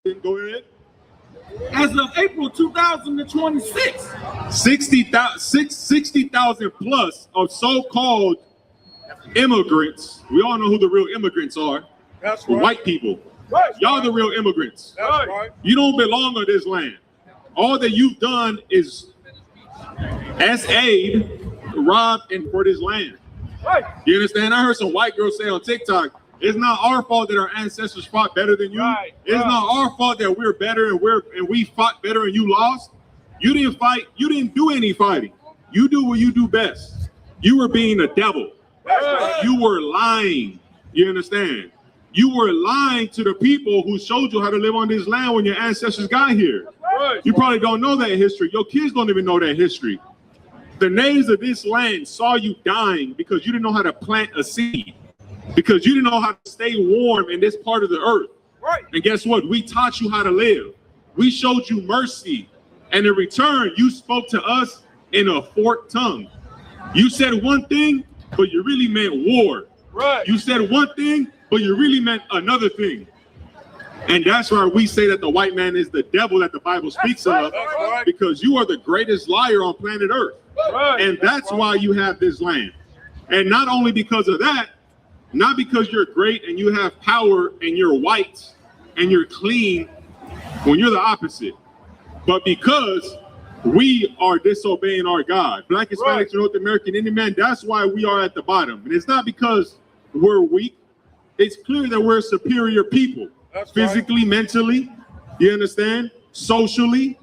Go ahead. As of April 2026, 60,000 plus of so-called immigrants. We all know who the real immigrants are. That's right. White people. Right. Y'all the real immigrants. That's right. You don't belong on this land. All that you've done is SA'd, robbed, and for this land. Right. You understand? I heard some white girls say on TikTok, it's not our fault that our ancestors fought better than you. Right. It's not our fault that we're better and we fought better and you lost. You didn't fight. You didn't do any fighting. You do what you do best. You were being a devil. That's right. You were lying. You understand? You were lying to the people who showed you how to live on this land when your ancestors got here. Right. You probably don't know that history. Your kids don't even know that history. The natives of this land saw you dying because you didn't know how to plant a seed, because you didn't know how to stay warm in this part of the earth. Right. And guess what? We taught you how to live. We showed you mercy. And in return, you spoke to us in a forked tongue. You said one thing, but you really meant war. Right. You said one thing, but you really meant another thing. And that's why we say that the white man is the devil that the Bible speaks of, right. because you are the greatest liar on planet Earth. Right. And that's why you have this land. And not only because of that, not because you're great and you have power and you're white and you're clean when you're the opposite, but because we are disobeying our God. Black, Hispanic, Right. North American, Indian man, that's why we are at the bottom. And it's not because we're weak. It's clear that we're superior people. That's Physically, right. mentally, you understand? Socially.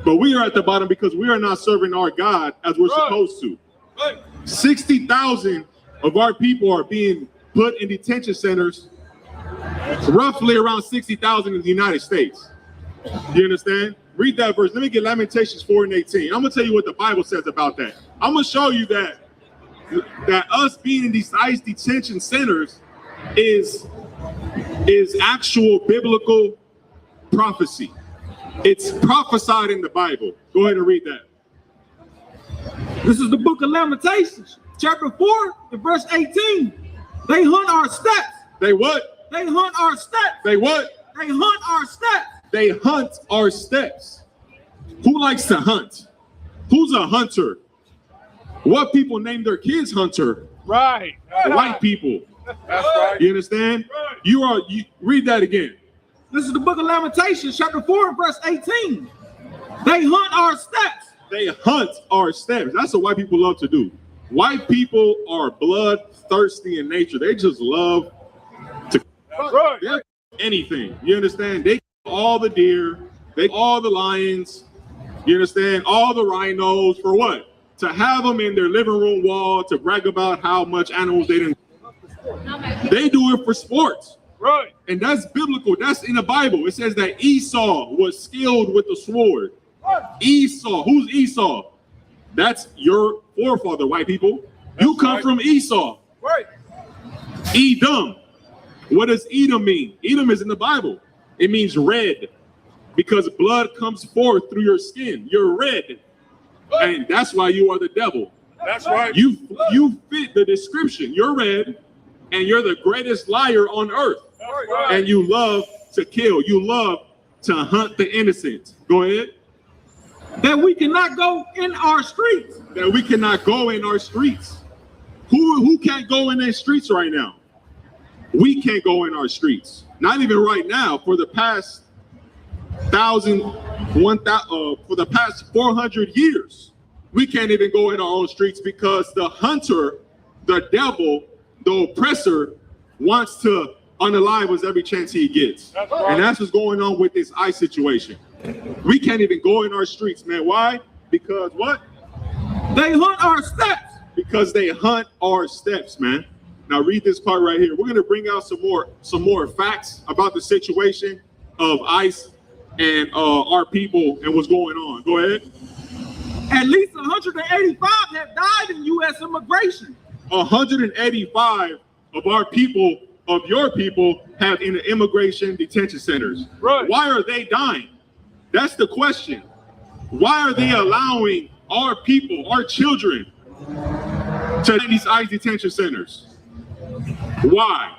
But we are at the bottom because we are not serving our God as we're Right. supposed to. Right. 60,000 of our people are being put in detention centers, roughly around 60,000 in the United States. You understand? Read that verse. Let me get Lamentations 4:18. I'm gonna tell you what the Bible says about that. I'm gonna show you that us being in these ICE detention centers is actual biblical prophecy. It's prophesied in the Bible. Go ahead and read that. this is the book of Lamentations, chapter 4, and verse 18. They hunt our steps. They what? They hunt our steps. They what? They hunt our steps. They hunt our steps. Who likes to hunt? Who's a hunter? What people name their kids Hunter? Right. White people. That's right. You understand? Right. You read that again. This is the book of Lamentations, chapter 4, and verse 18. They hunt our steps. They hunt our steps. That's what white people love to do. White people are bloodthirsty in nature. They just love to That's right. they'll kill anything. You understand? They kill all the deer, they kill all the lions, you understand? All the rhinos for what? To have them in their living room wall to brag about how much animals they didn't. They do it for sports. Right. And that's biblical. That's in the Bible. It says that Esau was skilled with the sword. Esau. Who's Esau? That's your forefather, white people. You come from Esau. Right. Edom. What does Edom mean? Edom is in the Bible. It means red because blood comes forth through your skin. You're red. And that's why you are the devil. That's right. You fit the description. You're red and you're the greatest liar on earth. That's right. And you love to kill. You love to hunt the innocent. Go ahead. That we cannot go in our streets. That we cannot go in our streets. Who can't go in their streets right now? We can't go in our streets. Not even right now. For the past 400 years, we can't even go in our own streets because the hunter, the devil, the oppressor wants to unalive us every chance he gets. That's right. And that's what's going on with this ICE situation. We can't even go in our streets, man. Why? Because what? They hunt our steps. Because they hunt our steps, man. Now read this part right here. We're gonna bring out some more facts about the situation of ICE and our people and what's going on. Go ahead. At least 185 have died in U.S. immigration. 185 of our people, of your people, have in the immigration detention centers. Right. Why are they dying? That's the question. Why are they allowing our people, our children, to these ICE detention centers? Why?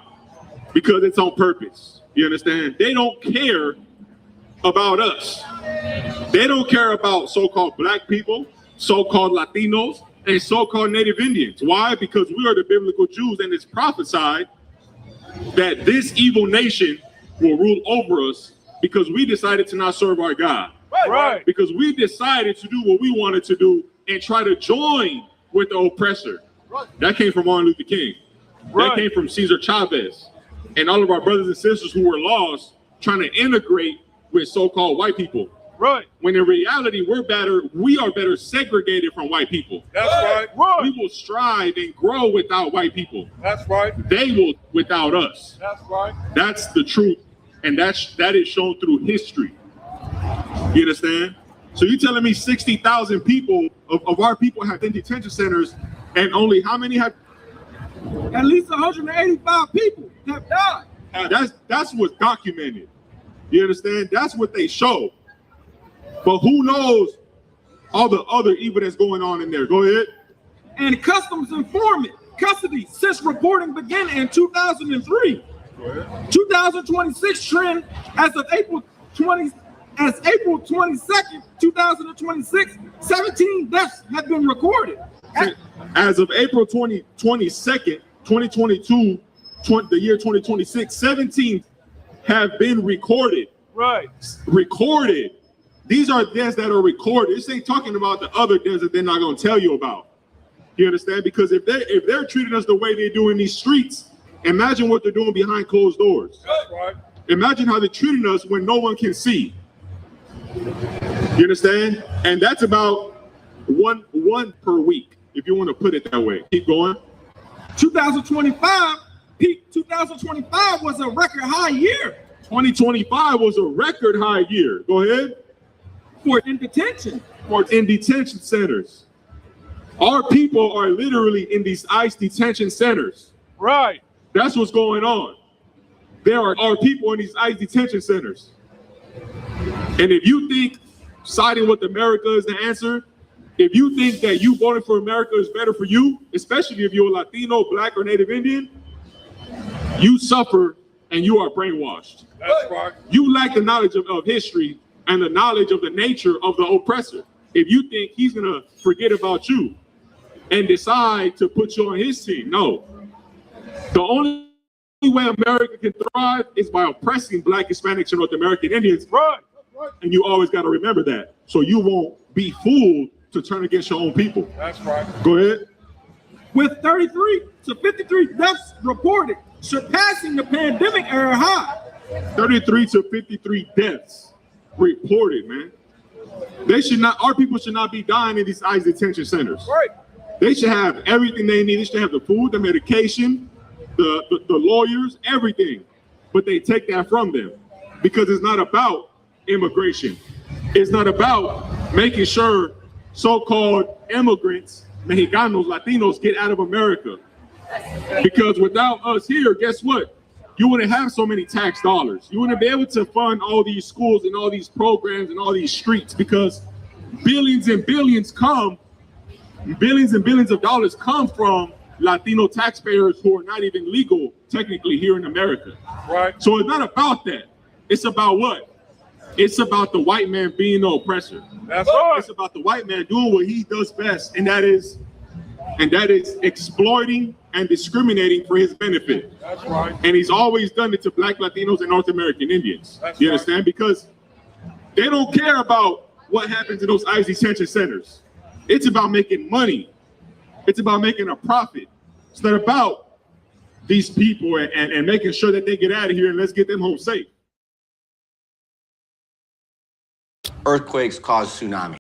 Because it's on purpose. You understand? They don't care about us. They don't care about so-called black people, so-called Latinos, and so-called Native Indians. Why? Because we are the biblical Jews, and it's prophesied that this evil nation will rule over us because we decided to not serve our God. Right. Because we decided to do what we wanted to do and try to join with the oppressor. That came from Martin Luther King. That came from Cesar Chavez and all of our brothers and sisters who were lost trying to integrate with so-called white people. Right. When in reality, we are better segregated from white people. That's right. We will strive and grow without white people. That's right. They will without us. That's right. That's the truth. And that is shown through history. You understand? So you're telling me 60,000 people of our people have been detention centers, and only how many have? At least 185 people have died. That's what's documented. You understand? That's what they show. But who knows all the other evil that's going on in there? Go ahead. And customs informant custody since reporting began in 2003. 2026 trend as of April 22nd, 2026, 17 deaths have been recorded. As of April 22nd, 2022, the year 2026, 17 have been recorded. Right. Recorded. These are deaths that are recorded. This ain't talking about the other deaths that they're not going to tell you about. You understand? Because if they're treating us the way they do in these streets, imagine what they're doing behind closed doors. That's right. Imagine how they're treating us when no one can see. You understand? And that's about one per week, if you want to put it that way. Keep going. 2025 was a record high year. 2025 was a record high year. Go ahead. For in detention. In detention centers. Our people are literally in these ICE detention centers. Right. That's what's going on. There are our people in these ICE detention centers. And if you think siding with America is the answer, if you think that you voting for America is better for you, especially if you're a Latino, Black, or Native Indian, you suffer and you are brainwashed. That's right. You lack the knowledge of history and the knowledge of the nature of the oppressor. If you think he's gonna forget about you and decide to put you on his team, no. The only way America can thrive is by oppressing Black, Hispanics, and North American Indians. Right. And you always got to remember that, so you won't be fooled to turn against your own people. That's right. Go ahead. With 33 to 53 deaths reported, surpassing the pandemic era high. 33 to 53 deaths reported, man. Our people should not be dying in these ICE detention centers. Right. They should have everything they need. They should have the food, the medication, the lawyers, everything. But they take that from them because it's not about immigration. It's not about making sure so-called immigrants, Mexicanos, Latinos get out of America. Because without us here, guess what? You wouldn't have so many tax dollars. You wouldn't be able to fund all these schools and all these programs and all these streets, because billions and billions of dollars come from Latino taxpayers who are not even legal technically here in America. Right. So it's not about that. It's about what? It's about the white man being the oppressor. That's right. It's about the white man doing what he does best, and that is exploiting and discriminating for his benefit. That's right. And he's always done it to Black, Latinos, and North American Indians. That's you right. understand? Because they don't care about what happens in those ICE detention centers. It's about making money. It's about making a profit. It's not about these people and making sure that they get out of here and let's get them home safe. Earthquakes cause tsunamis.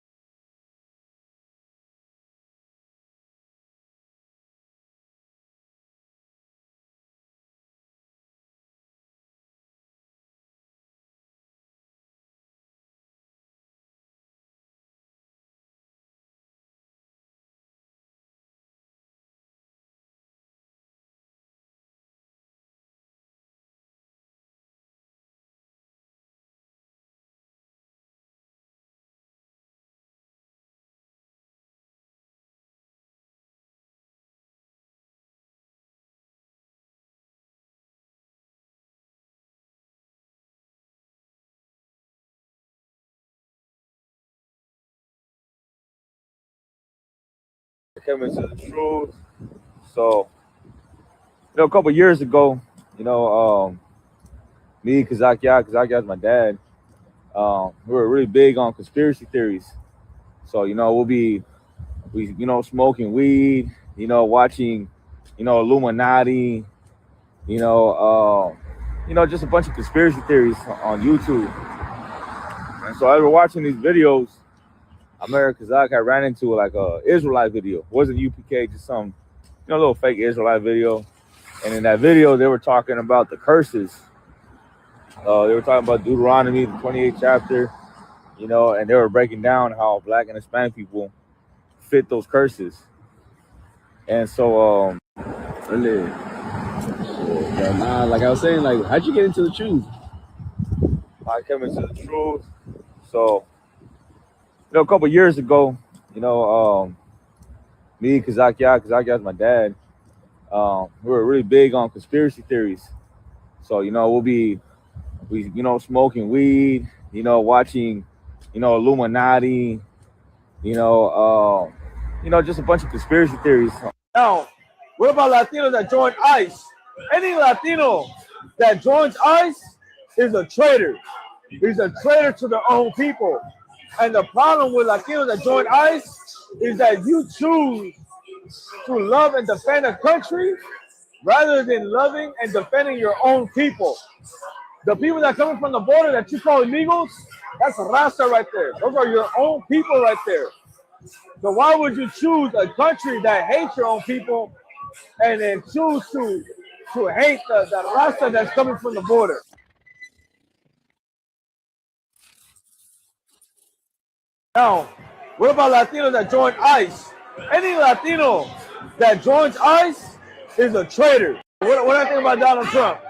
came into the truth. So, a couple years ago, me, Kazakya is my dad. We were really big on conspiracy theories. So, we smoking weed, watching, Illuminati, just a bunch of conspiracy theories on YouTube. And so as we're watching these videos, I remember Kazak had ran into like a Israelite video. It wasn't UPK, just some, little fake Israelite video. And in that video, they were talking about the curses. They were talking about Deuteronomy, the 28th chapter, and they were breaking down how Black and Hispanic people fit those curses. And so, like I was saying, like, how'd you get into the truth? I came into the truth. So, a couple years ago, me, Kazakya is my dad. We were really big on conspiracy theories. So, we smoking weed, watching, Illuminati, just a bunch of conspiracy theories. Now, what about Latinos that join ICE? Any Latino that joins ICE is a traitor. He's a traitor to their own people. And the problem with Latinos that join ICE is that you choose to love and defend a country rather than loving and defending your own people. The people that are coming from the border that you call illegals, that's Rasta right there. Those are your own people right there. So why would you choose a country that hates your own people and then choose to hate the Rasta that's coming from the border? Now, what about Latinos that join ICE? Any Latino that joins ICE is a traitor. What do I think about Donald Trump?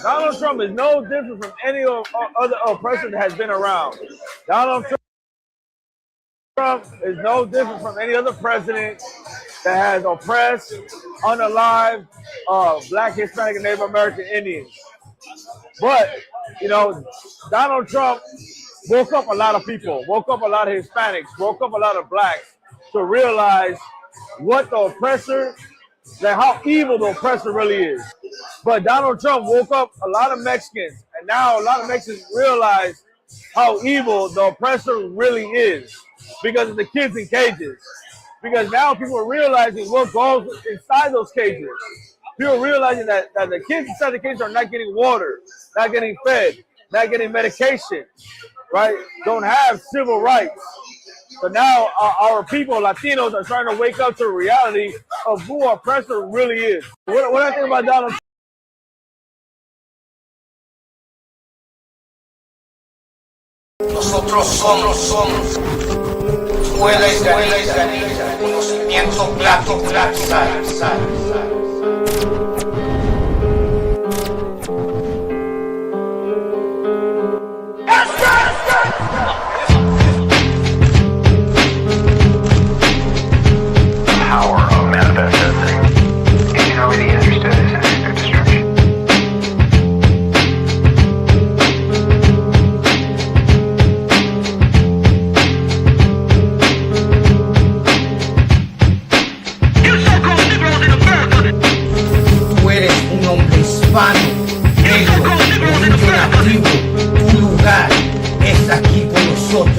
Donald Trump is no different from any other oppressor that has been around. Donald Trump is no different from any other president that has oppressed, unalived Black, Hispanic, and Native American Indians. But, Donald Trump woke up a lot of people, woke up a lot of Hispanics, woke up a lot of Blacks to realize what the oppressor, how evil the oppressor really is. But Donald Trump woke up a lot of Mexicans, and now a lot of Mexicans realize how evil the oppressor really is because of the kids in cages. Because now people are realizing what goes inside those cages. People are realizing that the kids inside the cages are not getting water, not getting fed, not getting medication, right? Don't have civil rights. So now our people, Latinos, are trying to wake up to the reality of who our oppressor really is. What do I think about Donald Trump? Nosotros somos escuela israelita, conocimiento sal. Power of manifest destiny. You know what he understood as their destruction. Tú eres un hombre hispano, negro, indio nativo. Tu lugar es aquí con nosotros.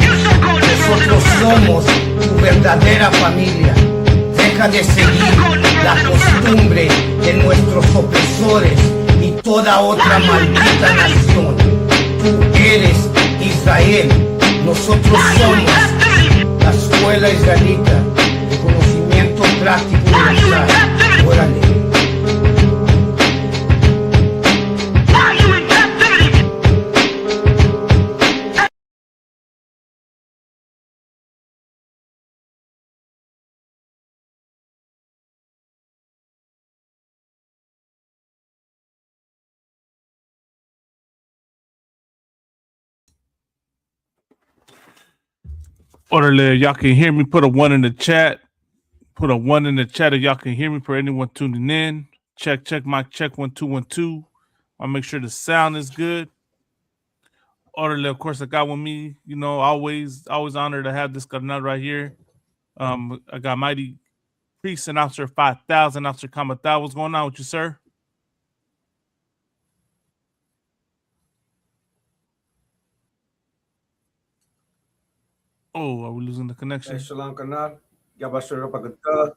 Nosotros somos tu verdadera familia. Deja de seguir la costumbre de nuestros opresores y toda otra maldita nación. Tú eres Israel. Nosotros somos la escuela israelita de conocimiento práctico universal. Órale. Orderly, y'all can hear me. Put a 1 in the chat. Put a 1 in the chat if y'all can hear me. For anyone tuning in, check mic check 1 2 1 2. I'll make sure the sound is good. Orderly, of course, I got with me. Always honored to have this guy right here. I got Mighty Priest and Officer 5000. Officer Kamatha, what's going on with you, sir? Oh, are we losing the connection? Shalom Kanal. Yabashir Rapagata.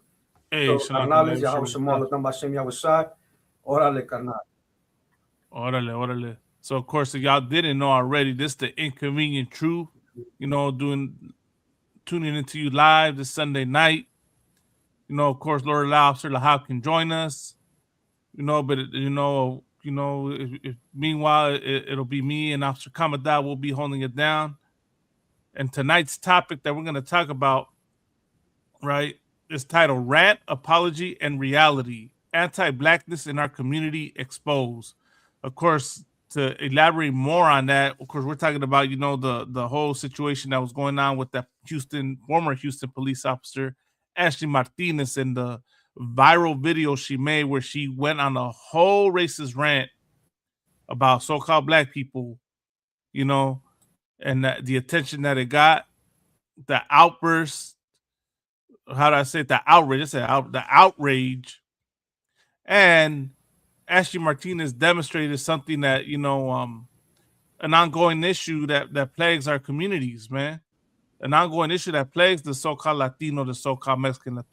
Hey, Shalom. Carnales, Yahushua Tambashim Yahushua. Orale Karnal. Orale. So, of course, if y'all didn't know already, this is the Inconvenient Truth, you know, tuning into you live this Sunday night. You know, of course, Lord allow Officer Lahab can join us. You know, but if meanwhile it'll be me and Officer Kamadai will be holding it down. And tonight's topic that we're going to talk about, right, is titled Rant, Apology, and Reality. Anti-Blackness in our community exposed. Of course, to elaborate more on that, of course, we're talking about, you know, the whole situation that was going on with that former Houston police officer, Ashley Martinez, and the viral video she made where she went on a whole racist rant about so-called black people, you know, and the attention that it got, the outburst, how do I say it? The outrage, the outrage. And Ashley Martinez demonstrated something that, you know, an ongoing issue that plagues our communities, man. An ongoing issue that plagues the so-called Latino, the so-called Mexican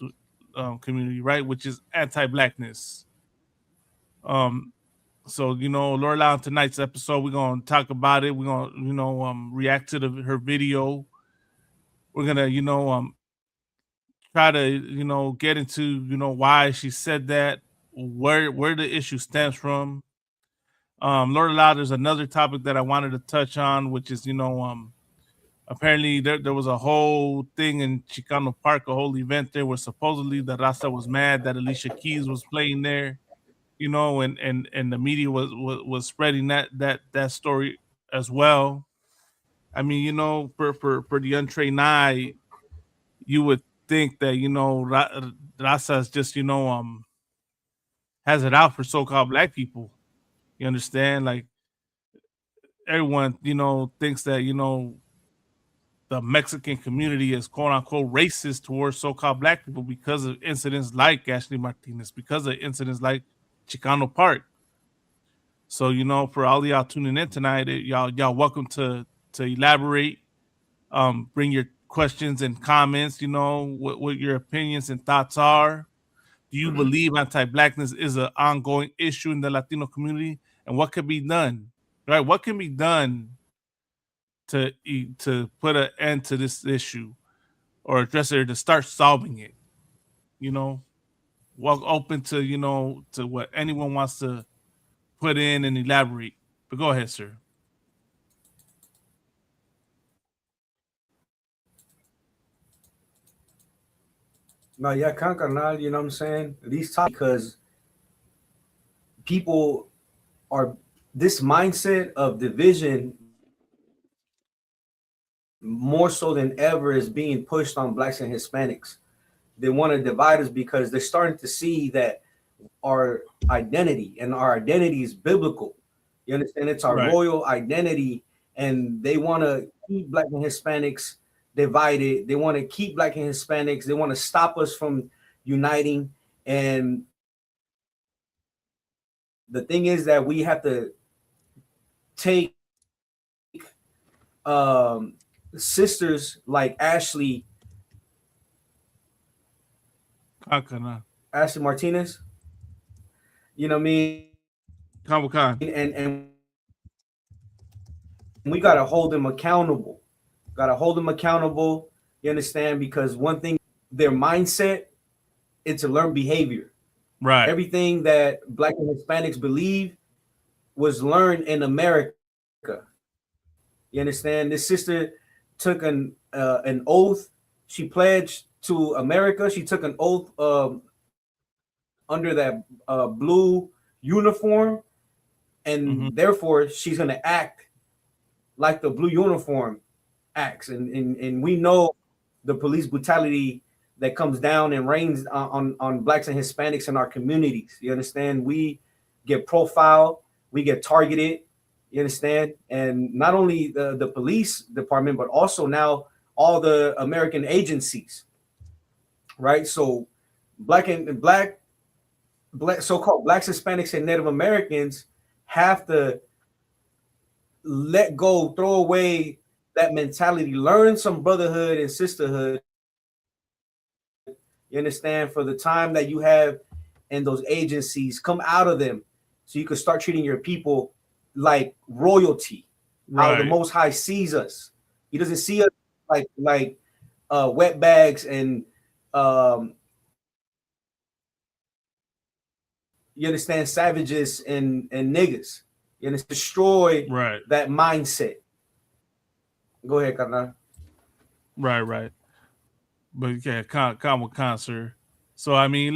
community, right? Which is anti-blackness. So, you know, Lord allow tonight's episode, we're going to talk about it. We're going to, you know, react to her video. We're going to, you know, try to, you know, get into, you know, why she said that, where the issue stems from. Lord allow, there's another topic that I wanted to touch on, which is, you know, apparently there was a whole thing in Chicano Park, a whole event there where supposedly the Raza was mad that Alicia Keys was playing there, you know, and the media was spreading that story as well. I mean, you know, for the untrained eye, you would think that, you know, Raza is just, you know, has it out for so-called black people. You understand? Like, everyone, you know, thinks that, you know, the Mexican community is quote unquote racist towards so-called black people because of incidents like Ashley Martinez, because of incidents like Chicano Park. So, you know, for all y'all tuning in tonight, y'all welcome to elaborate, bring your questions and comments, you know, what your opinions and thoughts are. Do you believe anti-blackness is an ongoing issue in the Latino community? And what could be done? Right? What can be done to put an end to this issue or address it or to start solving it? You know, open to, you know, to what anyone wants to put in and elaborate. But go ahead, sir. No, yeah, carnal, you know what I'm saying? These topics, because people are, this mindset of division more so than ever is being pushed on blacks and Hispanics. They want to divide us because they're starting to see that our identity is biblical. You understand? It's our royal identity, and they want to keep black and Hispanics divided. They want to keep black and Hispanics. They want to stop us from uniting. And the thing is that we have to take sisters like Ashley Martinez, you know what I mean? And we got to hold them accountable. You understand? Because one thing, their mindset, it's a learned behavior. Right. Everything that black and Hispanics believe was learned in America. You understand? This sister took an oath. She pledged to America. She took an oath under that blue uniform, and therefore she's going to act like the blue uniform acts. And we know the police brutality that comes down and reigns on blacks and Hispanics in our communities. You understand? We get profiled, we get targeted. You understand? And not only the police department, but also now all the American agencies, right? So black so-called blacks, Hispanics, and Native Americans have to let go, throw away that mentality, learn some brotherhood and sisterhood. You understand? For the time that you have in those agencies, come out of them so you can start treating your people like royalty. How the Most High sees us. He doesn't see us like wet bags and you understand, savages and niggas. You understand? Destroy that mindset. Go ahead, Carnal. Right. But yeah, calm with concert. So I mean,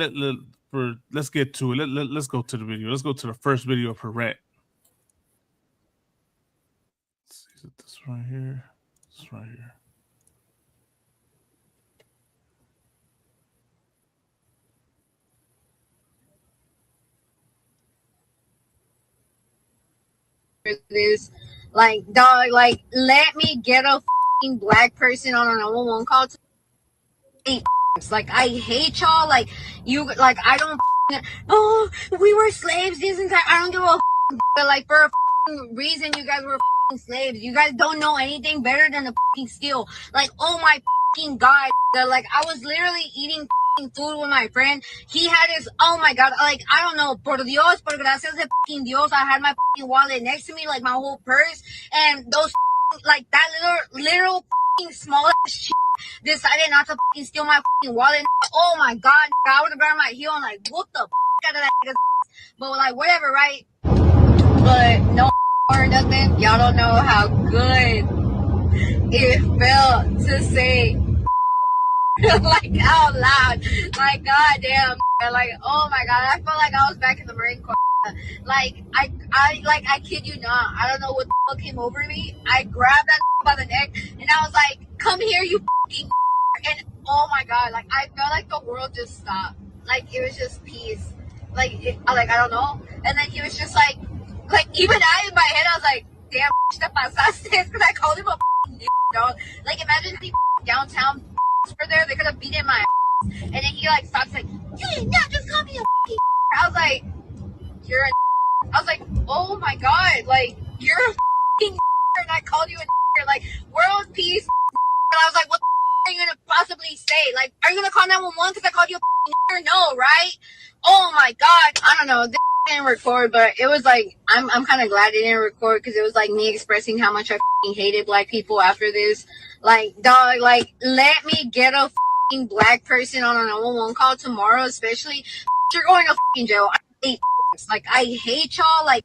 let's get to it. Let's go to the video. Let's go to the first video of her rant. Let's see, is it this right here? This right here. This, like, dog, like, let me get a black person on a 911 call to like, I hate y'all. Like, you, like, I don't, oh, we were slaves this entire, I don't give a but like, for a reason you guys were slaves. You guys don't know anything better than the steal. Like, oh my god, like, I was literally eating food with my friend. He had his, oh my god, like, I don't know, por Dios, por gracias de Dios, I had my wallet next to me, like, my whole purse, and those, like, that little small shit decided not to steal my wallet. Oh my god, I would have grabbed my heel and, like, whooped the out of that nigga. But, like, whatever, right? But no or nothing. Y'all don't know how good it felt to say like out loud, like, goddamn, like, oh my god, I felt like I was back in the Marine Corps. Like, I kid you not, I don't know what the fuck came over me. I grabbed that by the neck and I was like, come here, you fucking, and oh my god, like, I felt like the world just stopped. Like, it was just peace. Like, I don't know. And then he was just like even I, in my head, I was like, damn, te pasaste, because I called him a dog. Like, imagine the downtown were there, they could have beaten my ass. And then he, like, stops, like, you did not just call me a I was like, you're a I was like, oh my god, like, you're a and I called you a like, world peace. And I was like, what the are you gonna possibly say? Like, are you gonna call 911 because I called you a no, right? Oh my god, I don't know. This didn't record, but it was like, I'm kind of glad it didn't record because it was like me expressing how much I hated black people after this. Like, dog, like, let me get a black person on a 911 call tomorrow, especially. You're going to jail. I hate like, I hate y'all. Like,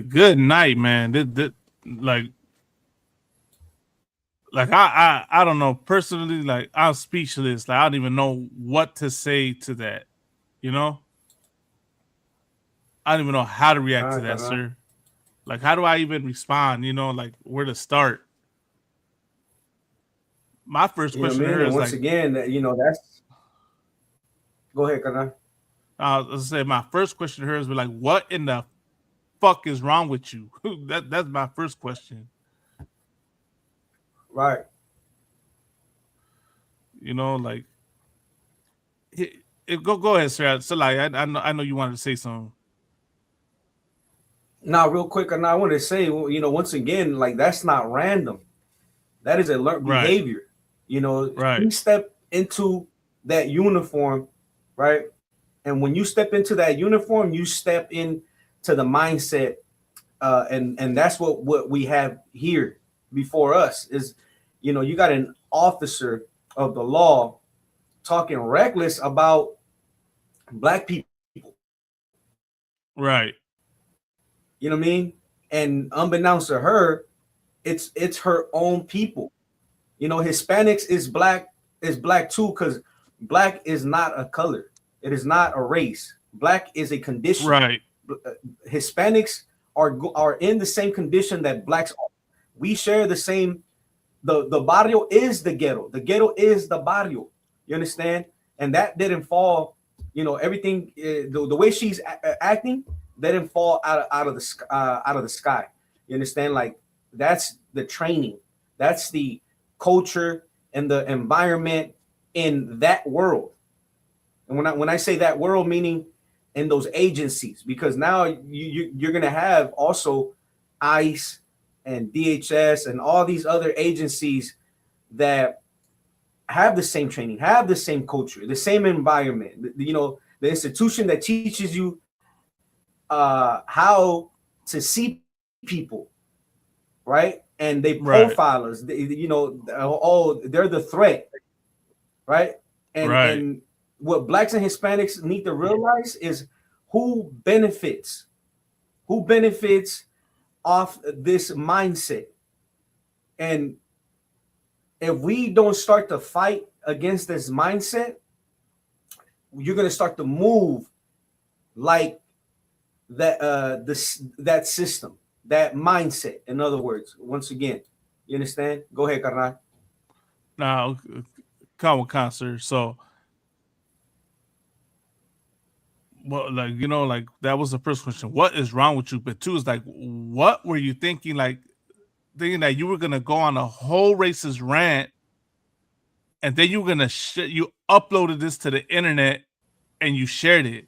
good night, man. Like I don't know, personally, like, I'm speechless. Like, I don't even know what to say to that, you know? I don't even know how to react to that, sir. Like, how do I even respond, you know, like, where to start? My first question to her is, once like, again, you know, that's, go ahead, Kana. I was gonna say, my first question to her is, like, what in the fuck is wrong with you? That's my first question. Right. You know, like, go ahead, sir. So, like, I know you wanted to say something. Now, real quick, and I want to say, you know, once again, like, that's not random. That is a learned behavior. You know, you step into that uniform, right? And when you step into that uniform, you step into the mindset, and that's what we have here before us is, you know, you got an officer of the law talking reckless about black people. Right. You know what I mean? And unbeknownst to her, it's her own people. You know, Hispanics is black too, because black is not a color. It is not a race. Black is a condition. Right. Hispanics are in the same condition that blacks are. We share the same. The barrio is the ghetto. The ghetto is the barrio. You understand? And that didn't fall. You know, everything. The way she's acting didn't fall out of the sky. You understand? Like, that's the training. That's the culture and the environment in that world. And when I say that world, meaning in those agencies, because now you're going to have also ICE and DHS and all these other agencies that have the same training, have the same culture, the same environment. You know, the institution that teaches you how to see people, right? And they profile us. They, you know, oh, they're the threat, right? And what Blacks and Hispanics need to realize is who benefits off this mindset. And if we don't start to fight against this mindset, you're going to start to move like that that system, that mindset. In other words, once again, you understand? Go ahead, carnal. Now, come on, sir. So, well, like, you know, like that was the first question. What is wrong with you? But two is like, what were you thinking? Like, thinking that you were gonna go on a whole racist rant, and then you were gonna you uploaded this to the internet and you shared it.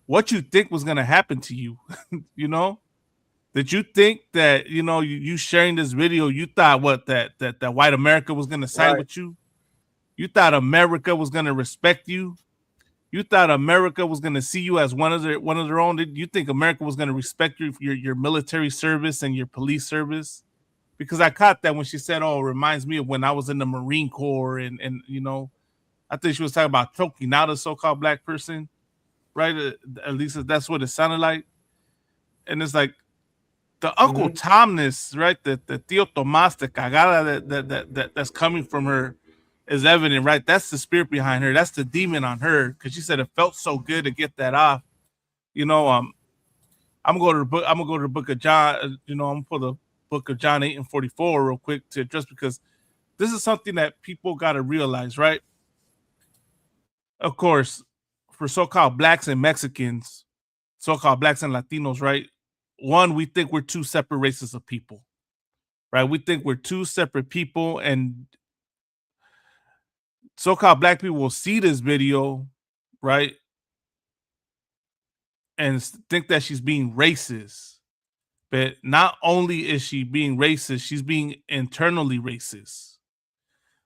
What you think was gonna happen to you? You know, did you think that, you know, you sharing this video, you thought what that white America was gonna side with you? You thought America was gonna respect you? You thought America was gonna see you as one of their own? Did you think America was gonna respect your military service and your police service? Because I caught that when she said, "Oh, it reminds me of when I was in the Marine Corps," and you know, I think she was talking about choking out a so-called black person, right? At least that's what it sounded like. And it's like the Uncle Tomness, right? The Tío Tomás, the cagada that's coming from her is evident, right? That's the spirit behind her. That's the demon on her, because she said it felt so good to get that off. You know, I'm gonna go to the book. I'm gonna go to the book of John. You know, I'm gonna pull the book of John 8:44 real quick to address, because this is something that people got to realize, right? Of course, for so-called blacks and Mexicans, so-called blacks and Latinos, right? One, we think we're two separate races of people, right? We think we're two separate people, and so-called black people will see this video, right, and think that she's being racist. But not only is she being racist, she's being internally racist.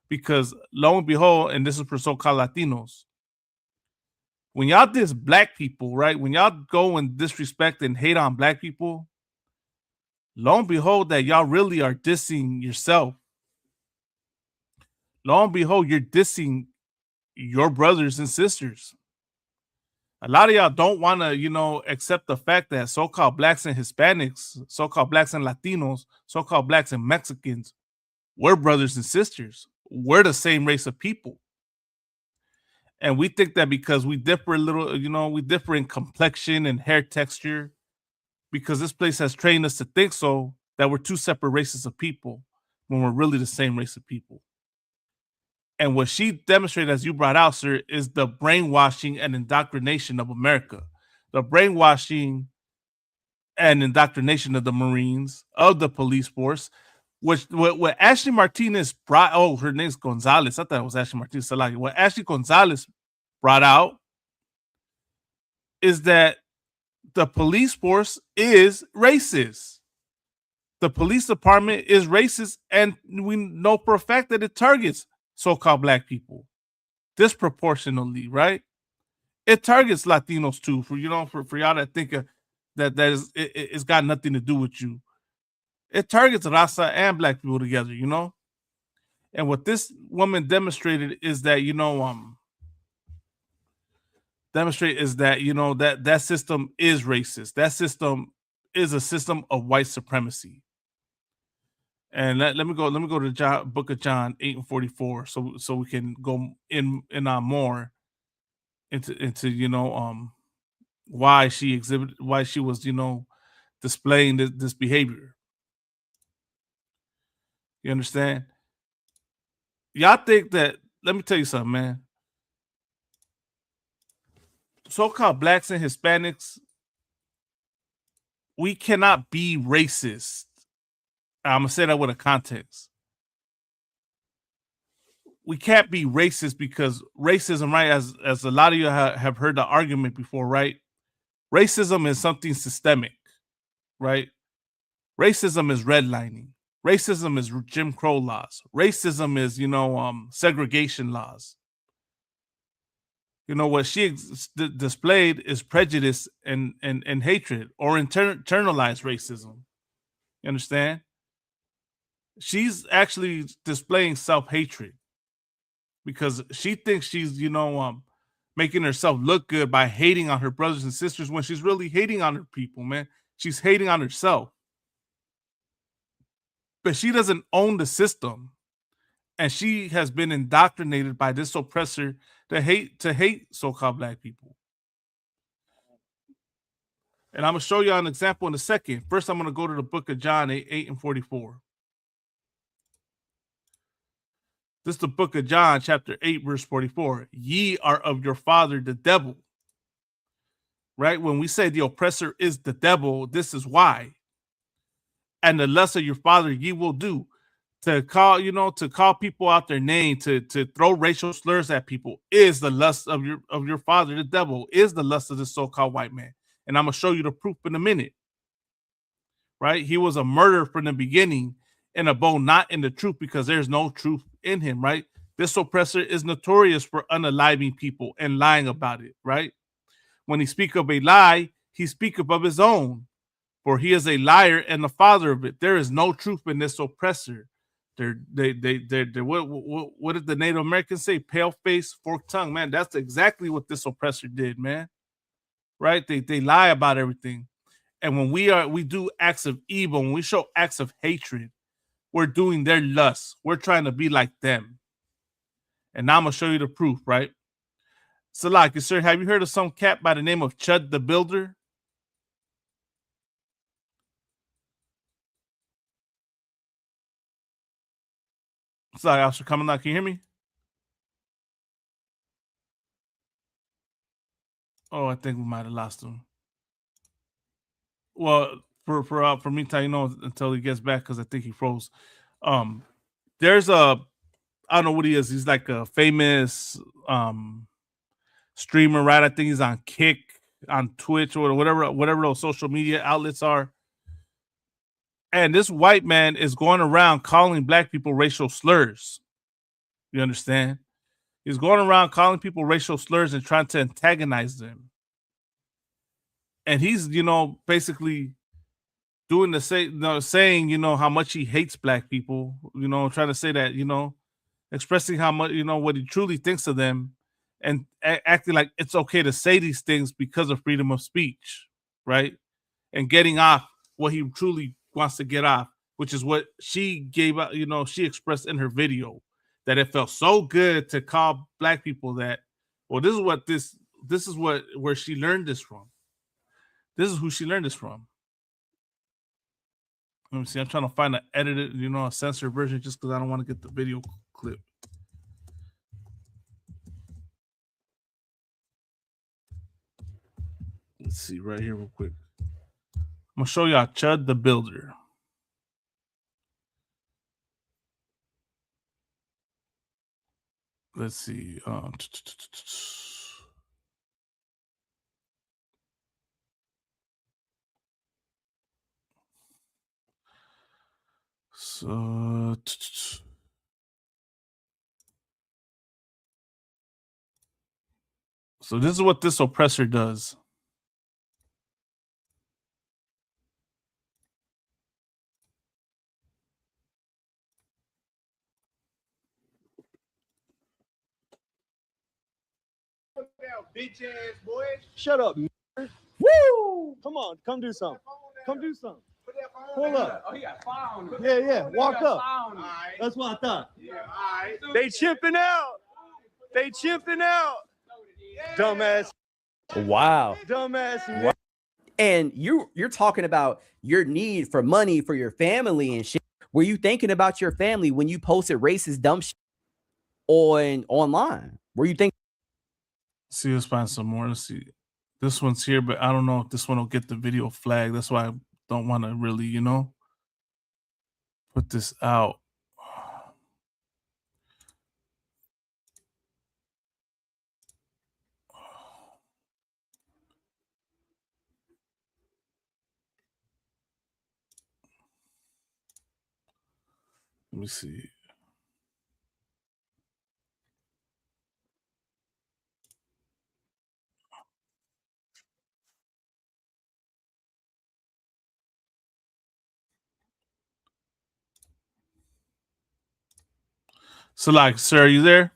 Because lo and behold, and this is for so-called Latinos, when y'all diss black people, right, when y'all go and disrespect and hate on black people, lo and behold, that y'all really are dissing yourself. Lo and behold, you're dissing your brothers and sisters. A lot of y'all don't want to, you know, accept the fact that so-called blacks and Hispanics, so-called blacks and Latinos, so-called blacks and Mexicans, we're brothers and sisters. We're the same race of people. And we think that because we differ a little, you know, we differ in complexion and hair texture, because this place has trained us to think so, that we're two separate races of people when we're really the same race of people. And what she demonstrated, as you brought out, sir, is the brainwashing and indoctrination of America. The brainwashing and indoctrination of the Marines, of the police force, which what Ashley Martinez brought, oh, her name's Gonzalez. I thought it was Ashley Martinez. What Ashley Gonzalez brought out is that the police force is racist. The police department is racist, and we know for a fact that it targets so-called black people disproportionately, right? It targets Latinos too, for, you know, for y'all that think it's got nothing to do with you. It targets Raza and black people together, you know. And what this woman demonstrated is that, you know, that system is racist. That system is a system of white supremacy. And let me go to John, book of John 8:44, so we can go in on more into you know, why she was, you know, displaying this behavior. You understand? Y'all think that, let me tell you something, man. So-called blacks and Hispanics, we cannot be racist. I'm gonna say that with a context. we can't be racist because racism, right? As a lot of you have heard the argument before, right? Racism is something systemic, right? Racism is redlining. Racism is Jim Crow laws. Racism is, segregation laws. What she displayed is prejudice and hatred or internalized racism. You understand? She's actually displaying self-hatred because she thinks she's, making herself look good by hating on her brothers and sisters when she's really hating on her people, man. She's hating on herself. But she doesn't own the system. And she has been indoctrinated by this oppressor to hate so-called black people. And I'm going to show you an example in a second. First, I'm going to go to the book of John 8:44. This is the book of John, chapter 8, verse 44. Ye are of your father, the devil. Right? When we say the oppressor is the devil, this is why. And the lust of your father ye will do. To call people out their name, to throw racial slurs at people is the lust of your father, the devil, is the lust of the so-called white man. And I'm going to show you the proof in a minute. Right? He was a murderer from the beginning and abode not in the truth because there's no truth in him, right? This oppressor is notorious for unaliving people and lying about it, right? When he speak of a lie, he speaketh of his own, for he is a liar and the father of it. There is no truth in this oppressor. They're what did the Native Americans say? Pale face, forked tongue, man. That's exactly what this oppressor did, man. Right? They lie about everything. And when we do acts of evil, when we show acts of hatred, we're doing their lust. We're trying to be like them. And now I'm gonna show you the proof, right? Salaki, sir, have you heard of some cat by the name of Chud the Builder? Sorry, Officer coming out. Can you hear me? Oh, I think we might have lost him. Well, for me, until he gets back, because I think he froze. There's I don't know what he is. He's like a famous streamer, right? I think he's on Kick, on Twitch, or whatever those social media outlets are. And this white man is going around calling black people racial slurs. You understand? He's going around calling people racial slurs and trying to antagonize them. And he's, basically doing saying, how much he hates black people, trying to say that, expressing how much, what he truly thinks of them and acting like it's okay to say these things because of freedom of speech, right? And getting off what he truly wants to get off, which is what she gave out, she expressed in her video, that it felt so good to call black people that, well, this is where she learned this from. This is who she learned this from. Let me see. I'm trying to find an edited, a censored version just because I don't want to get the video clip. Let's see right here real quick. I'm going to show y'all Chud the Builder. Let's see. So this is what this oppressor does. Bitch ass boy. Shut up. Woo! Come on, come do something. Come do something. Pull up. Oh, he got found. Yeah. Walk up. Right. That's what I thought. Yeah, all right. They chimping out. Dumbass. Wow. Dumbass. Wow. And you're talking about your need for money for your family and shit. Were you thinking about your family when you posted racist dumb shit online? Were you thinking? See, let's find some more. Let's see. This one's here, but I don't know if this one will get the video flag. That's why I don't want to really, put this out. me see. So, like, sir, are you there?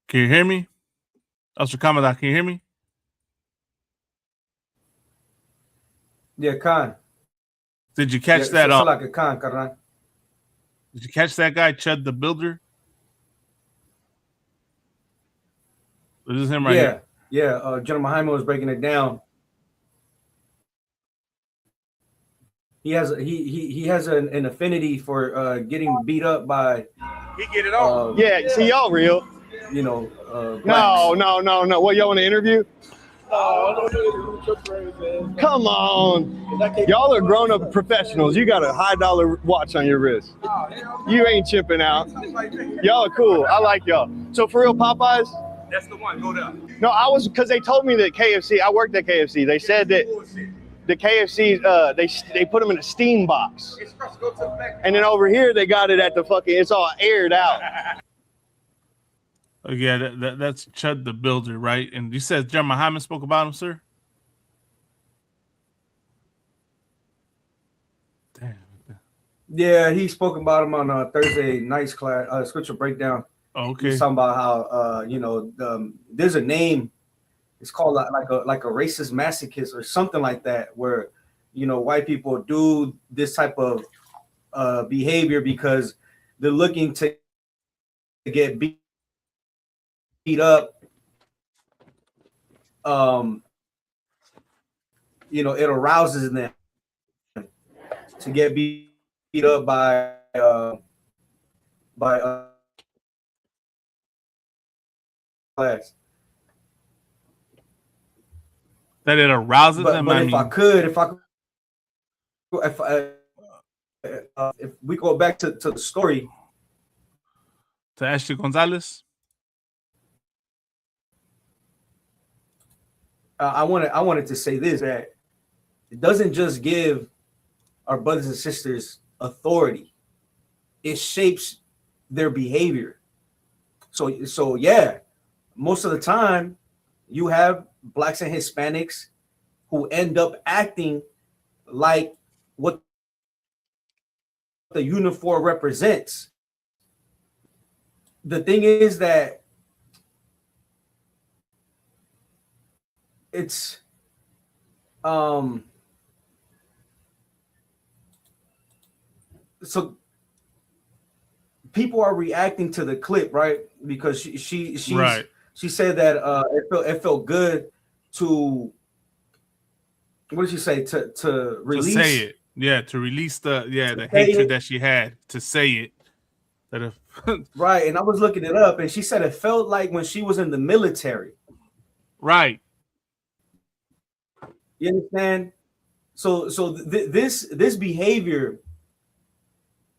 Can you hear me? Officer Commandant, can you hear me? Yeah, Khan. Did you catch that? So like a Khan, carnal. Did you catch that guy, Chud the Builder? This is him right here. Yeah. General Jaime was breaking it down. He has an affinity for getting beat up by. He get it on. Yeah, see y'all real. You know. No. What, y'all want to interview? Come on. Y'all are grown-up professionals. You got a high-dollar watch on your wrist. You ain't chipping out. Y'all are cool. I like y'all. So for real, Popeyes? That's the one. Go down. No, because they told me that KFC, I worked at KFC. They said that the KFC, they put them in a steam box. And then over here, they got it at the it's all aired out. Oh, yeah, that's Chud the Builder, right? And you said General Hyman spoke about him, sir? Damn. Yeah, he spoke about him on Thursday night's class, scripture breakdown. Okay. He's talking about how there's a name. It's called like a racist masochist or something like that, where white people do this type of behavior because they're looking to get beat up. It arouses them to get beat up by class. That it arouses them. But if we go back to the story, to Ashley Gonzalez, I wanted to say this, that it doesn't just give our brothers and sisters authority; it shapes their behavior. So yeah, most of the time you have Blacks and Hispanics who end up acting like what the uniform represents. The thing is that it's so people are reacting to the clip, right? Because she's right. She said that it felt good to, what did she say, to release, to say it, to release the hatred that she had, to say it. That if right, and I was looking it up, and she said it felt like when she was in the military. Right. You understand? So this behavior,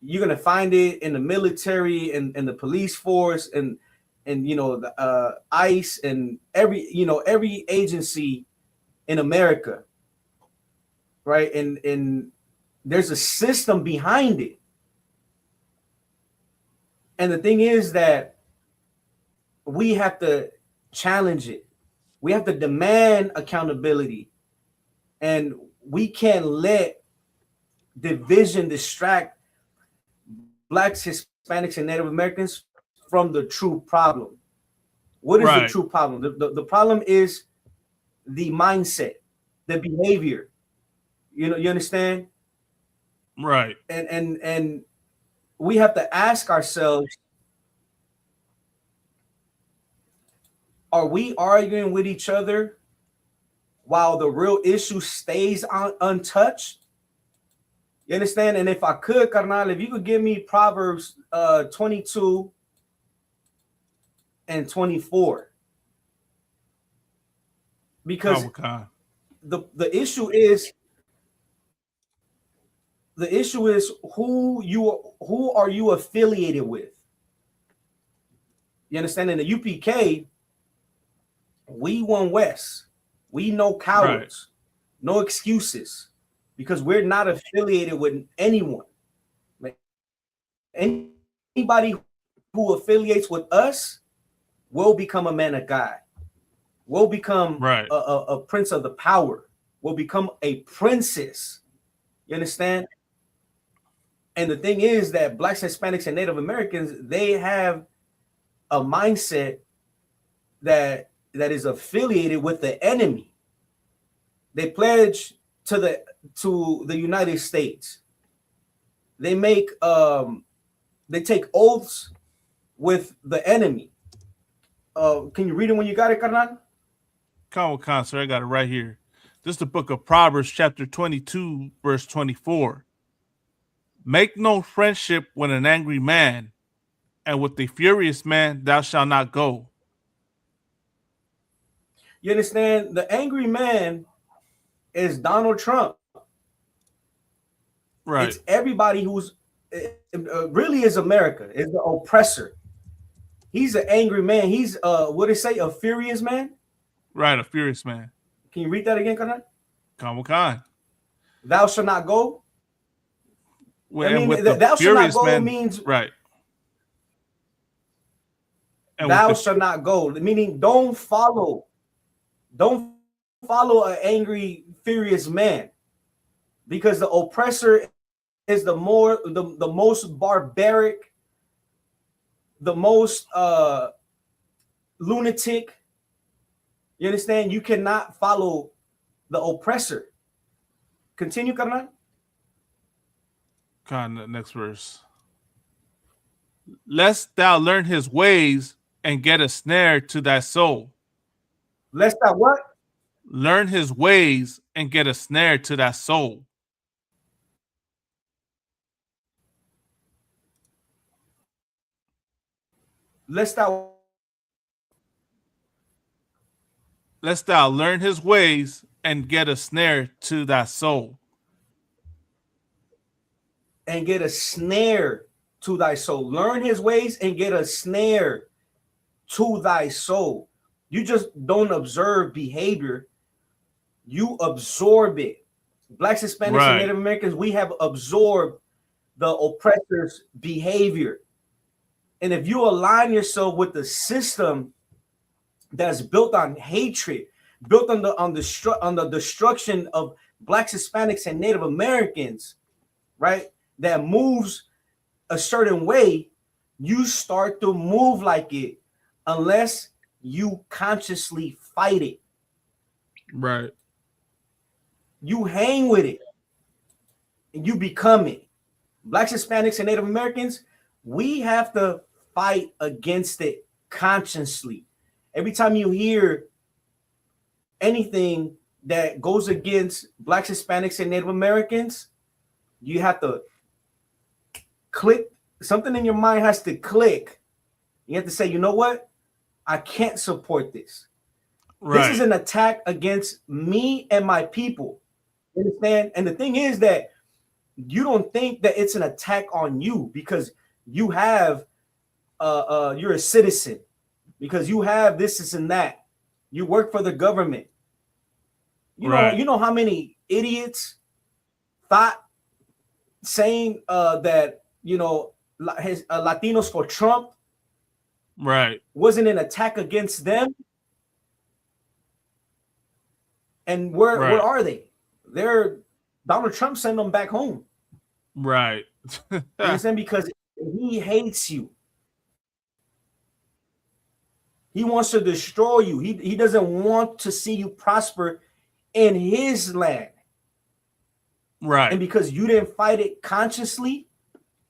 you're gonna find it in the military and the police force and the ICE and every agency in America, right? And there's a system behind it. And the thing is that we have to challenge it. We have to demand accountability. And we can't let division distract Blacks, Hispanics, and Native Americans from the true problem. What is the true problem? The problem is the mindset, the behavior. You understand? Right. And we have to ask ourselves, are we arguing with each other while the real issue stays untouched? You understand? And if I could, carnal, if you could give me Proverbs 22 and 24. Because the issue is who are you affiliated with? You understand? In the UPK, we won West. We no cowards, no excuses. because we're not affiliated with anyone. Like, anybody who affiliates with us will become a man of God, will become a prince of the power, will become a princess. You understand? And the thing is that Blacks, Hispanics, and Native Americans, they have a mindset that is affiliated with the enemy. They pledge to the United States. They make they take oaths with the enemy. Can you read it when you got it, Carnal? Come on, concert. I got it right here. This is the book of Proverbs, chapter 22, verse 24. Make no friendship with an angry man, and with a furious man thou shalt not go. You understand? The angry man is Donald Trump. Right. It's everybody who's really is America, is the oppressor. He's an angry man. He's what did it say? A furious man? Right, a furious man. Can you read that again, Kanan? Khan. Thou shalt not go. Well, I mean, with thou shalt not go man, means right. And thou shalt not go, meaning don't follow an angry, furious man, because the oppressor is the most barbaric, the most lunatic. You understand? You cannot follow the oppressor. Continue, Carnal. Next verse. Lest thou learn his ways and get a snare to thy soul. Lest thou what? Learn his ways and get a snare to thy soul. Lest thou learn his ways and get a snare to thy soul. And get a snare to thy soul. Learn his ways and get a snare to thy soul. You just don't observe behavior. You absorb it. Blacks, Hispanics, and Native Americans, we have absorbed the oppressor's behavior. And if you align yourself with the system that's built on hatred, built on the destruction of Blacks, Hispanics, and Native Americans, right, that moves a certain way, you start to move like it unless you consciously fight it. Right. You hang with it and you become it. Blacks, Hispanics, and Native Americans, we have to fight against it consciously. Every time you hear anything that goes against Blacks, Hispanics, and Native Americans, you have to click. Something in your mind has to click. You have to say, you know what? I can't support this. Right. This is an attack against me and my people. You understand? And the thing is that you don't think that it's an attack on you because you have you're a citizen, because you have this and that. You work for the government. You know how many idiots thought saying that Latinos for Trump wasn't an attack against them. And where are they? They're Donald Trump sent them back home. Right. You understand? Because he hates you. He wants to destroy you. He doesn't want to see you prosper in his land. Right. And because you didn't fight it consciously,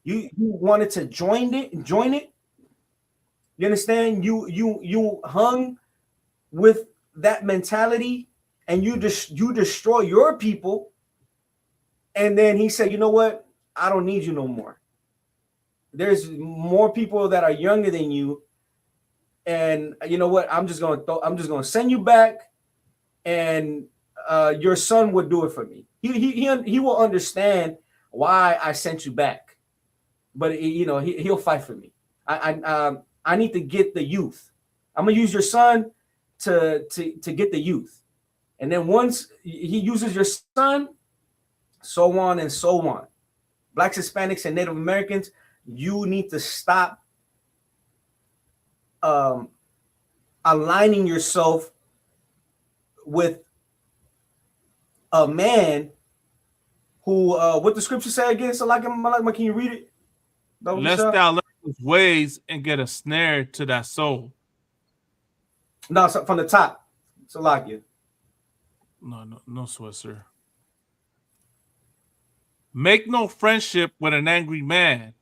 you wanted to join it. You understand? You hung with that mentality and you destroy your people. And then he said, you know what? I don't need you no more. There's more people that are younger than you. And you know what? I'm just gonna send you back, and your son would do it for me. He will understand why I sent you back, but he'll fight for me. I need to get the youth. I'm gonna use your son to get the youth, and then once he uses your son, so on and so on. Blacks, Hispanics, and Native Americans, you need to stop aligning yourself with a man who, what the scripture say again? So like, can you read it? Lest thou learn his ways and get a snare to that soul. No, so from the top. So like you. No, sweat, sir. Make no friendship with an angry man,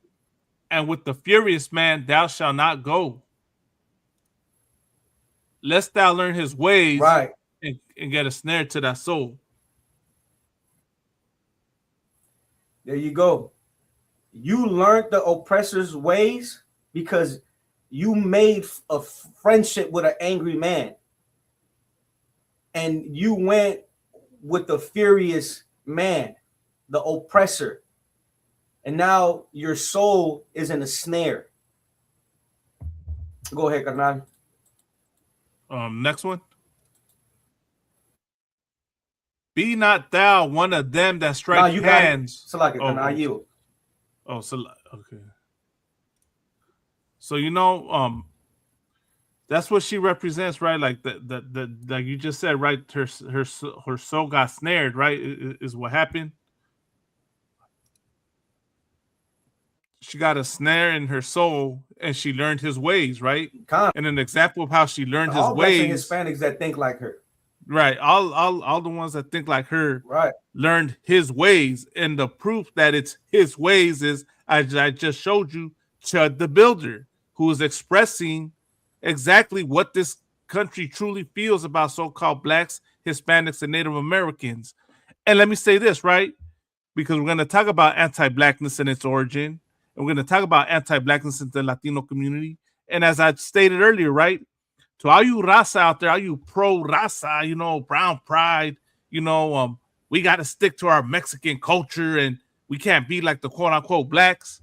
and with the furious man thou shalt not go. Lest thou learn his ways, right, and get a snare to that soul. There you go. You learned the oppressor's ways because you made a friendship with an angry man. And you went with the furious man, the oppressor. And now your soul is in a snare. Go ahead, Carnal. Next one. Be not thou one of them that strike hands. So like it, okay. So that's what she represents, right? Like the like you just said, right? Her soul got snared, right? Is what happened. She got a snare in her soul, and she learned his ways, right? And an example of how she learned his ways. All Hispanics that think like her, right? All the ones that think like her, right? Learned his ways, and the proof that it's his ways is I just showed you Chud the Builder, who is expressing exactly what this country truly feels about so-called blacks, Hispanics, and Native Americans. And let me say this, right? Because we're going to talk about anti-blackness and its origin. And we're going to talk about anti-blackness in the Latino community. And as I stated earlier, right? To all you raza out there, all you pro-raza, brown pride, we got to stick to our Mexican culture and we can't be like the quote-unquote blacks.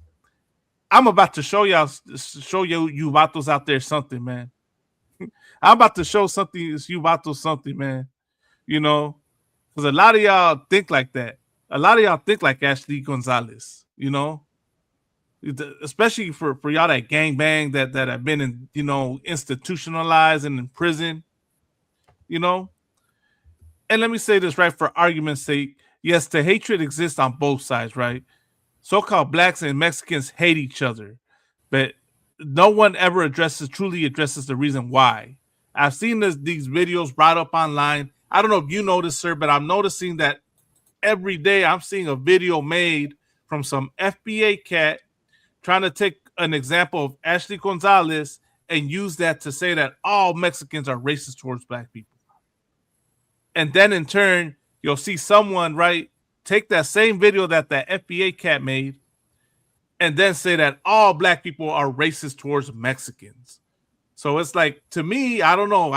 I'm about to show you vatos out there something, man. I'm about to show you vatos something, man. Because a lot of y'all think like that. A lot of y'all think like Ashley Gonzalez, especially for y'all that gangbang that have been in, institutionalized and in prison, And let me say this, right, for argument's sake. Yes, the hatred exists on both sides, right? So-called blacks and Mexicans hate each other, but no one ever truly addresses the reason why. I've seen these videos brought up online. I don't know if you noticed, sir, but I'm noticing that every day I'm seeing a video made from some FBA cat trying to take an example of Ashley Gonzalez and use that to say that all Mexicans are racist towards black people. And then in turn, you'll see someone, right, take that same video that FBA cat made and then say that all black people are racist towards Mexicans. So it's like, to me, I don't know.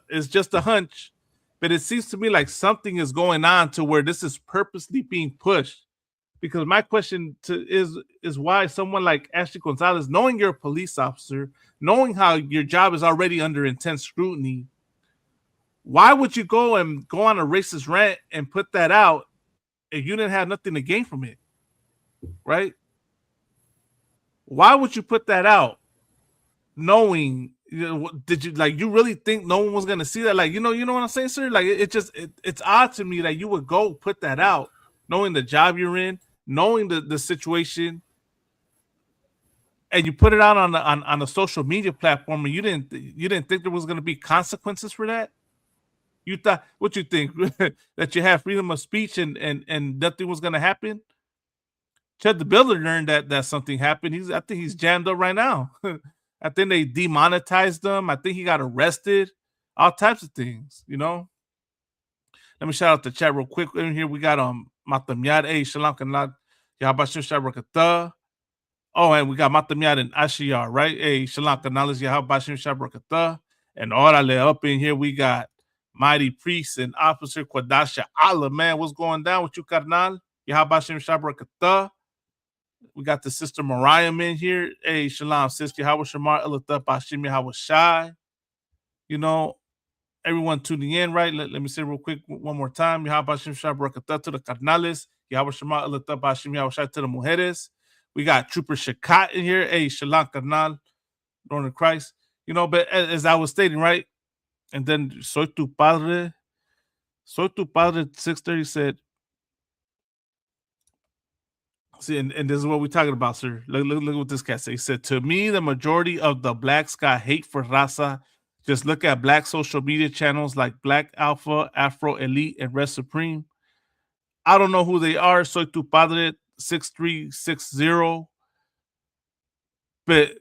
It's just a hunch, but it seems to me like something is going on to where this is purposely being pushed. Because my question is why someone like Ashley Gonzalez, knowing you're a police officer, knowing how your job is already under intense scrutiny, why would you go on a racist rant and put that out if you didn't have nothing to gain from it? Right? Why would you put that out knowing, did you really think no one was going to see that? Like, you know what I'm saying, sir? Like, it's odd to me that you would go put that out knowing the job you're in, knowing the situation, and you put it out on a social media platform, and you didn't think there was going to be consequences for that. You thought, what you think, that you have freedom of speech and nothing was going to happen? Chud the Builder learned that something happened. I think he's jammed up right now. I think they demonetized him. I think he got arrested. All types of things, Let me shout out the chat real quick. In here we got Matamyad, Shalom Kanad, Yahabashim Shabrakata. Oh, and we got Matamyad and Ashiyar, right? Shalom Kanad, Yahabashim Shabrakata. And orale, up in here we got Mighty Priest and Officer Kwadasha Allah. Man, what's going down with you, Karnal? Yahabashim Shabrakata. We got the sister Mariah in here. Shalom, sister. How was Shamar? Elatha Bashim, how was Shy? everyone tuning in, right? Let me say real quick one more time. Yahweh Shem Shah Barakatah to the carnales. Yahweh Shema Alatah Bashim Yahweh Shai to the mujeres. We got Trooper Shakat in here. Hey, Shalom Carnal, Lord of Christ. You know, but as I was stating, right? And then Soy tu Padre 630 said, see, and this is what we're talking about, sir. Look what this cat said. He said, to me, the majority of the blacks got hate for raza. Just look at black social media channels like Black Alpha, Afro Elite, and Red Supreme. I don't know who they are. Soy tu Padre 6360. But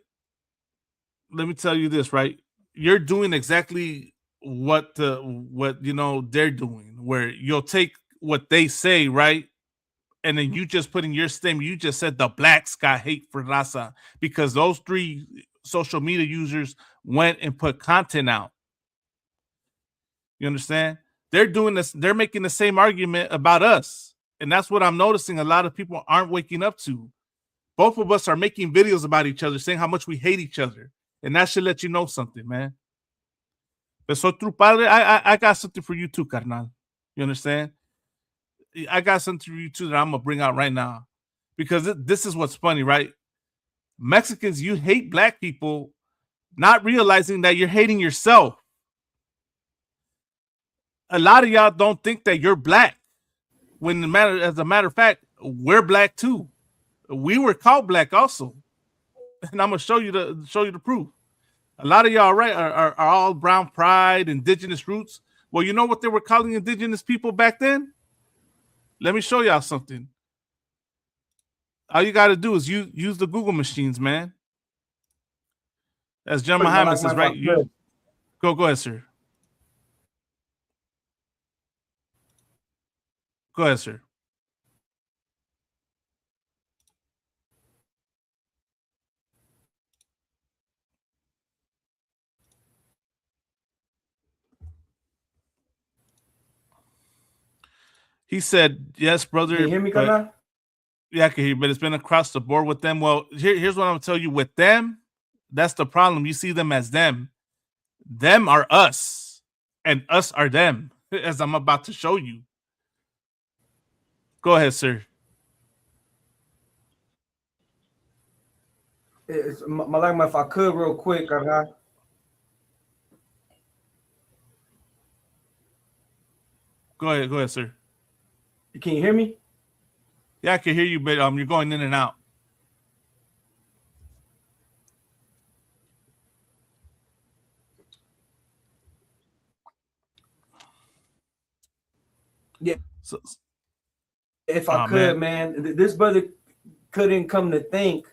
let me tell you this, right? You're doing exactly what you know they're doing, where you'll take what they say, right? And then you just put in your statement, you just said the blacks got hate for raza because those 3 social media users went and put content out. You understand? They're doing this, they're making the same argument about us. And that's what I'm noticing a lot of people aren't waking up to. Both of us are making videos about each other, saying how much we hate each other. And that should let you know something, man. But so through Padre, I got something for you too, carnal. You understand? I got something for you too that I'm gonna bring out right now, because this is what's funny, right? Mexicans, you hate black people, not realizing that you're hating yourself. A lot of y'all don't think that you're black, when as a matter of fact, we're black too. We were called black also, and I'm gonna show you the proof. A lot of y'all, right, are all brown pride, indigenous roots. Well, you know what they were calling indigenous people back then? Let me show y'all something. All you got to do is use the Google machines, man. As John Muhammad says, right? Go ahead, sir. Go ahead, sir. He said, yes, brother. Can you hear me, Kana? Yeah, I can hear you, but it's been across the board with them. Well, here's what I'm going to tell you. With them, that's the problem. You see them as them. Them are us, and us are them, as I'm about to show you. Go ahead, sir. It's, Malama, if I could real quick, Kana. Go ahead, sir. Can you hear me? Yeah, I can hear you, but you're going in and out. Yeah. So, if I could, man, this brother couldn't come to think,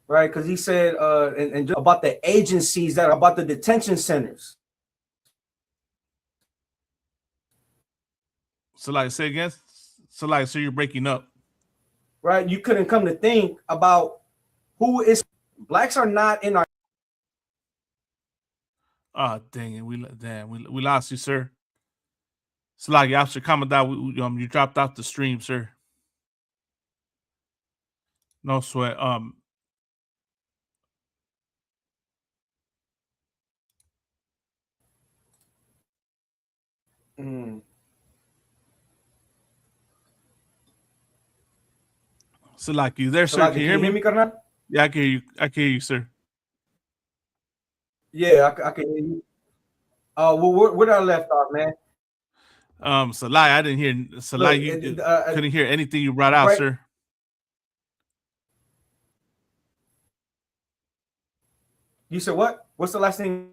right? Because he said and about the agencies that are about the detention centers. So, like, say again. So you're breaking up, right? You couldn't come to think about who is blacks are not in our. Oh, dang it! We lost you, sir. So, like, after Commandant, you dropped off the stream, sir. No sweat. So, like, you there, sir? Like, can you hear me? Karna? Yeah, I can hear you. I can hear you, sir. Yeah, I can hear you. Well, where did I left off, man? Salai, I didn't hear. Salai, you couldn't hear anything you brought out, right, sir. You said what? What's the last thing?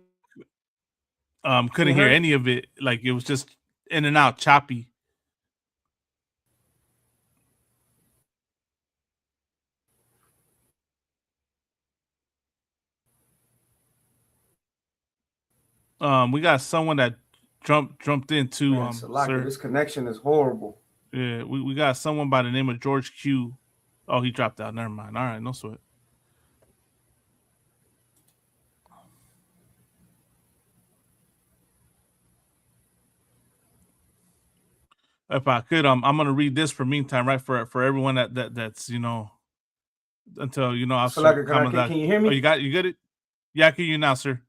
Couldn't hear any of it. Like, it was just in and out, choppy. We got someone that jumped into sir. This connection is horrible. Yeah, we got someone by the name of George Q. Oh, he dropped out. Never mind. All right, no sweat. If I could, I'm gonna read this for meantime, right? For everyone that's until I'll so like, can you hear me? Oh, you get it? Yeah, I can hear you now, sir.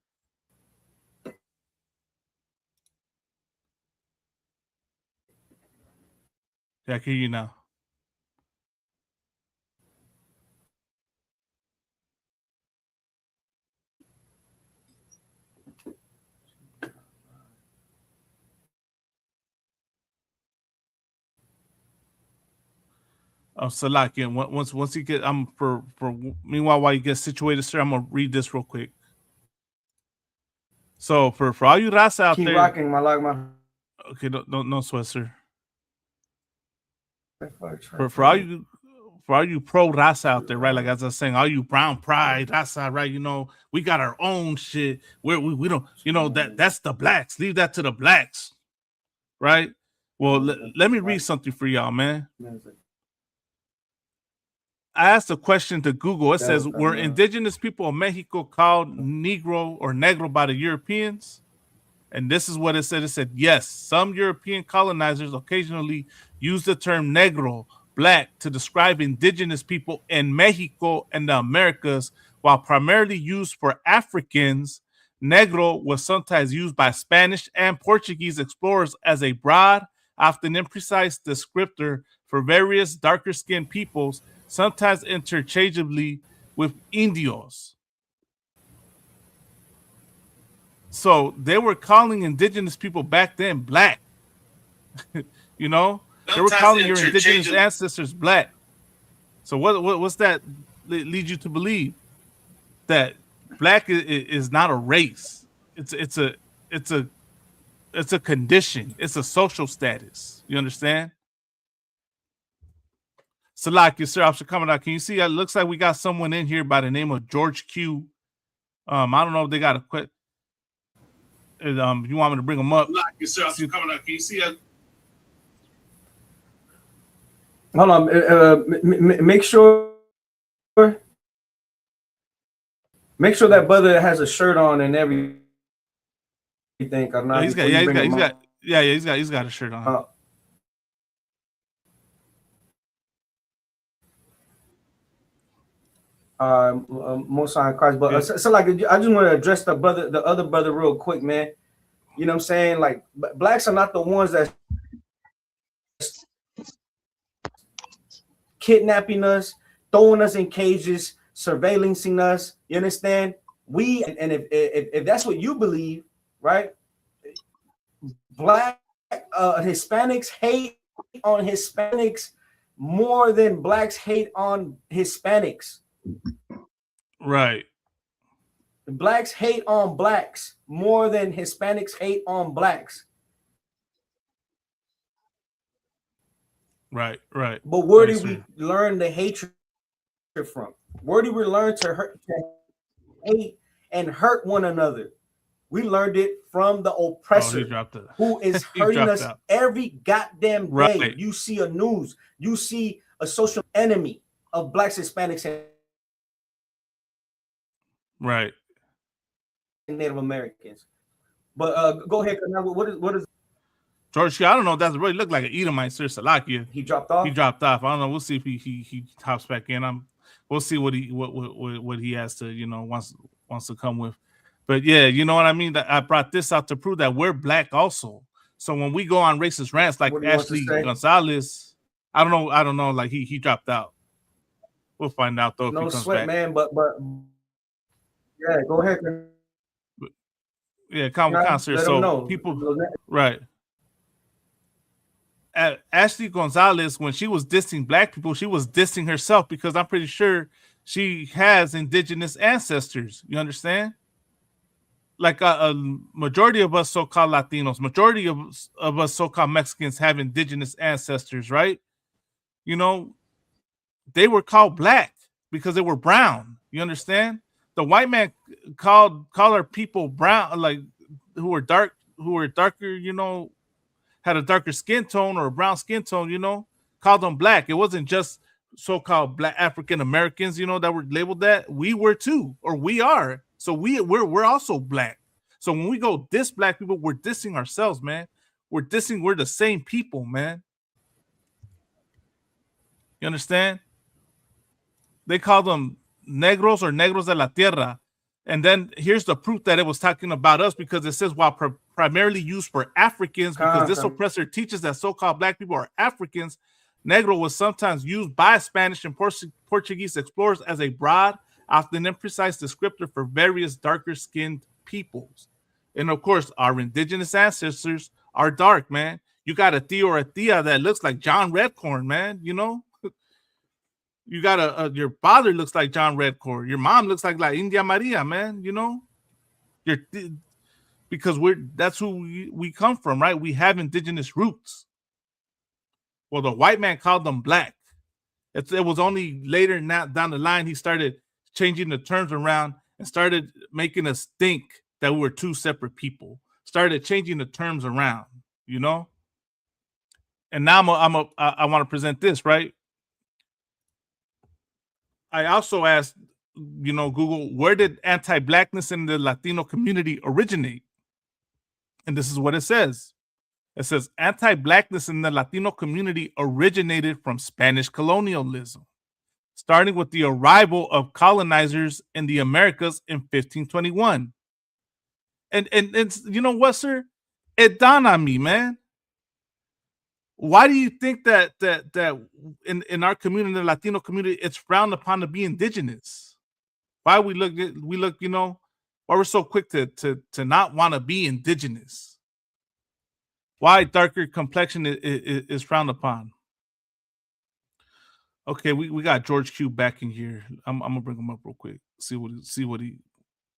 Yeah, I can hear you now. Salakia, once you get, meanwhile, while you get situated, sir, I'm gonna read this real quick. So for all you raza out Keep there, rocking, my okay, no sweat, sir. For all you pro raza out there, right? Like as I was saying, all you brown pride raza, right? You know, we got our own shit. We don't, you know, that's the blacks. Leave that to the blacks, right? Well, let me read something for y'all, man. I asked a question to Google. It says, were indigenous people of Mexico called Negro or Negro by the Europeans? And this is what it said. It said, yes, some European colonizers occasionally use the term Negro, black, to describe indigenous people in Mexico and the Americas, while primarily used for Africans. Negro was sometimes used by Spanish and Portuguese explorers as a broad, often imprecise descriptor for various darker-skinned peoples, sometimes interchangeably with Indios. So they were calling indigenous people back then black. You know, they were calling your indigenous ancestors black. So what's that lead you to believe? That black is not a race. It's a condition. It's a social status. You understand? Salakia, sir, Officer coming out. Can you see? It looks like we got someone in here by the name of George Q. I don't know if they got a quick. You want me to bring them up? Salakia, sir, Officer coming out. Can you see? Hold on. Make sure that brother has a shirt on and everything. He's got a shirt on. Most on Christ, but so like I just want to address the other brother real quick, man. You know what I'm saying? Like blacks are not the ones that kidnapping us, throwing us in cages, surveillancing us. You understand? We and if that's what you believe, right? Black Hispanics hate on Hispanics more than blacks hate on Hispanics. Right. Blacks hate on blacks more than Hispanics hate on blacks. Right. But where did we learn the hatred from? Where did we learn to hate and hurt one another? We learned it from the oppressor who is hurting us every goddamn day. You see a news, you see a social enemy of blacks, Hispanics, and Native Americans. But go ahead, what is George? I don't know if that's really look like an Edomite, sir. Salakia. He dropped off. I don't know. We'll see if he hops back in. We'll see what he has to wants to come with. But yeah, you know what I mean. I brought this out to prove that we're black also. So when we go on racist rants like Ashley Gonzalez, I don't know. Like he dropped out. We'll find out though. No if he comes sweat, back. man. But yeah, go ahead. Yeah, sir. So people, right. Ashley Gonzalez, when she was dissing black people, she was dissing herself because I'm pretty sure she has indigenous ancestors. You understand? Like a majority of us so-called Latinos, majority of us so-called Mexicans have indigenous ancestors, right? You know, they were called black because they were brown. You understand? The white man called our people brown, like who were darker, you know, had a darker skin tone or a brown skin tone, you know, called them black. It wasn't just so-called black African Americans, you know, that were labeled that. We were too, or we are. So we're also black. So when we go diss black people, we're dissing ourselves, man. We're the same people, man. You understand? They call them negros or negros de la tierra. And then here's the proof that it was talking about us, because it says while primarily used for Africans, because this oppressor teaches that so-called black people are Africans, Negro was sometimes used by Spanish and Portuguese explorers as a broad, often imprecise descriptor for various darker-skinned peoples. And of course, our indigenous ancestors are dark, man. You got a tío or a tía that looks like John Redcorn, man. You know, you got your father looks like John Redcorn. Your mom looks like La India Maria, man. You know, because that's who we come from, right? We have indigenous roots. Well, the white man called them black. It was only later down the line he started changing the terms around and started making us think that we were two separate people. Started changing the terms around, you know. And now I want to present this, right? I also asked, you know, Google, where did anti-blackness in the Latino community originate? And this is what it says. It says anti-blackness in the Latino community originated from Spanish colonialism, starting with the arrival of colonizers in the Americas in 1521. And it's, you know what, sir? It dawned on me, man. Why do you think that in our community, the Latino community, it's frowned upon to be indigenous? Why we look, you know, why we're so quick to not want to be indigenous? Why darker complexion is frowned upon? Okay, we got George Q back in here. I'm gonna bring him up real quick. See what he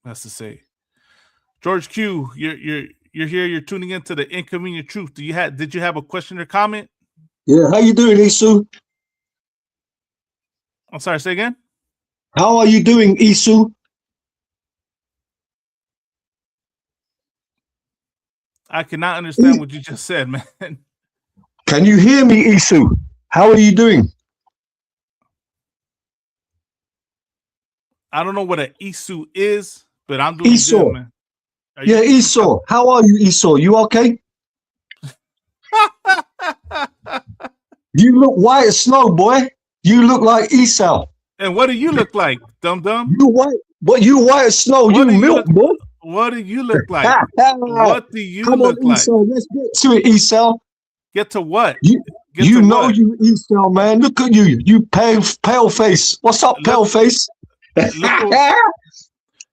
has to say. George Q, you're here. You're tuning into the Inconvenient Truth. Did you have a question or comment? Yeah, how you doing, Isu? I'm sorry, say again. How are you doing, Isu? I cannot understand what you just said, man. Can you hear me, Isu? How are you doing? I don't know what an Isu is, but I'm doing good, man. Yeah, Esau. How are you, Esau? You okay? You look white as snow, boy. You look like Esau. And what do you look like, dum-dum? You white, but you white as snow. You milk, boy. What do you look like? What do you look like? Esau. Let's get to it, Esau. Get to what? You know what? You Esau, man. Look at you. You pale face. What's up, pale face?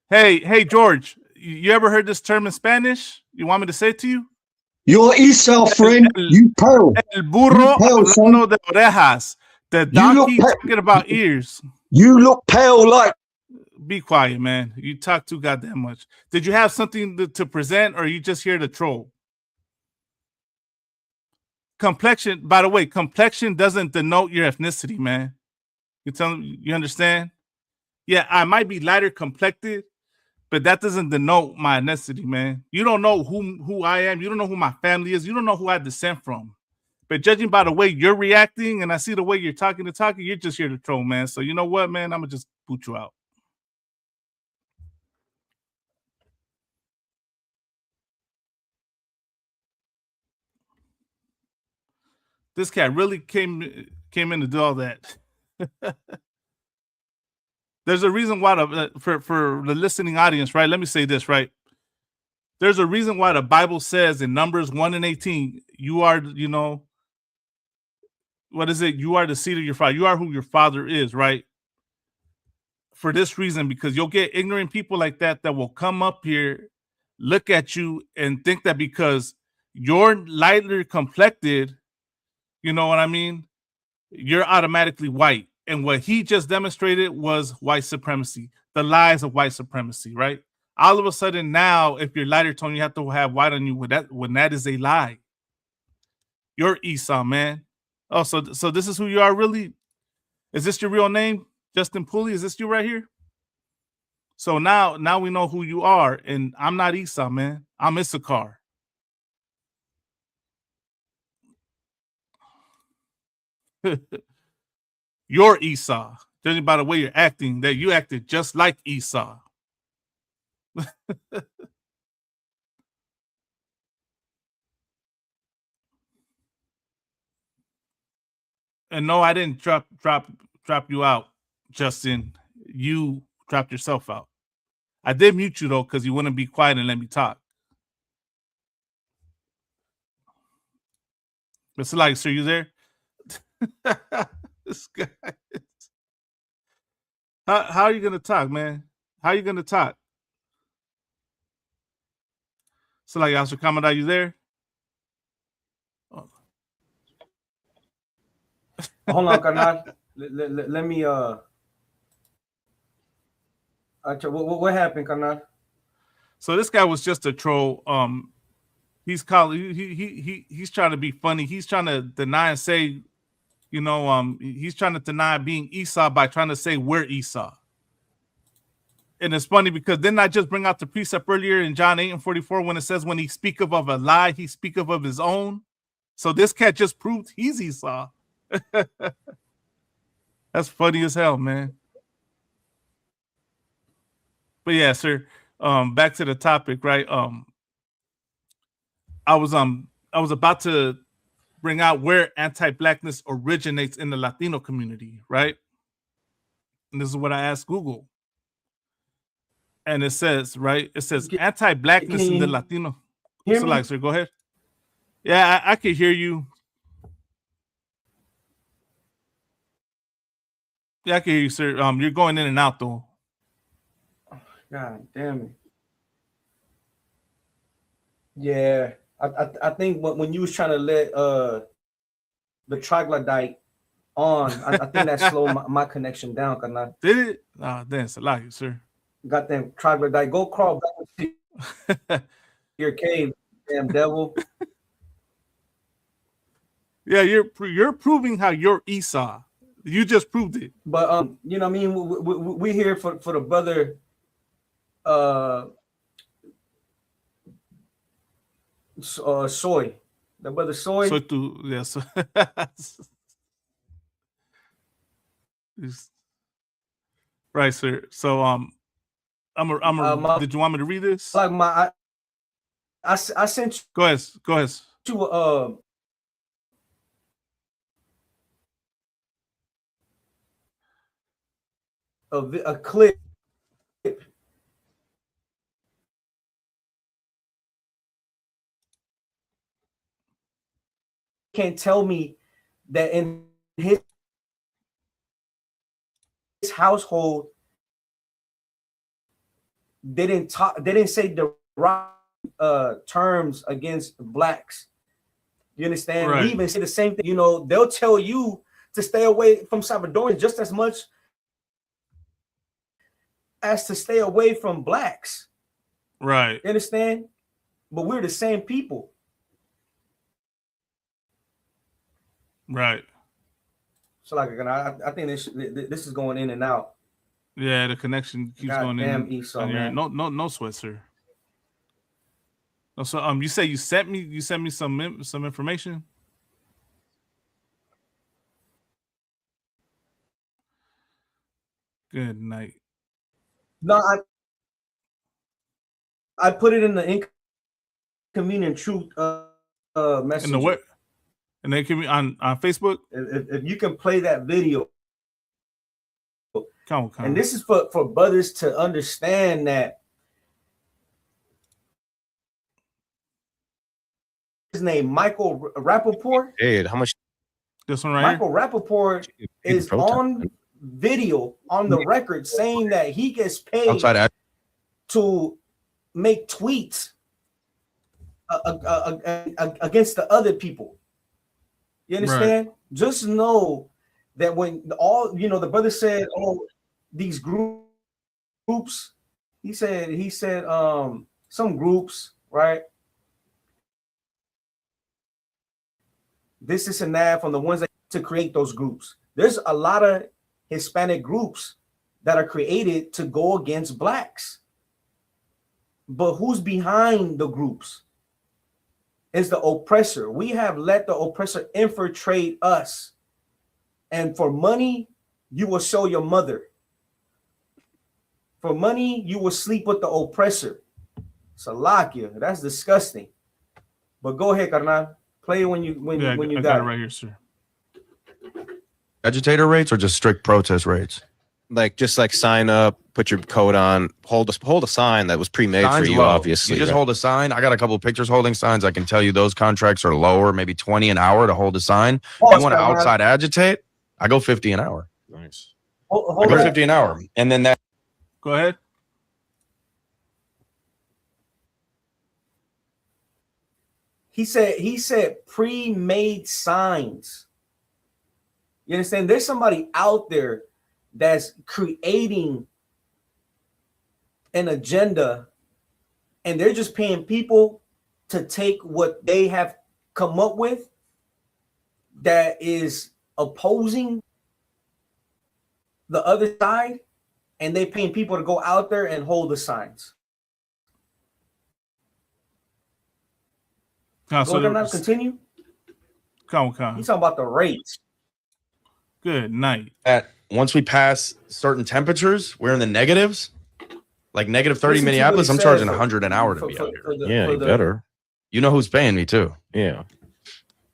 Hey, George. You ever heard this term in Spanish? You want me to say it to you? You're Esau, friend. You pale. El burro hablando de orejas. The donkey talking about ears. You look pale like. Be quiet, man. You talk too goddamn much. Did you have something to present, or are you just here to troll? Complexion, by the way, complexion doesn't denote your ethnicity, man. You understand? Yeah, I might be lighter complected, but that doesn't denote my ethnicity, man. You don't know who I am. You don't know who my family is. You don't know who I descend from. But judging by the way you're reacting, and I see the way you're talking, you're just here to troll, man. So you know what, man? I'm going to just boot you out. This cat really came in to do all that. There's a reason why for the listening audience, right? Let me say this, right? There's a reason why the Bible says in Numbers 1:18, you are, you know, what is it? You are the seed of your father. You are who your father is, right? For this reason, because you'll get ignorant people like that will come up here, look at you, and think that because you're lightly complected, you know what I mean? You're automatically white. And what he just demonstrated was white supremacy, the lies of white supremacy, right? All of a sudden now, if you're lighter tone, you have to have white on you when that is a lie. You're Esau, man. Oh, so this is who you are, really? Is this your real name, Justin Pulley? Is this you right here? So now we know who you are, and I'm not Esau, man. I'm Issachar. You're Esau. Judging by the way you're acting, that you acted just like Esau. And no, I didn't drop you out, Justin. You dropped yourself out. I did mute you though, because you wouldn't be quiet and let me talk. Mr. Like, sir, you there? This guy. How are you gonna talk, man? How are you gonna talk? So like, Ashley, comment, are you there? Hold on, carnal. Let me what happened, carnal? So this guy was just a troll. He's calling. He's trying to be funny. He's trying to deny and say, you know, he's trying to deny being Esau by trying to say we're Esau. And it's funny because didn't I just bring out the precept earlier in John 8:44 when it says when he speaketh of a lie, he speaketh of his own. So this cat just proved he's Esau. That's funny as hell, man. But yeah, sir. Back to the topic, right? I was about to bring out where anti-blackness originates in the Latino community, right? And this is what I asked Google. And it says, right? It says anti-blackness in the Latino. So like, sir, go ahead. Yeah, I can hear you. Yeah, I can hear you, sir. You're going in and out though. God damn it. Yeah, I think when you was trying to let the troglodyte on, I think that slowed my connection down. Did it? Then it's a lie, sir. Got them troglodyte. Go crawl back to your cave, damn devil. Yeah, you're proving how you're Esau. You just proved it. But you know what I mean? We here for the brother Soy. The brother Soy. Yes. Right, sir. So did you want me to read this? Like I sent you. Go ahead. To a clip. Can't tell me that in his household they didn't say the right terms against blacks. You understand? Right. We even say the same thing. You know, they'll tell you to stay away from Salvadorians just as much as to stay away from blacks. Right. You understand? But we're the same people. Right. So like again, I think this is going in and out. Yeah, the connection keeps going in. Esau, man. No sweat, sir. No, so you say you sent me some information. Good night. No, I put it in the inconvenient truth message. In the what? And they can be on Facebook. If you can play that video. Come on. And this is for brothers to understand that his name Michael Rappaport. Hey, how much? This one right Michael here? Rappaport is on video on the record saying that he gets paid to make tweets against the other people. You understand? Right. Just know that when the brother said, "Oh, these groups," he said, some groups, right? This and that from the ones that to create those groups. There's a lot of Hispanic groups that are created to go against blacks. But who's behind the groups? Is the oppressor. We have let the oppressor infiltrate us. And for money, you will show your mother. For money, you will sleep with the oppressor. Salakia, that's disgusting. But go ahead, carnal. Play it when you got it right here, sir. Agitator rates or just strict protest rates? Like just like sign up, put your code on, hold a sign that was pre-made for Signs you, low. obviously. You just hold a sign. I got a couple of pictures holding signs. I can tell you those contracts are lower, maybe 20 an hour to hold a sign. Oh, You want to outside agitate? I go 50 an hour. Nice. I go 50 an hour. And then that. Go ahead. He said pre-made signs. You understand? There's somebody out there that's creating an agenda, and they're just paying people to take what they have come up with that is opposing the other side, and they paying people to go out there and hold the signs. So Go ahead, continue. Come. He's talking about the rates. Good night. Once we pass certain temperatures, we're in the negatives. Like negative 30 Listen to Minneapolis, what I'm he charging said 100 an hour to be out here. Yeah, you better. You know who's paying me too. Yeah.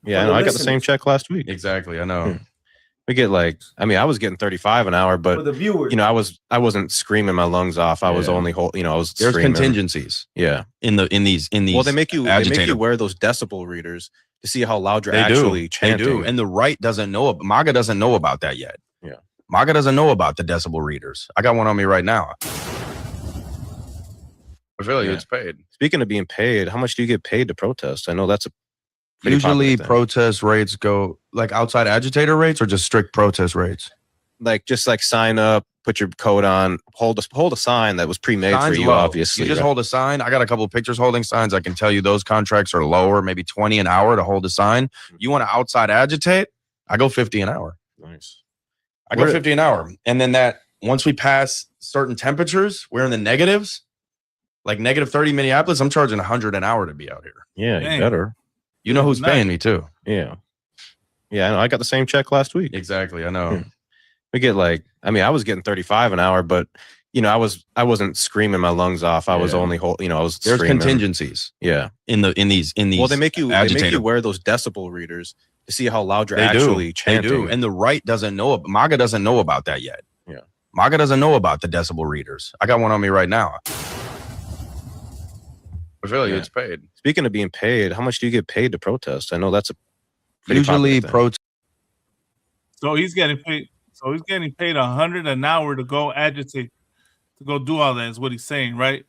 Yeah, I know. I got the same check last week. Exactly, I know. We get like, I mean, I was getting 35 an hour, but For the viewers. you know, I wasn't screaming my lungs off. I was only I was There's screaming. contingencies. Yeah. In these Well, they make you wear those decibel readers to see how loud you're actually chanting. They do. And the right doesn't know. MAGA doesn't know about that yet. Yeah. MAGA doesn't know about the decibel readers. I got one on me right now. I feel you. It's paid. Speaking of being paid, how much do you get paid to protest? I know that's a Usually protest rates go like outside agitator rates or just strict protest rates. Like just like sign up, put your code on, hold a sign that was pre-made for Signs you, low. obviously. You just hold a sign. I got a couple of pictures holding signs. I can tell you those contracts are lower, maybe 20 an hour to hold a sign. You want to outside agitate? I go 50 an hour. Nice. I go 50 an hour. And then that once we pass certain temperatures, we're in the negatives. Like negative 30 Minneapolis, I'm charging 100 an hour to be out here. Yeah, you better. You know who's paying me too. Yeah. Yeah, I know. I got the same check last week. Exactly, I know. We get like, I mean, I was getting 35 an hour, but you know, I wasn't screaming my lungs off. I was only I was There's screaming. contingencies. Yeah. In these Well, they make you wear those decibel readers to see how loud you're actually chanting. They do. And the right doesn't know. MAGA doesn't know about that yet. Yeah. MAGA doesn't know about the decibel readers. I got one on me right now. I feel you. It's paid. Speaking of being paid, how much do you get paid to protest? I know that's a usually protest. So he's getting paid. So he's getting paid 100 an hour to go agitate, to go do all that. Is what he's saying, right?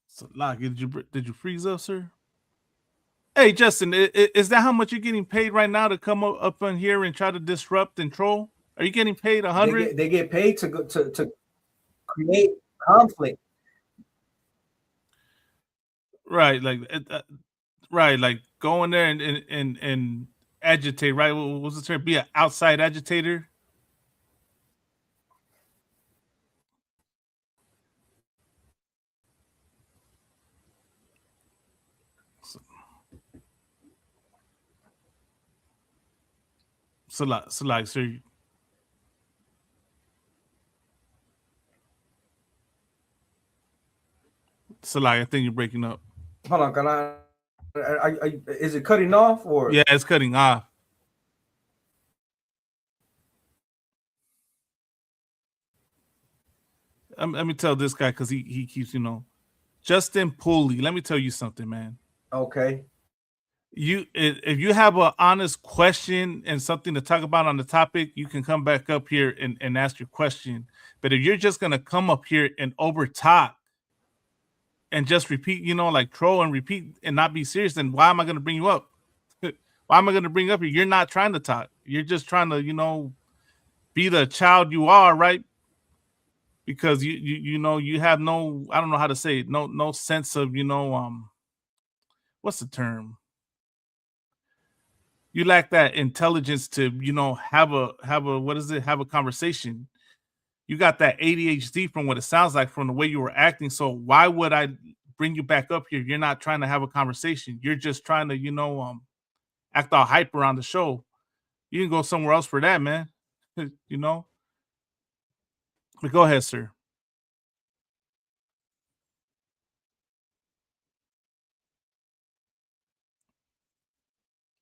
So, Lock, did you freeze up, sir? Hey, Justin, is that how much you're getting paid right now to come up in here and try to disrupt and troll? Are you getting paid 100? They get paid to go to create conflict. Right, like go in there and agitate, right? What was the term? Be an outside agitator. So like, sir. So like, I think you're breaking up. Hold on, can is it cutting off or? Yeah, it's cutting off. Let me tell this guy because he keeps, Justin Pooley. Let me tell you something, man. Okay. If you have an honest question and something to talk about on the topic, you can come back up here and ask your question. But if you're just gonna come up here and over talk and just repeat, like troll and repeat and not be serious, then why am I gonna bring you up? Why am I gonna bring you up here? You're not trying to talk. You're just trying to, be the child you are, right? Because you have no, I don't know how to say it, no sense of, what's the term? You lack that intelligence to, have a conversation. You got that ADHD from what it sounds like from the way you were acting. So why would I bring you back up here? You're not trying to have a conversation. You're just trying to, act all hyper on the show. You can go somewhere else for that, man. But go ahead, sir.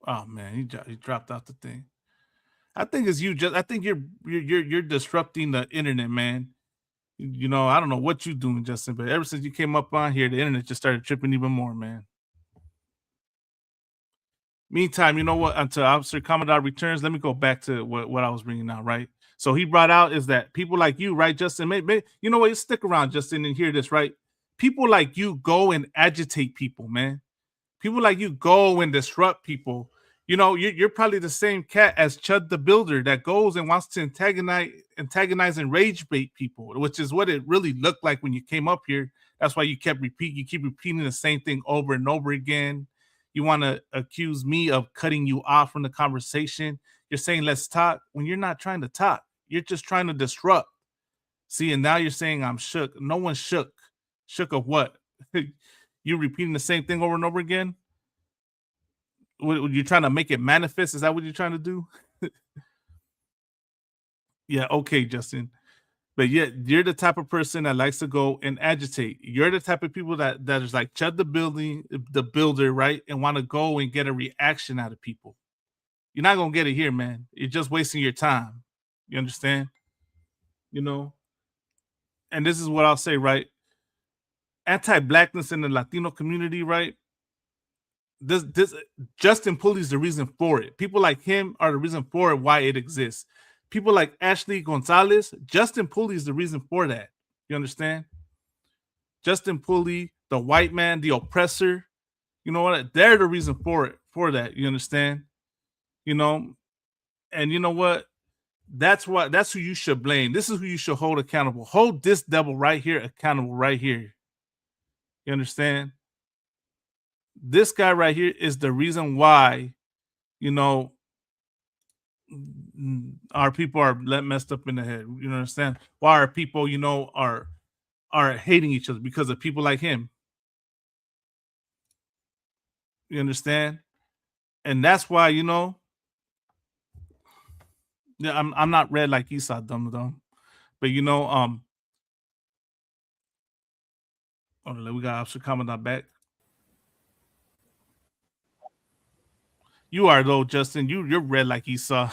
Oh man, he dropped out the thing. I think it's you. I think you're disrupting the internet, man. You know, I don't know what you're doing, Justin, but ever since you came up on here, the internet just started tripping even more, man. Meantime, you know what? Until Officer Commandant returns, let me go back to what I was bringing out, right? So he brought out is that people like you, right, Justin? You know what? Stick around, Justin, and hear this, right? People like you go and agitate people, man. People like you go and disrupt people. You know, you're probably the same cat as Chud the Builder that goes and wants to antagonize and rage bait people, which is what it really looked like when you came up here. That's why you keep repeating the same thing over and over again. You want to accuse me of cutting you off from the conversation. You're saying let's talk when you're not trying to talk. You're just trying to disrupt. See, and now you're saying I'm shook. No one's shook. Shook of what? You repeating the same thing over and over again? You're trying to make it manifest? Is that what you're trying to do? Yeah, okay, Justin. But yet you're the type of person that likes to go and agitate. You're the type of people that is like Chud the Builder, right? And want to go and get a reaction out of people. You're not gonna get it here, man. You're just wasting your time. You understand? You know? And this is what I'll say, right? Anti-Blackness in the Latino community, right? This Justin Pulley's the reason for it. People like him are the reason for it, why it exists. People like Ashley Gonzalez, Justin Pulley is the reason for that. You understand? Justin Pulley, the white man, the oppressor, you know what? They're the reason for it, for that. You understand? You know, and you know what? That's who you should blame. This is who you should hold accountable. Hold this devil right here accountable right here. You understand? This guy right here is the reason why, you know, our people are messed up in the head. You understand? Why our people, you know, are hating each other because of people like him. You understand? And that's why, you know, yeah, I'm not red like Esau, dumb. But you know, we got Officer Commandant back. You are though, Justin. You're red like Esau.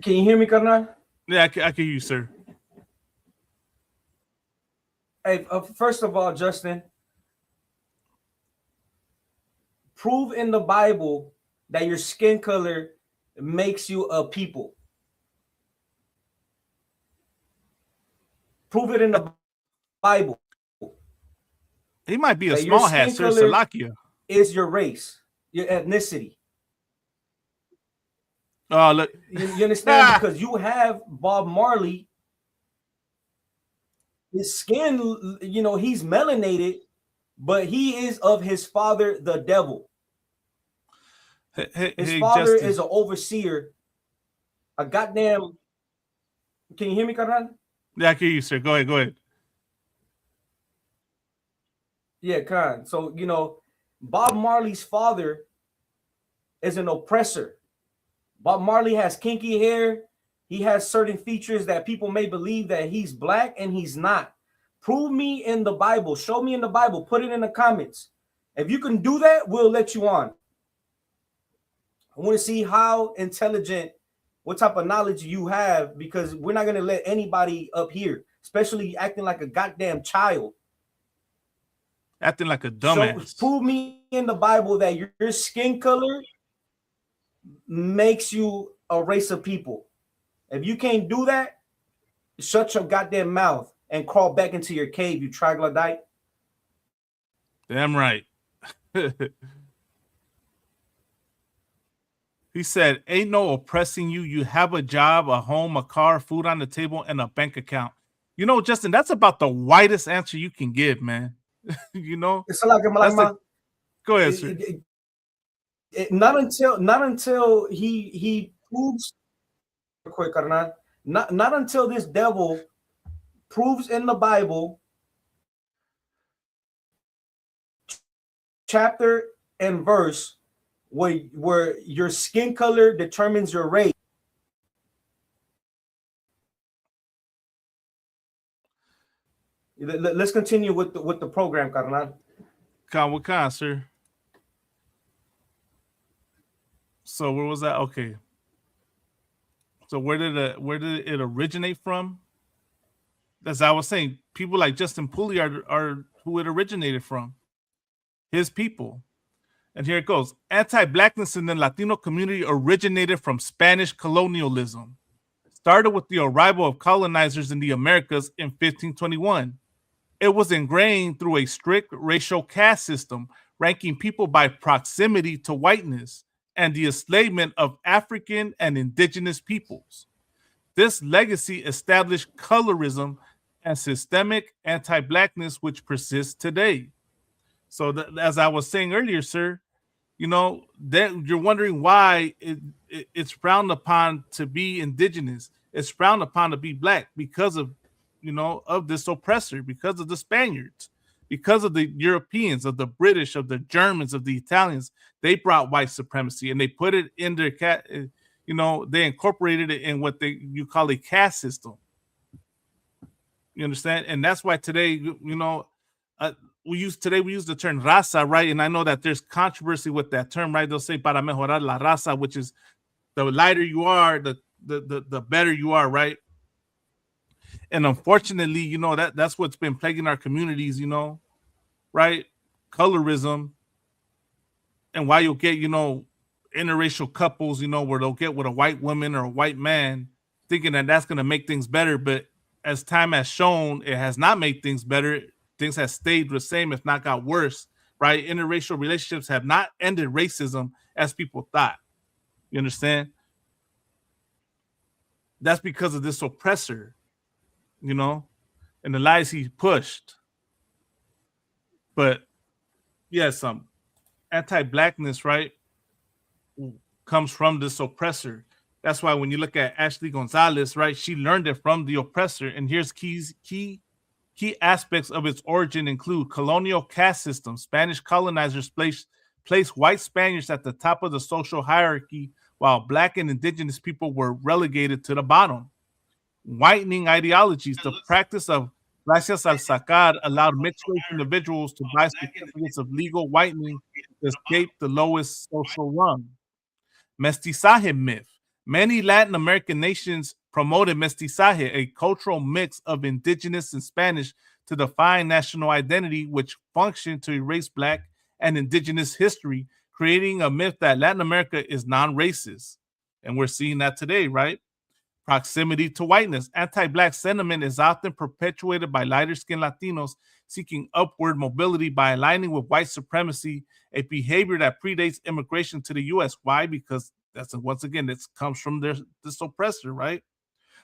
Can you hear me, Karna? Yeah, I can hear you, sir. Hey, first of all, Justin, prove in the Bible that your skin color makes you a people. Prove it in the Bible. He might be a small hat, sir. Salakia is your race, your ethnicity. Oh, look. You understand? Because you have Bob Marley. His skin, you know, he's melanated, but he is of his father, the devil. His father Justin is an overseer. A goddamn. Can you hear me, Karan? Yeah, I can hear you, sir. Go ahead. Yeah, Khan. So, you know, Bob Marley's father is an oppressor. Bob Marley has kinky hair. He has certain features that people may believe that he's black and he's not. Prove me in the Bible. Show me in the Bible. Put it in the comments. If you can do that, we'll let you on. I want to see how intelligent, what type of knowledge you have, because we're not going to let anybody up here, especially acting like a goddamn child. Acting like a dumbass. So prove me in the Bible that your skin color makes you a race of people. If you can't do that, shut your goddamn mouth and crawl back into your cave, you troglodyte. Damn right. He said, ain't no oppressing you. You have a job, a home, a car, food on the table, and a bank account. You know, Justin, that's about the whitest answer you can give, man. You know? It's like go ahead, sir. Not until he proves quick, Arnan. Not until this devil proves in the Bible chapter and verse where your skin color determines your race. Let's continue with the program, Carnal. What kind, sir? So where was that? Okay. So where did it originate from? As I was saying, people like Justin Pulley are who it originated from. His people. And here it goes. Anti-Blackness in the Latino community originated from Spanish colonialism. Started with the arrival of colonizers in the Americas in 1521. It was ingrained through a strict racial caste system, ranking people by proximity to whiteness and the enslavement of African and indigenous peoples. This legacy established colorism and systemic anti-Blackness, which persists today. So, as I was saying earlier, sir, you know, that you're wondering why it's frowned upon to be indigenous. It's frowned upon to be black because of, you know, of this oppressor, because of the Spaniards, because of the Europeans, of the British, of the Germans, of the Italians. They brought white supremacy and they put it in their you know, they incorporated it in what you call a caste system. You understand? And that's why today, you know, we use the term raza, right? And I know that there's controversy with that term, right? They'll say para mejorar la raza, which is the lighter you are, the better you are, right? And unfortunately, you know, that's what's been plaguing our communities, you know, right? Colorism, and why you'll get, you know, interracial couples, you know, where they'll get with a white woman or a white man, thinking that that's going to make things better. But as time has shown, it has not made things better. Things have stayed the same, if not got worse, right? Interracial relationships have not ended racism as people thought. You understand? That's because of this oppressor, you know, and the lies he pushed. But yes, anti-Blackness, right, comes from this oppressor. That's why when you look at Ashley Gonzalez, right, she learned it from the oppressor. And here's key aspects of its origin include colonial caste system. Spanish colonizers placed white Spaniards at the top of the social hierarchy, while black and indigenous people were relegated to the bottom. Whitening ideologies. The practice of gracias al sacar allowed mixed-race individuals to buy certificates of legal whitening to escape the lowest social rung. Mestizaje myth. Many Latin American nations promoted mestizaje, a cultural mix of indigenous and Spanish, to define national identity, which functioned to erase black and indigenous history, creating a myth that Latin America is non-racist. And we're seeing that today, right? Proximity to whiteness. Anti-black sentiment is often perpetuated by lighter-skinned Latinos seeking upward mobility by aligning with white supremacy, a behavior that predates immigration to the U.S. Why? Because once again, this comes from this oppressor, right?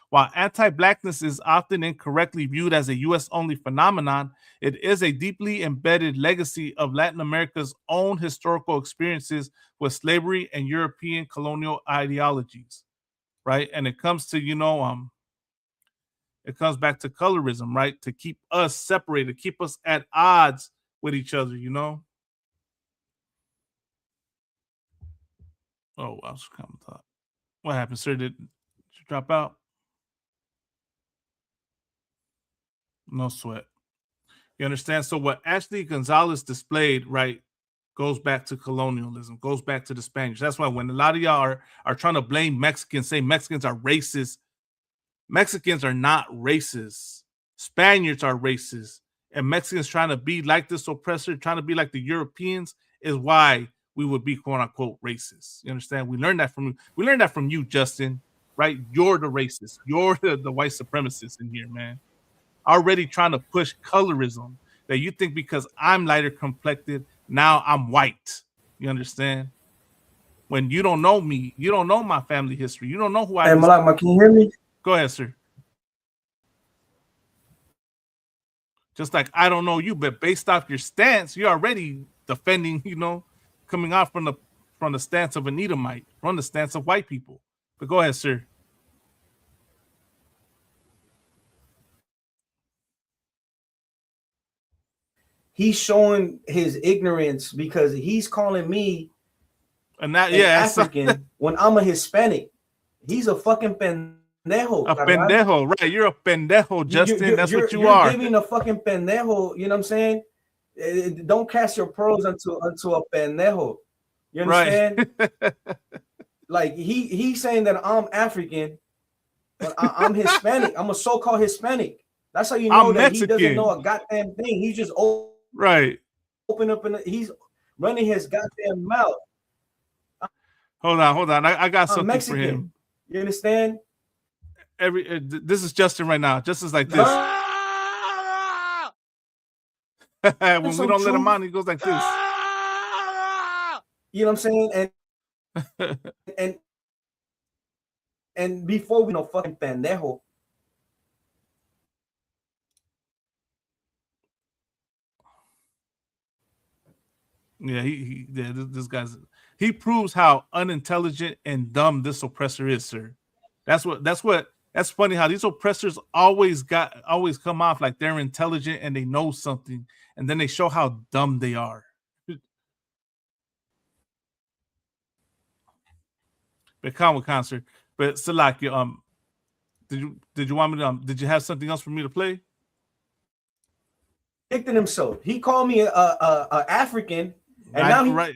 While anti-blackness is often incorrectly viewed as a U.S.-only phenomenon, it is a deeply embedded legacy of Latin America's own historical experiences with slavery and European colonial ideologies, right? And it comes to, you know, it comes back to colorism, right? To keep us separated, keep us at odds with each other, you know? Oh, I was coming to talk. What happened, sir? Did you drop out? No sweat. You understand? So what Ashley Gonzalez displayed, right, goes back to colonialism, goes back to the Spanish. That's why when a lot of y'all are trying to blame Mexicans, say Mexicans are racist, Mexicans are not racist. Spaniards are racist. And Mexicans trying to be like this oppressor, trying to be like the Europeans, is why we would be quote unquote racist. You understand? We learned that from you, Justin, right? You're the racist. You're the white supremacist in here, man. Already trying to push colorism that you think because I'm lighter complected, now I'm white. You understand? When you don't know me, you don't know my family history. You don't know who I am. Hey, Malak, can you hear me? Go ahead, sir. Just like I don't know you, but based off your stance, you're already defending, you know, coming out from the stance of an Edomite, from the stance of white people. But go ahead, sir. He's showing his ignorance because he's calling me an African when I'm a Hispanic. He's a fucking pendejo. A pendejo, right? You're a pendejo, Justin. That's what you are. You're giving a fucking pendejo. You know what I'm saying? Don't cast your pearls onto a pendejo. You understand? Right. like he's saying that I'm African, but I'm Hispanic. I'm a so-called Hispanic. That's how you know I'm that Mexican. he doesn't know a goddamn thing. He's just right. Open up he's running his goddamn mouth. Hold on. I got something Mexican. for him. You understand? This is Justin right now. Justin's like this. When we don't let him on, he goes like this. You know what I'm saying? And before we know fucking pendejo. Yeah, this guy's he proves how unintelligent and dumb this oppressor is, sir. That's funny how these oppressors always come off like they're intelligent and they know something, and then they show how dumb they are. But calm concert. But Salaki, did you want me to did you have something else for me to play? Predicting himself. He called me a African, and now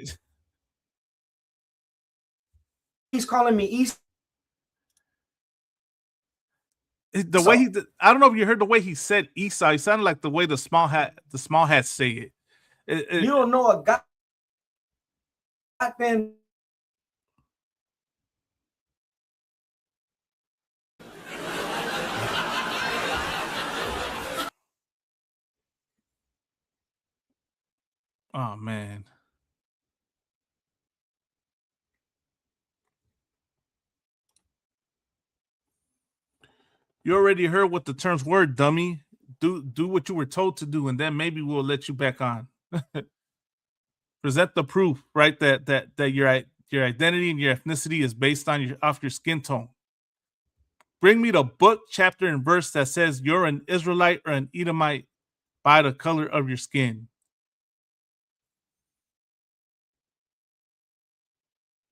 he's calling me East. The way he did, I don't know if you heard the way he said Esau. He sounded like the way the small hats say it. You don't know a goddamn. Oh man. You already heard what the terms were, dummy. Do what you were told to do, and then maybe we'll let you back on. Present the proof, right? That your identity and your ethnicity is based on off your skin tone. Bring me the book, chapter, and verse that says you're an Israelite or an Edomite by the color of your skin.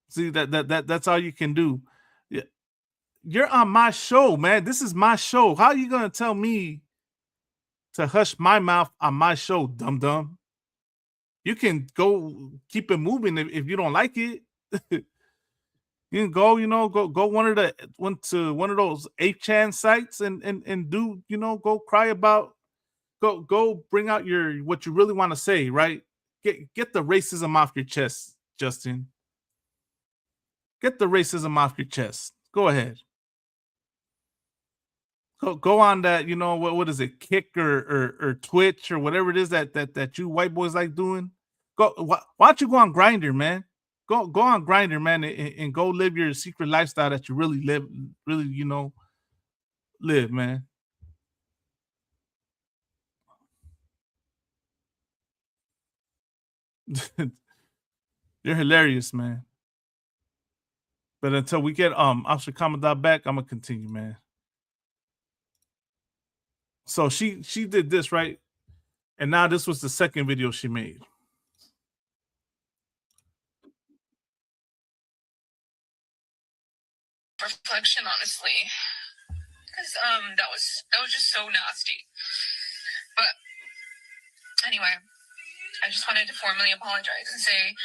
See that's all you can do. You're on my show, man. This is my show. How are you gonna tell me to hush my mouth on my show, dum-dum? You can go keep it moving if you don't like it. You can go, go one of those 8chan sites and do, go cry about, go bring out what you really want to say, right? Get the racism off your chest, Justin. Get the racism off your chest. Go ahead. Go on that, what is it, Kick or Twitch or whatever it is that you white boys like doing. Why don't you go on Grindr, man? Go on Grindr, man, and go live your secret lifestyle that you really live, man. You're hilarious, man. But until we get Officer Commandant back, I'm gonna continue, man. So she did this, right? And now this was the second video she made. Reflection, honestly, because that was just so nasty. But anyway, I just wanted to formally apologize and say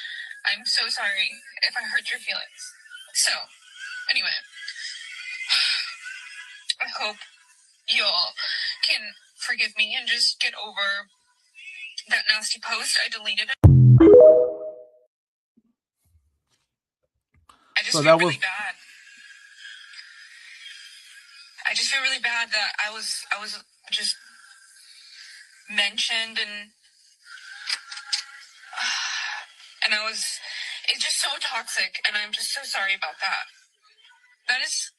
I'm so sorry if I hurt your feelings. So anyway, I hope you all can forgive me and just get over that nasty post. I deleted it. I just feel really bad. I just feel really bad that I was just mentioned and it's just so toxic, and I'm just so sorry about that. That is,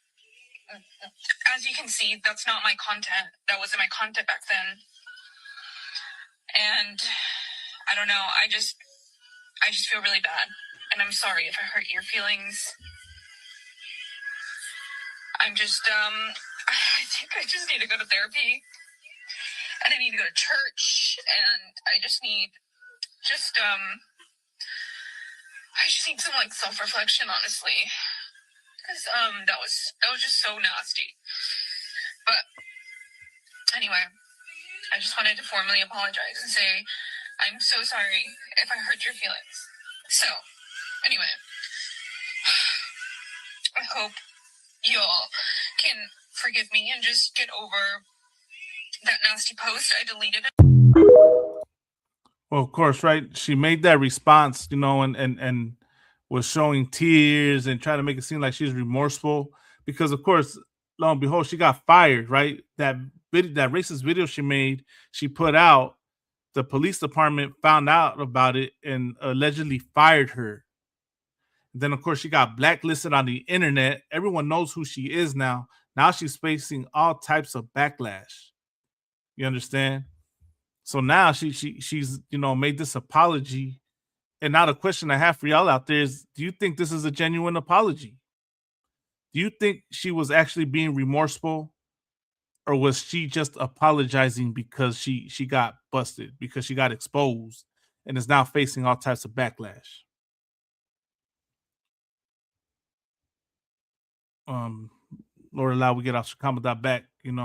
as you can see, that's not my content. That wasn't my content back then. And I don't know, I just feel really bad. And I'm sorry if I hurt your feelings. I think I just need to go to therapy. And I need to go to church. And I just need some like self-reflection, honestly. Because that was just so nasty. But anyway, I just wanted to formally apologize and say I'm so sorry if I hurt your feelings. So anyway, I hope y'all can forgive me and just get over that nasty post. I deleted it. Well, of course, right? She made that response, you know, and was showing tears and trying to make it seem like she's remorseful because, of course, lo and behold, she got fired, right? That racist video she made, she put out. The police department found out about it and allegedly fired her. Then, of course, she got blacklisted on the internet. Everyone knows who she is now. Now she's facing all types of backlash. You understand? So now she's made this apology. And now the question I have for y'all out there is, do you think this is a genuine apology? Do you think she was actually being remorseful? Or was she just apologizing because she got busted, because she got exposed and is now facing all types of backlash? Lord allow we get Officer Commandant back, and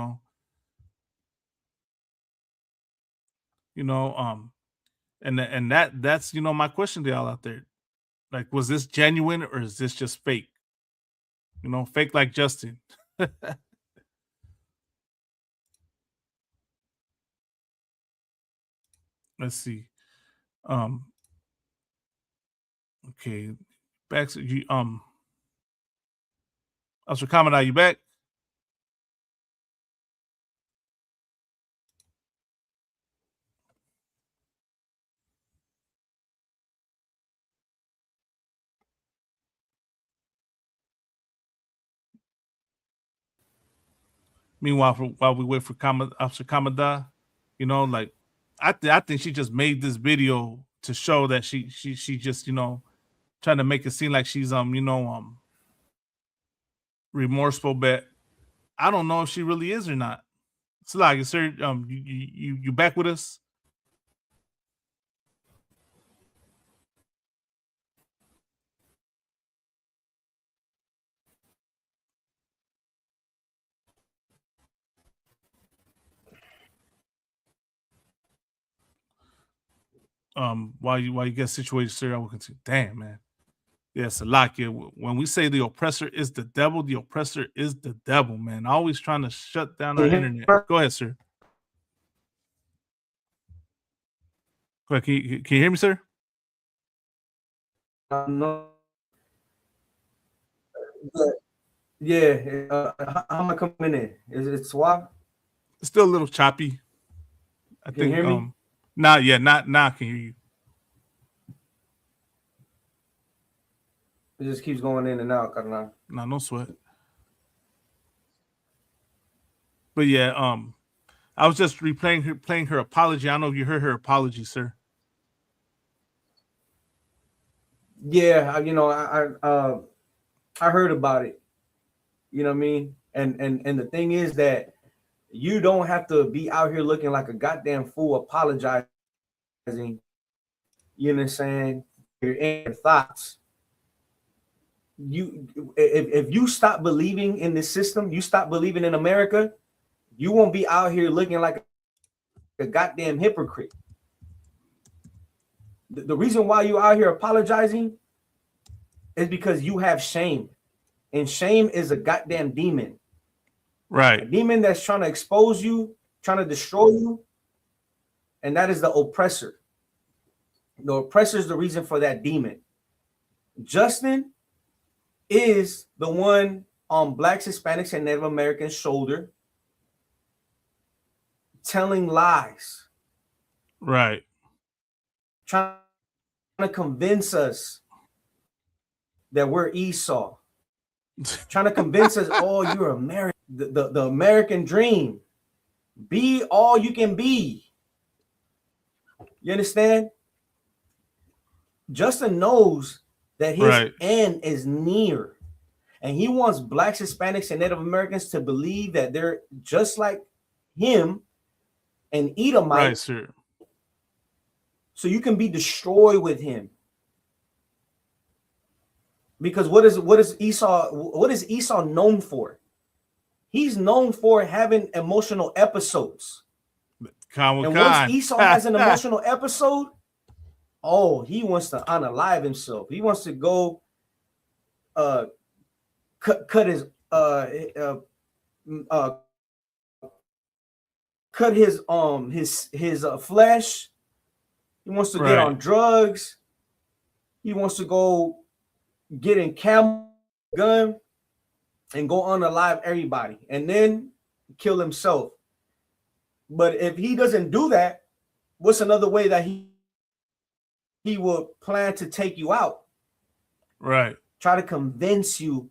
that's my question to y'all out there. Like, was this genuine or is this just fake? Fake like Justin. Let's see. Okay, back to you. Officer Commandant, you back? Meanwhile, while we wait for Officer Commandant, like I think she just made this video to show that she just trying to make it seem like she's remorseful, but I don't know if she really is or not. So like, sir, you back with us? While you get situated, sir, I will continue. Damn, man. Yes, Salakia. When we say the oppressor is the devil, the oppressor is the devil, man. Always trying to shut down our internet. Go ahead, sir. Go ahead. Can you hear me, sir? No. Yeah. How am I coming in? Is it suave? It's still a little choppy. I Can you hear me? Now I can hear you. It just keeps going in and out, carnal. No sweat. But yeah, I was just playing her apology. I don't know if you heard her apology, sir. Yeah, I heard about it. You know what I mean? And the thing is that you don't have to be out here looking like a goddamn fool apologizing. You know what I'm saying? Your thoughts. If you stop believing in this system, you stop believing in America, you won't be out here looking like a goddamn hypocrite. The reason why you out here apologizing is because you have shame, and shame is a goddamn demon. Right. A demon that's trying to expose you, trying to destroy you, and that is the oppressor. The oppressor is the reason for that demon. Justin is the one on Blacks, Hispanics, and Native Americans' shoulder telling lies. Right. Trying to convince us that we're Esau. Trying to convince us, oh, you're American. The American dream. Be all you can be. You understand? Justin knows that his end is near. And he wants Blacks, Hispanics, and Native Americans to believe that they're just like him and Edomite. Right, sir. So you can be destroyed with him. Because what is Esau known for? He's known for having emotional episodes. And once Esau has an emotional episode, he wants to unalive himself. He wants to go cut his flesh. He wants to get on drugs. He wants to go get in camel gun and go unalive everybody and then kill himself. But if he doesn't do that, what's another way that he will plan to take you out? Right. Try to convince you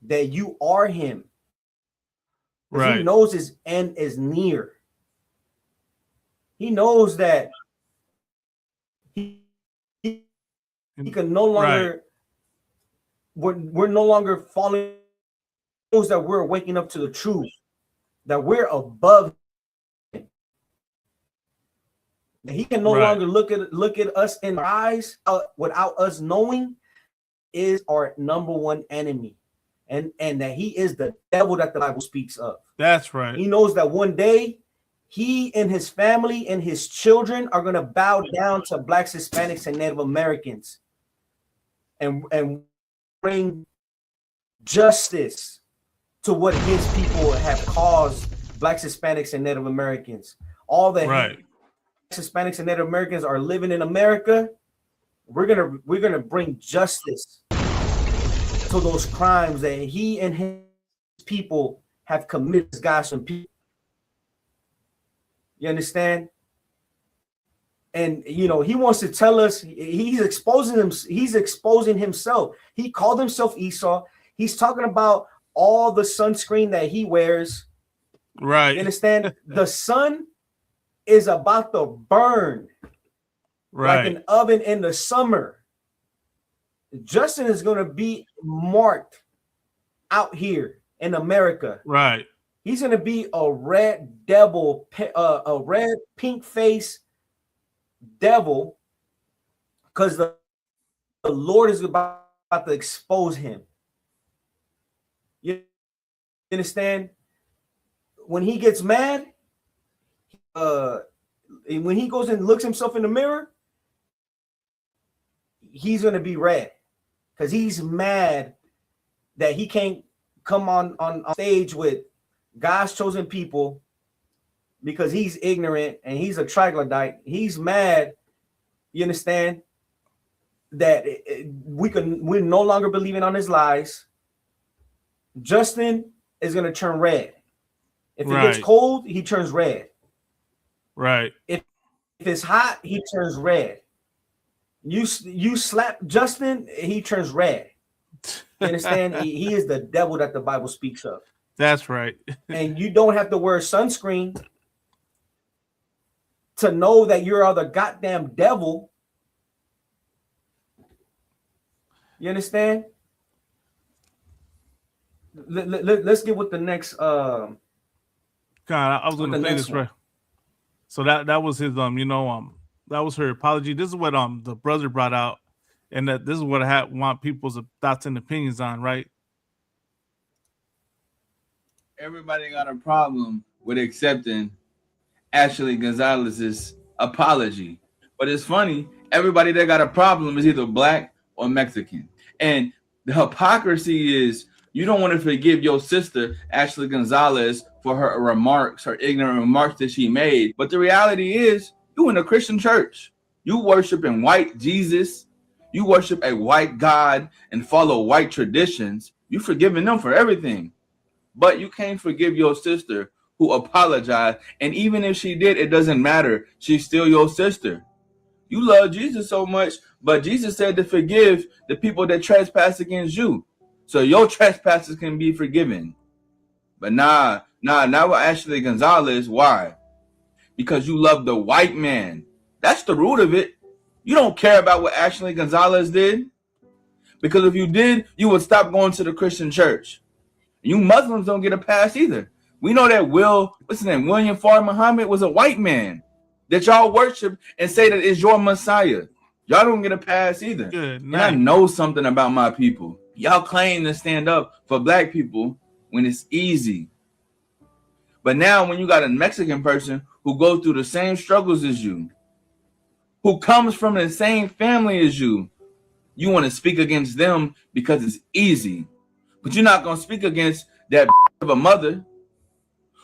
that you are him. Right. He knows his end is near. He knows that he can no longer, we're no longer falling. He knows that we're waking up to the truth, that we're above him. He can no longer look at us in our eyes without us knowing is our number one enemy, and that he is the devil that the Bible speaks of. That's right. He knows that one day he and his family and his children are going to bow down to blacks, Hispanics, and Native Americans and bring justice to what his people have caused blacks, Hispanics, and Native Americans. All the Hispanics and Native Americans are living in America. We're gonna bring justice to those crimes that he and his people have committed against God and people. You understand? And you know, he wants to tell us he's exposing himself. He called himself Esau. He's talking about all the sunscreen that he wears. Right. You understand? The sun is about to burn like an oven in the summer. Justin is going to be marked out here in America. Right. He's going to be a red devil, a red pink face devil, because the Lord is about to expose him. You understand? When he gets mad, when he goes and looks himself in the mirror, he's going to be red because he's mad that he can't come on stage with God's chosen people because he's ignorant and he's a troglodyte. He's mad, you understand, that we're no longer believing on his lies. Justin is going to turn red. If it gets cold, he turns red. Right. If it's hot, he turns red. You slap Justin, he turns red. You understand? He is the devil that the Bible speaks of. That's right. And you don't have to wear sunscreen to know that you're the goddamn devil. You understand? Let's get with the next. God, I was going to say this right. So that was his that was her apology. This is what the brother brought out, and that this is what I want people's thoughts and opinions on, right? Everybody got a problem with accepting Ashley Gonzalez's apology, but it's funny. Everybody that got a problem is either black or Mexican, and the hypocrisy is you don't want to forgive your sister Ashley Gonzalez for her remarks, her ignorant remarks that she made. But the reality is, you in a Christian church, you worship in white Jesus, you worship a white God and follow white traditions. You forgiving them for everything. But you can't forgive your sister who apologized. And even if she did, it doesn't matter. She's still your sister. You love Jesus so much, but Jesus said to forgive the people that trespass against you, so your trespasses can be forgiven. But not with Ashley Gonzalez. Why? Because you love the white man. That's the root of it. You don't care about what Ashley Gonzalez did. Because if you did, you would stop going to the Christian church. You Muslims don't get a pass either. We know that William Farr Muhammad was a white man that y'all worship and say that is your Messiah. Y'all don't get a pass either. And I know something about my people. Y'all claim to stand up for black people when it's easy. But now when you got a Mexican person who goes through the same struggles as you, who comes from the same family as you, you want to speak against them because it's easy. But you're not gonna speak against that of a mother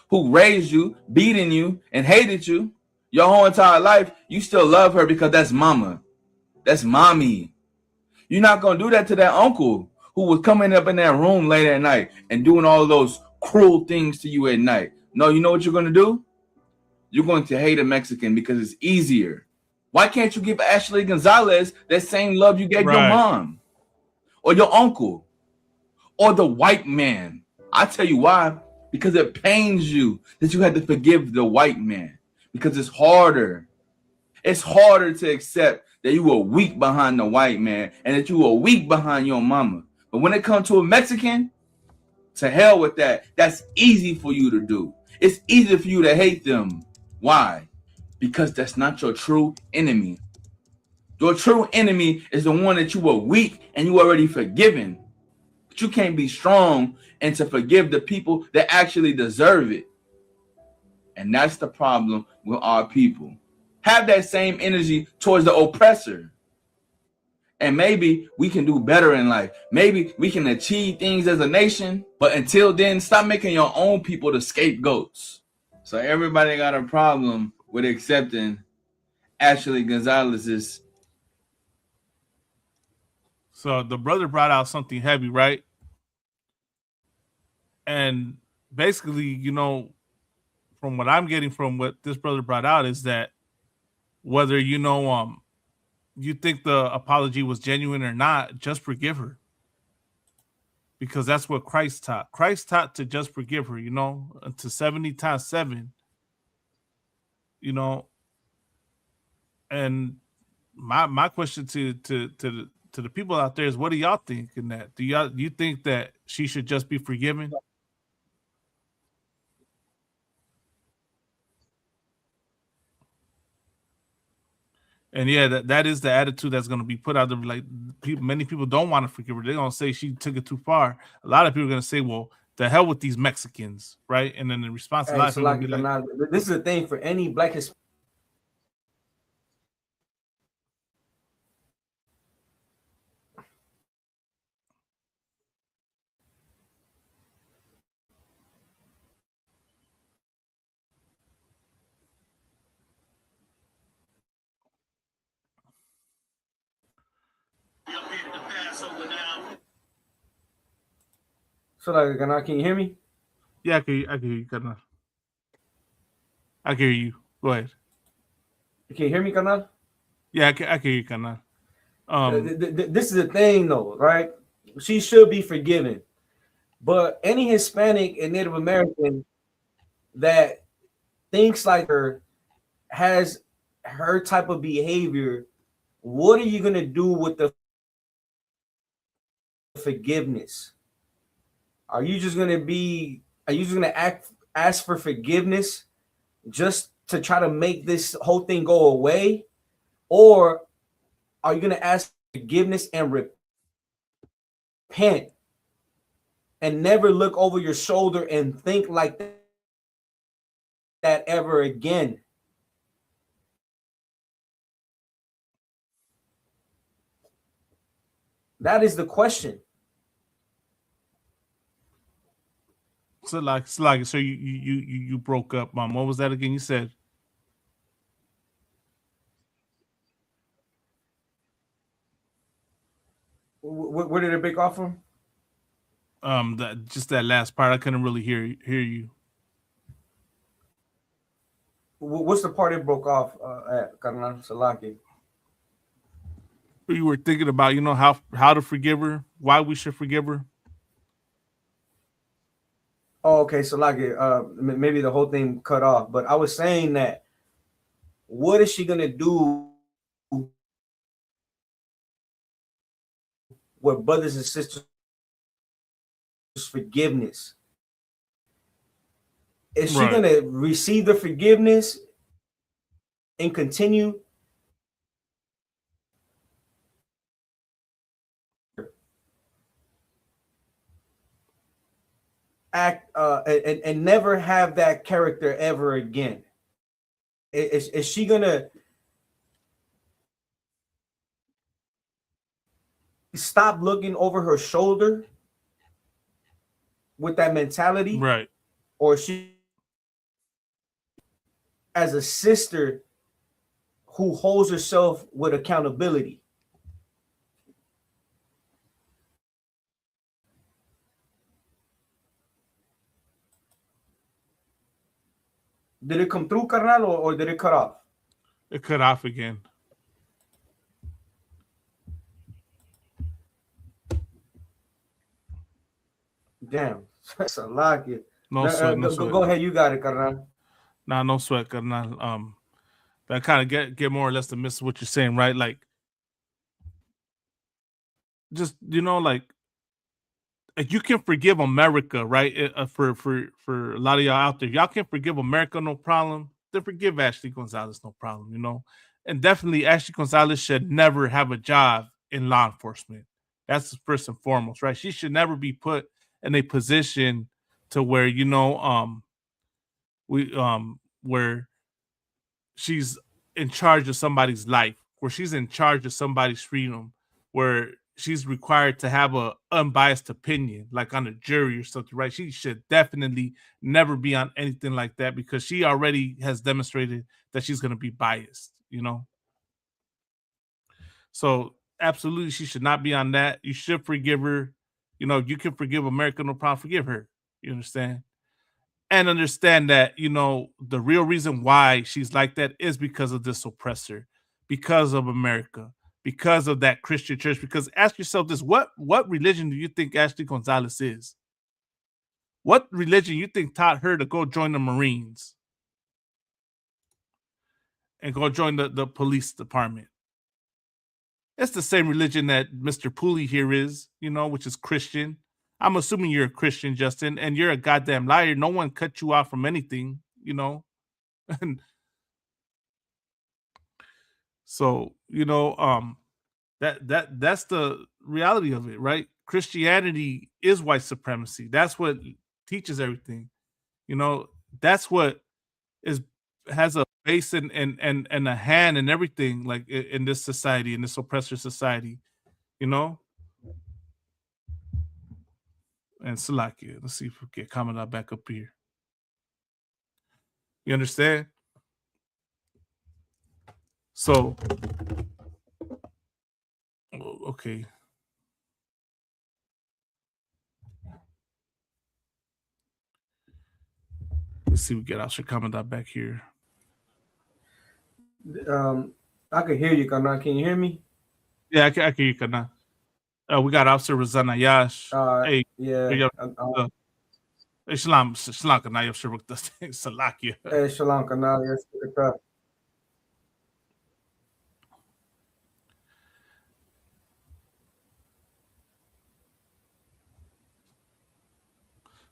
who raised you, beating you, and hated you your whole entire life. You still love her because that's mama. That's mommy. You're not gonna do that to that uncle who was coming up in that room late at night and doing all those cruel things to you at night. No, you know what you're gonna do? You're going to hate a Mexican because it's easier. Why can't you give Ashley Gonzalez that same love you gave your mom or your uncle or the white man? I tell you why. Because it pains you that you had to forgive the white man. Because it's harder. It's harder to accept that you were weak behind the white man and that you were weak behind your mama. But when it comes to a Mexican, to hell with that. That's easy for you to do. It's easy for you to hate them. Why? Because that's not your true enemy. Your true enemy is the one that you were weak and you already forgiven. But you can't be strong and to forgive the people that actually deserve it. And that's the problem with our people. Have that same energy towards the oppressor. And maybe we can do better in life. Maybe we can achieve things as a nation. But until then, stop making your own people the scapegoats. So everybody got a problem with accepting Ashley Gonzalez's. So the brother brought out something heavy, right? And basically, you know, from what I'm getting from what this brother brought out is that whether, you know, you think the apology was genuine or not, just forgive her. Because that's what Christ taught. Christ taught to just forgive her, you know, to 70 times 7, you know. And my question to the people out there is, what do y'all think in that? Do you think that she should just be forgiven? And yeah, that is the attitude that's going to be put out there. Like, many people don't want to forgive her. They're going to say she took it too far. A lot of people are going to say, well, the hell with these Mexicans, right? And then the response, a lot of people will be like, this is the thing for any black Hispanic. So, like, can you hear me? Yeah, I can hear you, Carnal. I can hear you. Go ahead. Can you hear me, Carnal? Yeah, I can hear you, Carnal. This is the thing, though, right? She should be forgiven. But any Hispanic and Native American that thinks like her, has her type of behavior, what are you going to do with the forgiveness? Are you just going to ask for forgiveness just to try to make this whole thing go away? Or are you going to ask forgiveness and repent and never look over your shoulder and think like that ever again? That is the question. So you broke up, Mom. What was that again? You said where did it break off from? That last part. I couldn't really hear you. What's the part it broke off at, Carnal Salaki? You were thinking about, you know, how to forgive her, why we should forgive her. Oh, okay, so like maybe the whole thing cut off, but I was saying that what is she gonna do with brothers and sisters' forgiveness? Is she gonna receive the forgiveness and continue act and never have that character ever again? Is she gonna stop looking over her shoulder with that mentality, right? Or she as a sister who holds herself with accountability. Did it come through, carnal, or did it cut off? It cut off again. Damn, that's a lot. No sweat, no sweat. Go ahead, you got it, carnal. Nah, no sweat, carnal. That kind of get more or less the miss what you're saying, right? Like, just like you can forgive America, right? For a lot of y'all out there, y'all can forgive America, no problem. Then forgive Ashley Gonzalez, no problem. And definitely Ashley Gonzalez should never have a job in law enforcement. That's first and foremost, right? She should never be put in a position to where where she's in charge of somebody's life, where she's in charge of somebody's freedom, where she's required to have a unbiased opinion, like on a jury or something, right? She should definitely never be on anything like that because she already has demonstrated that she's going to be biased, So absolutely, she should not be on that. You should forgive her. You can forgive America, no problem. Forgive her. You understand? And understand that, the real reason why she's like that is because of this oppressor, because of America, because of that Christian church. Because ask yourself this, what religion do you think Ashley Gonzalez is? What religion you think taught her to go join the Marines and go join the police department? It's the same religion that Mr. Pooley here is, which is Christian. I'm assuming you're a Christian, Justin, and you're a goddamn liar. No one cut you off from anything, And so, that's the reality of it, right? Christianity is white supremacy. That's what teaches everything. That's what has a base and a hand and everything, like in this society, in this oppressor society, And Salakia. Let's see if we get Kamala back up here. You understand? So, okay. Let's see if we get Officer Kamala back here. I can hear you, Kana. Can you hear me? Yeah, I can hear you, Kana. We got Officer Razana Yash. Hey, yeah. Shalom, Kana, Officer Salakia. Hey, Shalom, Kana. Yes,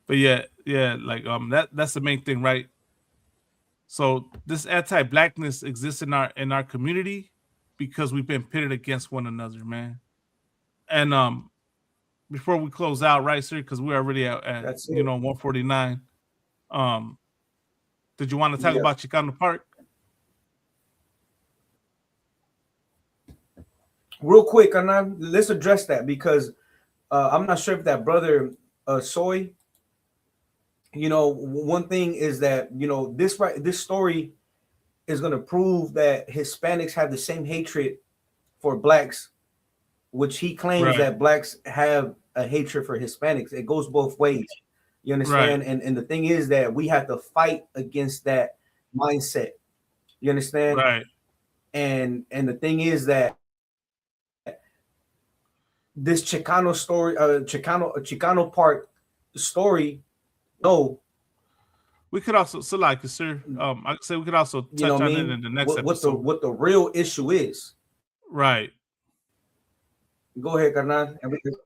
but yeah, like that's the main thing, right? So this anti-blackness exists in our community because we've been pitted against one another, man. And before we close out, right, sir, because we're already at 149. Did you want to talk about Chicano Park? Real quick, let's address that because I'm not sure if that brother Soy. One thing is that this story is going to prove that Hispanics have the same hatred for blacks, which he claims that blacks have a hatred for Hispanics. It goes both ways. You understand? Right. And the thing is that we have to fight against that mindset. You understand? Right. And the thing is that this Chicano story, Chicano Park story. No, we could also sir. I could say we could also touch on it in the next episode. What the real issue is. Right. Go ahead, Carnal.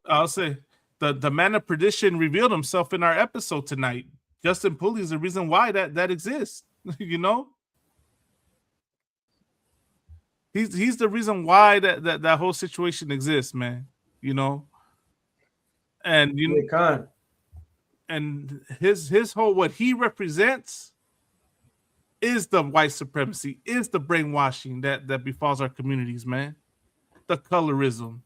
I'll say the man of perdition revealed himself in our episode tonight. Justin Pooley is the reason why that exists. He's the reason why that whole situation exists, man. And and his whole what he represents is the white supremacy, is the brainwashing that befalls our communities, man. The colorism.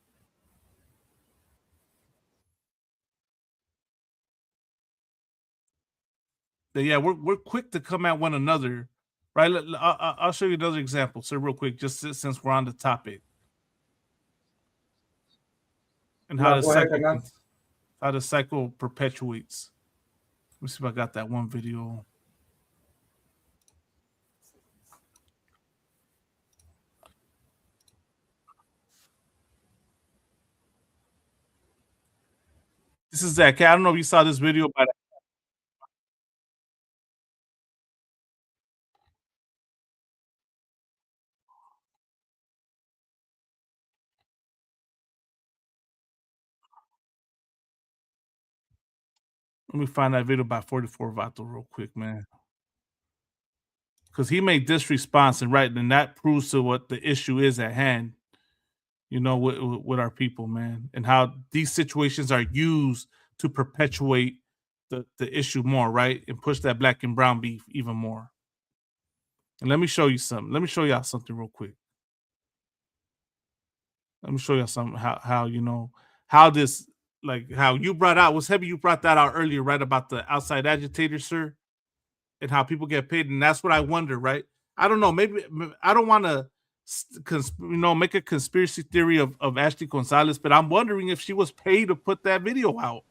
yeah, we're quick to come at one another, right? I'll show you another example, sir, real quick, just since we're on the topic, and how the cycle perpetuates. Let me see if I got that one video. This is that cat. I don't know if you saw this video, but let me find that video by 44 Vato real quick, man. Because he made this response, and right, and that proves to what the issue is at hand, you know, with our people, man, and how these situations are used to perpetuate the issue more, right, and push that black and brown beef even more. And let me show you something. Let me show y'all something real quick. Let me show you something how you know how this, like how you brought out, was heavy, you brought that out earlier, right, about the outside agitators, sir, and how people get paid. And that's what I wonder, right? I don't know, maybe I don't want to make a conspiracy theory of Ashley Gonzalez, but I'm wondering if she was paid to put that video out,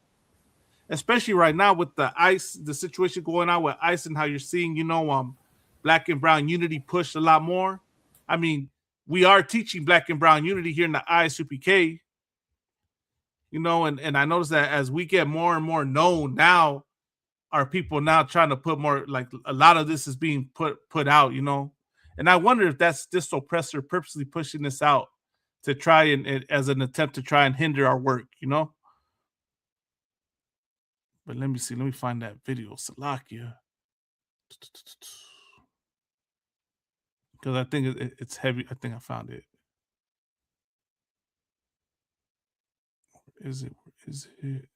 especially right now with the ICE, the situation going on with ICE, and how you're seeing, you know, black and brown unity pushed a lot more. I mean, we are teaching black and brown unity here in the ISUPK, you know, and I noticed that as we get more and more known now, our people now trying to put more, like a lot of this is being put out, you know. And I wonder if that's this oppressor purposely pushing this out to try and as an attempt to try and hinder our work, you know. But let me see, let me find that video, Salakia. Because I think it's heavy. I think I found it. Where is it? Where is it?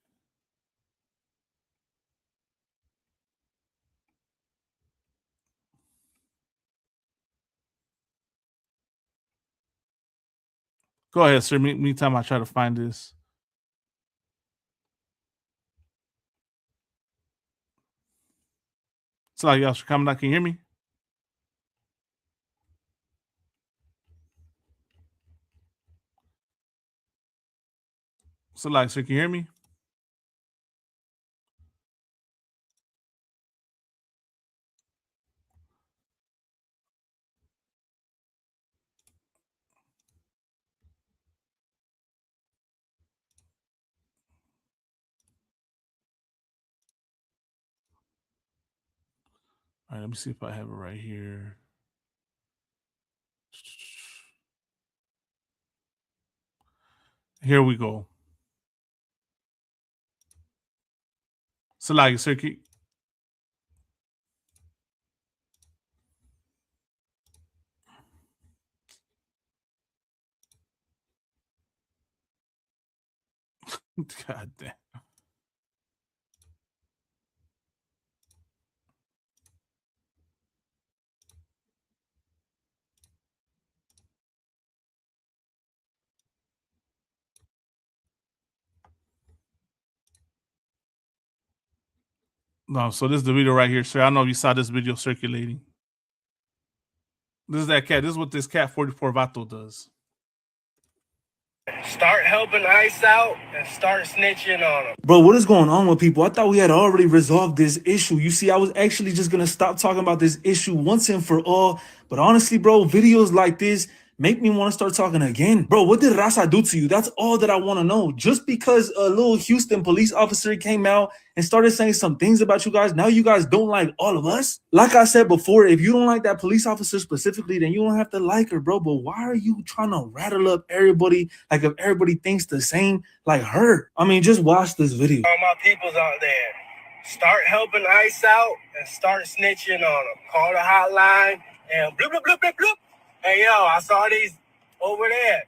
Go ahead, sir. Meantime, I try to find this. It's like y'all should come back. Can you hear me? So, like, sir, can you hear me? All right, let me see if I have it right here. Here we go. So, like, sir, God damn. No, so this is the video right here, sir. I don't know if you saw this video circulating. This is that cat. This is what this cat 44 Vato does. Start helping ICE out and start snitching on them. Bro, what is going on with people? I thought we had already resolved this issue. You see, I was actually just going to stop talking about this issue once and for all. But honestly, bro, videos like this make me want to start talking again. Bro, what did Raza do to you? That's all that I want to know. Just because a little Houston police officer came out and started saying some things about you guys, now you guys don't like all of us? Like I said before, if you don't like that police officer specifically, then you don't have to like her, bro. But why are you trying to rattle up everybody like if everybody thinks the same like her? I mean, just watch this video. All my peoples out there, start helping ICE out and start snitching on them. Call the hotline and bloop, bloop, bloop, bloop, bloop. Hey, yo, I saw these over there.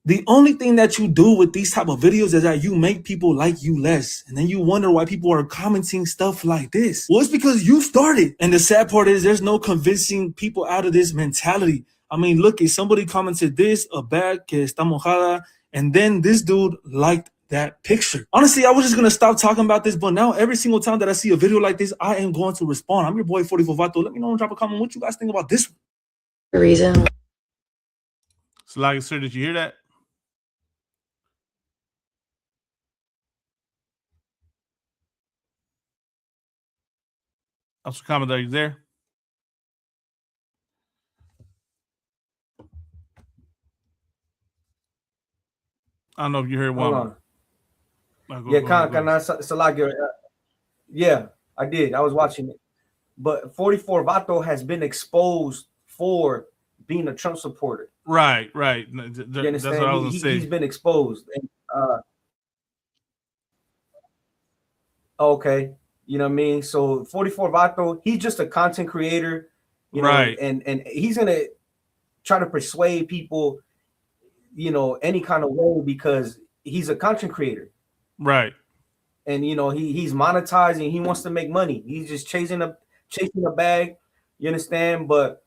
The only thing that you do with these type of videos is that you make people like you less. And then you wonder why people are commenting stuff like this. Well, it's because you started. And the sad part is there's no convincing people out of this mentality. I mean, look, if somebody commented this, a bag que está mojada, and then this dude liked that picture. Honestly, I was just gonna stop talking about this, but now every single time that I see a video like this, I am going to respond. I'm your boy 44 Vato. Let me know and drop a comment what you guys think about this one. Reason. So, like, sir, did you hear that? Also, comment, are you there? I don't know if you heard one. Hold on. Yeah, I did. I was watching it. But 44 Vato has been exposed for being a Trump supporter. Right. You understand? That's what I was gonna say. He's been exposed. And, okay. You know what I mean? So 44 Vato, he's just a content creator, you know, Right. and he's gonna try to persuade people, you know, any kind of way because he's a content creator. Right. And you know, he's monetizing, he wants to make money. He's just chasing a bag, you understand? But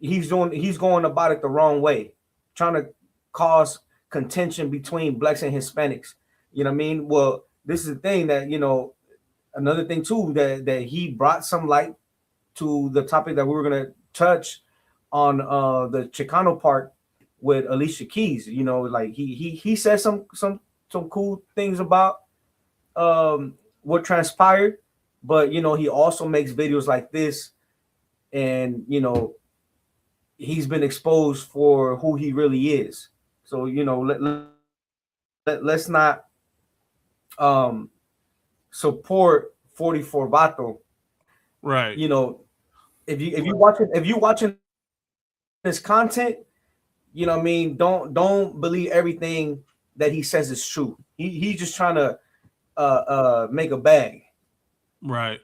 he's going about it the wrong way, trying to cause contention between blacks and Hispanics. You know what I mean? Well, this is the thing that, you know, another thing too, that he brought some light to the topic that we were gonna touch on the Chicano part with Alicia Keys. You know, like he said some cool things about what transpired, but you know, he also makes videos like this, and you know, he's been exposed for who he really is. So you know, let's not support 44 Vato. Right. You know, if you watching his content, you know what I mean, don't believe everything that he says is true. He's just trying to make a bag. Right.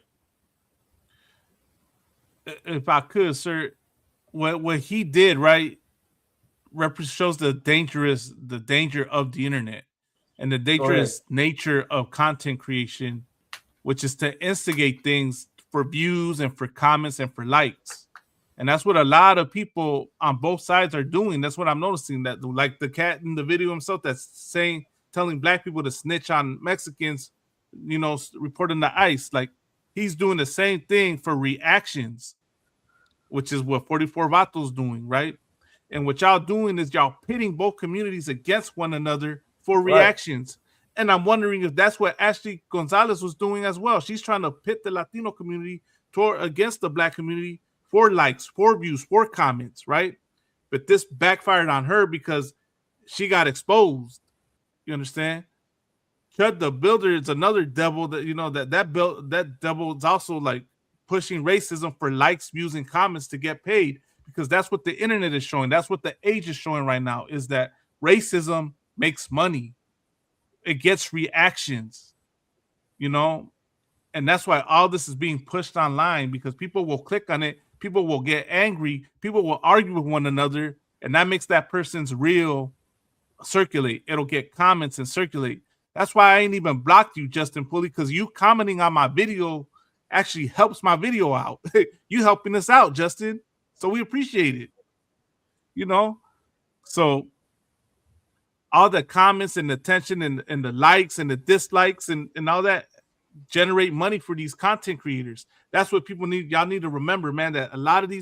If I could, sir, what he did, right, shows the danger of the internet and the dangerous nature of content creation, which is to instigate things for views and for comments and for likes. And that's what a lot of people on both sides are doing. That's what I'm noticing, that like the cat in the video himself that's telling black people to snitch on Mexicans, you know, reporting the ICE. Like, he's doing the same thing for reactions, which is what 44 Vato's doing, right? And what y'all doing is y'all pitting both communities against one another for reactions. And I'm wondering if that's what Ashley Gonzalez was doing as well. She's trying to pit the Latino community against the black community for likes, for views, for comments, right? But this backfired on her because she got exposed. You understand? Chud the Builder is another devil that, you know, that devil is also like pushing racism for likes, views, and comments to get paid, because that's what the internet is showing. That's what the age is showing right now, is that racism makes money. It gets reactions, you know, and that's why all this is being pushed online, because people will click on it, people will get angry, people will argue with one another, and that makes that person's reel circulate. It'll get comments and circulate. That's why I ain't even blocked you, Justin Pulley, because you commenting on my video actually helps my video out. You helping us out, Justin. So we appreciate it. You know, so all the comments and the attention and the likes and the dislikes and all that generate money for these content creators. That's what people need. Y'all need to remember, man, that a lot of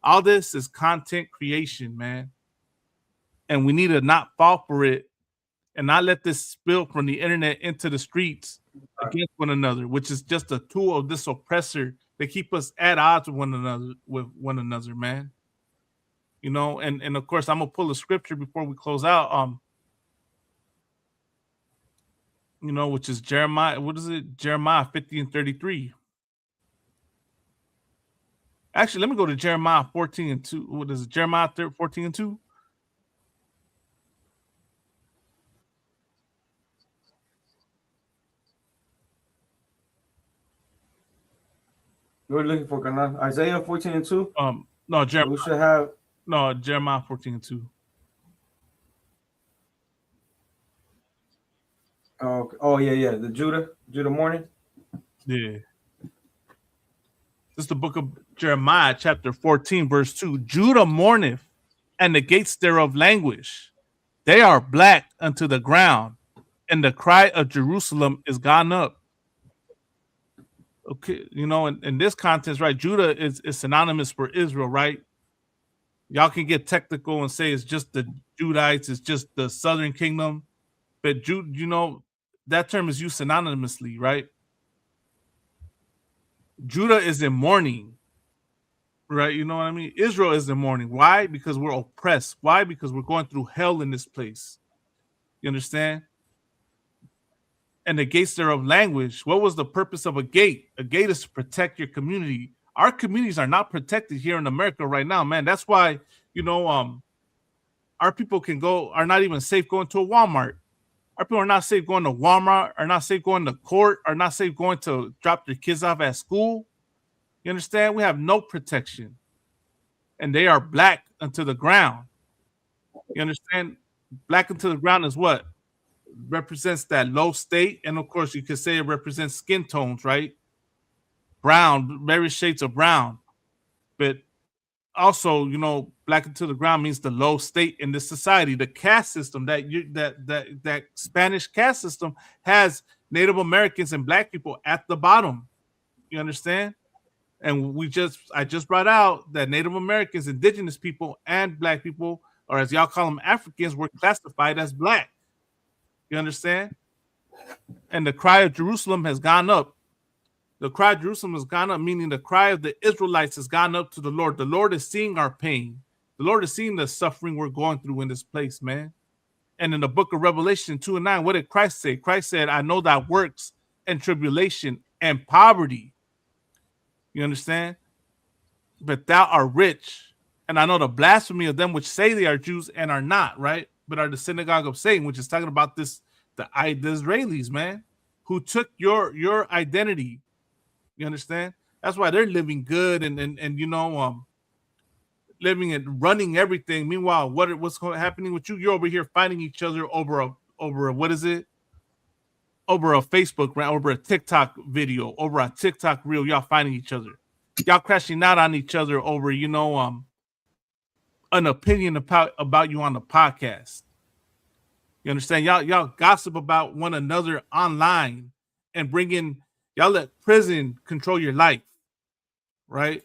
all this is content creation, man. And we need to not fall for it and not let this spill from the internet into the streets against one another, which is just a tool of this oppressor that keep us at odds with one another, man. You know, and of course, I'm gonna pull a scripture before we close out. You know, which is Jeremiah. What is it? Jeremiah 50:33. Actually, let me go to Jeremiah 14:2. What is it? Jeremiah 14:2. We're looking for Isaiah 14:2. No, Jeremiah. We should have Jeremiah 14:2. Oh yeah, the Judah mourning. Yeah. This is the book of Jeremiah, chapter 14, verse 2. Judah mourneth, and the gates thereof languish. They are black unto the ground. and the cry of Jerusalem is gone up. Okay, you know, in this context, right? Judah is synonymous for Israel, right? Y'all can get technical and say it's just the Judites, it's just the southern kingdom, but you know, that term is used synonymously, right? Judah is in mourning, right? You know what I mean? Israel is in mourning. Why? Because we're oppressed. Why? Because we're going through hell in this place. You understand? And the gates thereof language. What was the purpose of a gate? A gate is to protect your community. Our communities are not protected here in America right now, man. That's why, you know, our people are not even safe going to a Walmart. Our people are not safe going to Walmart, are not safe going to court, are not safe going to drop their kids off at school. You understand? We have no protection. And they are black unto the ground. You understand? Black unto the ground is what? Represents that low state. And of course, you could say it represents skin tones, right? Brown, various shades of brown. But also, you know, black into the ground means the low state in this society. The caste system, that Spanish caste system has Native Americans and black people at the bottom. You understand? And I just brought out that Native Americans, indigenous people, and black people, or as y'all call them, Africans, were classified as black. You understand? And the cry of Jerusalem has gone up. The cry of Jerusalem has gone up, meaning the cry of the Israelites has gone up to the Lord. The Lord is seeing our pain. The Lord is seeing the suffering we're going through in this place, man. And in the book of Revelation 2:9, what did Christ say? Christ said, I know thy works and tribulation and poverty. You understand? But thou art rich. And I know the blasphemy of them which say they are Jews and are not, right? But are the synagogue of Satan, which is talking about the Israelis, man, who took your identity. You understand? That's why they're living good and you know, living and running everything. Meanwhile, what's happening with you? You're over here fighting each other over a what is it? Over a Facebook rant, over a TikTok video, over a TikTok reel. Y'all fighting each other. Y'all crashing out on each other over, you know, an opinion about you on the podcast. You understand? Y'all gossip about one another online and y'all let prison control your life, right?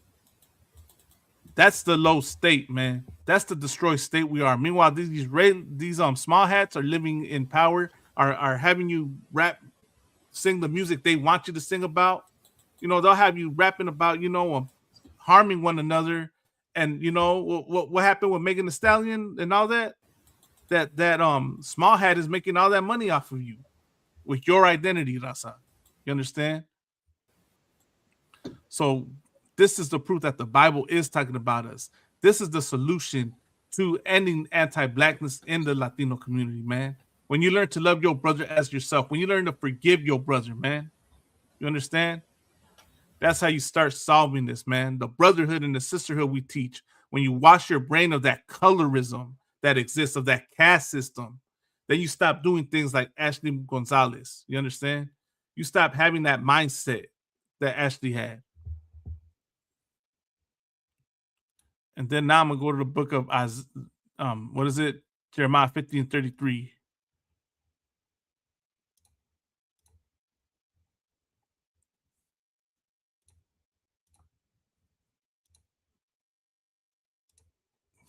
That's the low state, man. That's the destroyed state we are. Meanwhile, these small hats are living in power, are having you sing the music they want you to sing about. You know, they'll have you rapping about, you know, harming one another. And you know what happened with Megan Thee Stallion and all that? That small hat is making all that money off of you with your identity, Raza. You understand? So this is the proof that the Bible is talking about us. This is the solution to ending anti-blackness in the Latino community, man. When you learn to love your brother as yourself, when you learn to forgive your brother, man. You understand? That's how you start solving this, man. The brotherhood and the sisterhood we teach. When you wash your brain of that colorism that exists, of that caste system, then you stop doing things like Ashley Gonzalez. You understand? You stop having that mindset that Ashley had. And then now I'm going to go to the book of, what is it? Jeremiah 15:33.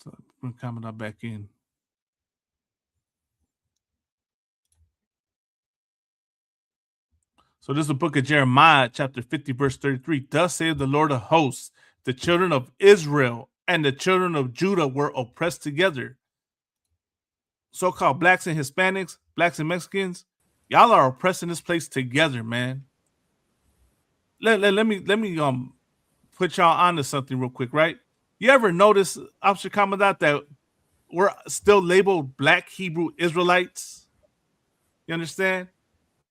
So we're coming up back in. So this is the book of Jeremiah, chapter 50, verse 33. Thus saith the Lord of hosts, the children of Israel and the children of Judah were oppressed together. So-called blacks and Hispanics, blacks and Mexicans, y'all are oppressing this place together, man. Let me put y'all onto something real quick, right? You ever notice, Officer Commandant, that we're still labeled Black Hebrew Israelites? You understand?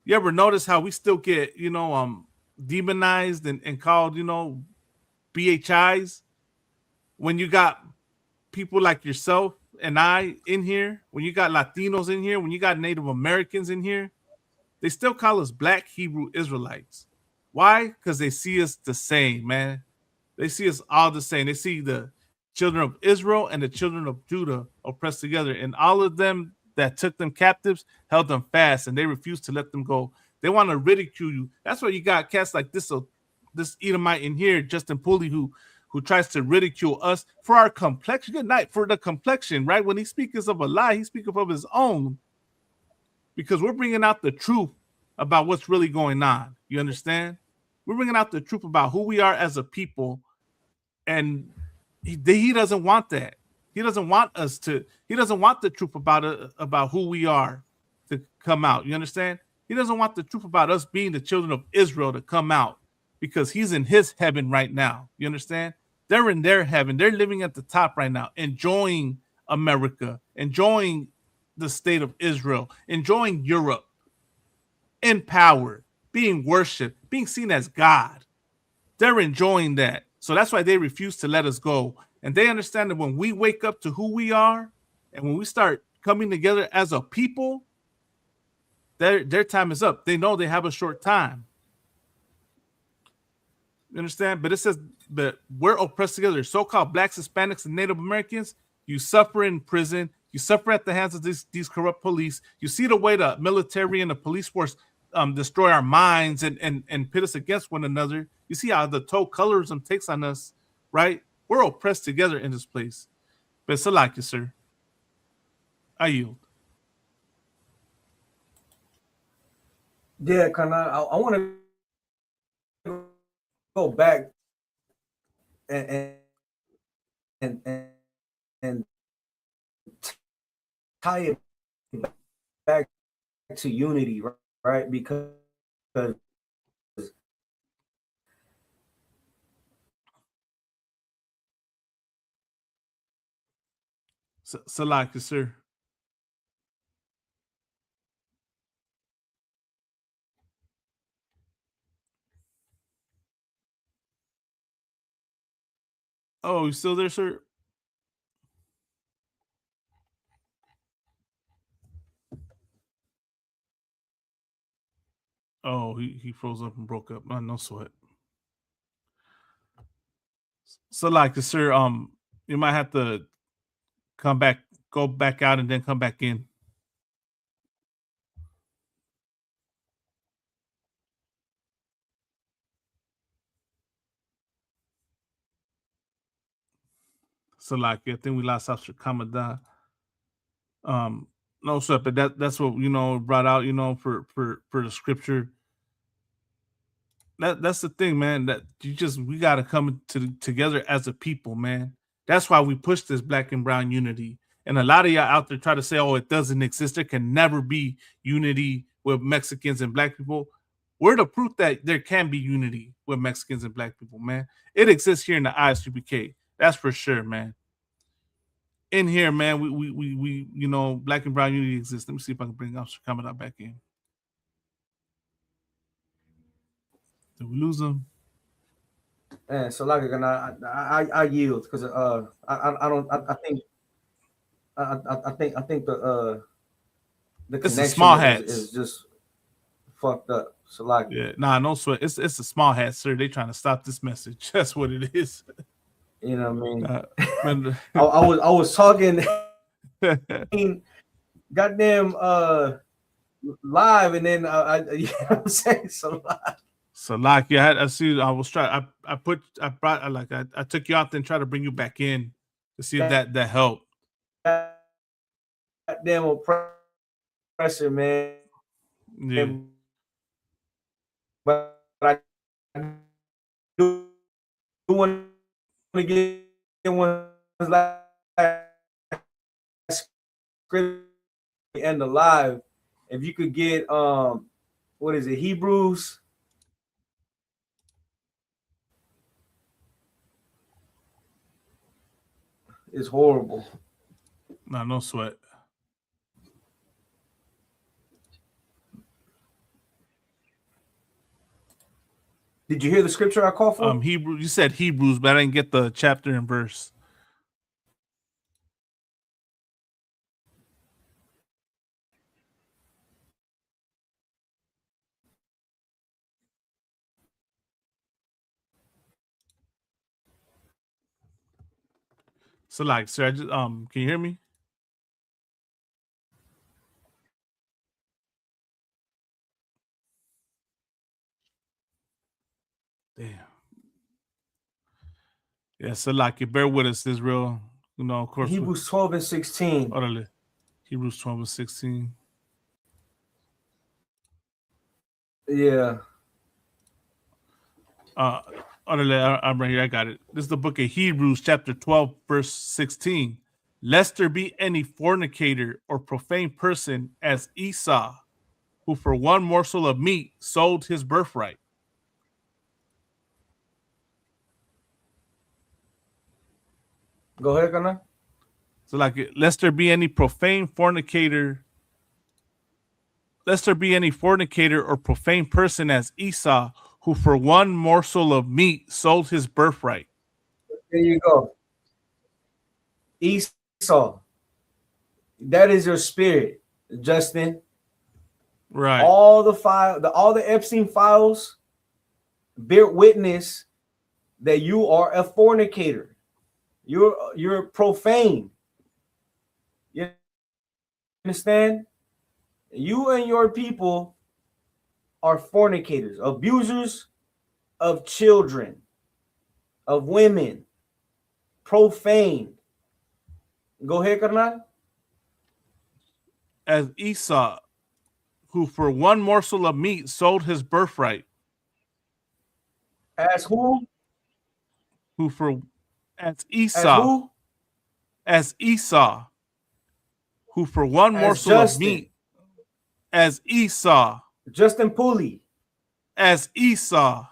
You ever notice how we still get, you know, demonized and called, you know, BHIs? When you got people like yourself and I in here, when you got Latinos in here, when you got Native Americans in here, they still call us Black Hebrew Israelites. Why? Because they see us the same, man. They see us all the same. They see the children of Israel and the children of Judah oppressed together. And all of them, that took them captives held them fast, and they refused to let them go. They want to ridicule you. That's why you got cats like this Edomite in here, Justin Pulley, who tries to ridicule us for our complexion. Good night. For the complexion, right? When he speaks of a lie, he speaks of his own, because we're bringing out the truth about what's really going on. You understand? We're bringing out the truth about who we are as a people, and he doesn't want that. He doesn't want us to. He doesn't want the truth about who we are to come out. You understand? He doesn't want the truth about us being the children of Israel to come out, because he's in his heaven right now. You understand? They're in their heaven. They're living at the top right now, enjoying America, enjoying the state of Israel, enjoying Europe, in power, being worshipped, being seen as God. They're enjoying that. So that's why they refuse to let us go. And they understand that when we wake up to who we are, and when we start coming together as a people, their time is up. They know they have a short time. You understand? But it says that we're oppressed together. So-called blacks, Hispanics, and Native Americans, you suffer in prison. You suffer at the hands of these corrupt police. You see the way the military and the police force destroy our minds and pit us against one another. You see how the total colorism takes on us, right? We're oppressed together in this place. But it's like you, sir. I yield. Yeah, I want to go back and tie it back to unity, right? Because Salaki, sir. Oh, you still there, sir? Oh, he froze up and broke up. No sweat. Salaki, sir. You might have to go back out and then come back in. Salaki, I think we lost Officer Kamada. No sweat, but that's what brought out, for the scripture. That's the thing, man. That we gotta come together as a people, man. That's why we push this black and brown unity. And a lot of y'all out there try to say, "Oh, it doesn't exist. There can never be unity with Mexicans and black people." We're the proof that there can be unity with Mexicans and black people, man. It exists here in the ISUPK. That's for sure, man. In here, man, we black and brown unity exists. Let me see if I can bring Officer Kamada back in. Did we lose him? And so like I yield because I think the connection small hats is just fucked up. So like no sweat. It's the small hats, sir. They trying to stop this message. That's what it is. You know what I mean? I was talking goddamn live, and then you know what I'm saying? So like I see. I was trying. I took you out then tried to bring you back in to see if that helped. Goddamn pressure, man. Yeah. But I do want to get one last script and the live. If you could get what is it, Hebrews? It's horrible. No sweat. Did you hear the scripture I called for? Hebrew. You said Hebrews, but I didn't get the chapter and verse. So like, sir, I just can you hear me? Damn. Yeah, so like you bear with us, Israel. You know, of course. Hebrews 12 and 16. Orale. Hebrews 12 and 16. Yeah. Orale, I'm right here. I got it. This is the book of Hebrews, chapter 12, verse 16. Lest there be any fornicator or profane person as Esau, who for one morsel of meat sold his birthright. Go ahead, Ghana. So, like, lest there be any profane fornicator, lest there be any fornicator or profane person as Esau, who for one morsel of meat sold his birthright. There you go. Esau. That is your spirit, Justin. Right. All the Epstein files bear witness that you are a fornicator. You're profane. You understand? You and your people are fornicators, abusers of children, of women, profane. Go ahead, Karnal. As Esau, who for one morsel of meat sold his birthright. As who? As Esau. As Esau, who for one morsel of meat. As Esau. Justin Pooley. As Esau,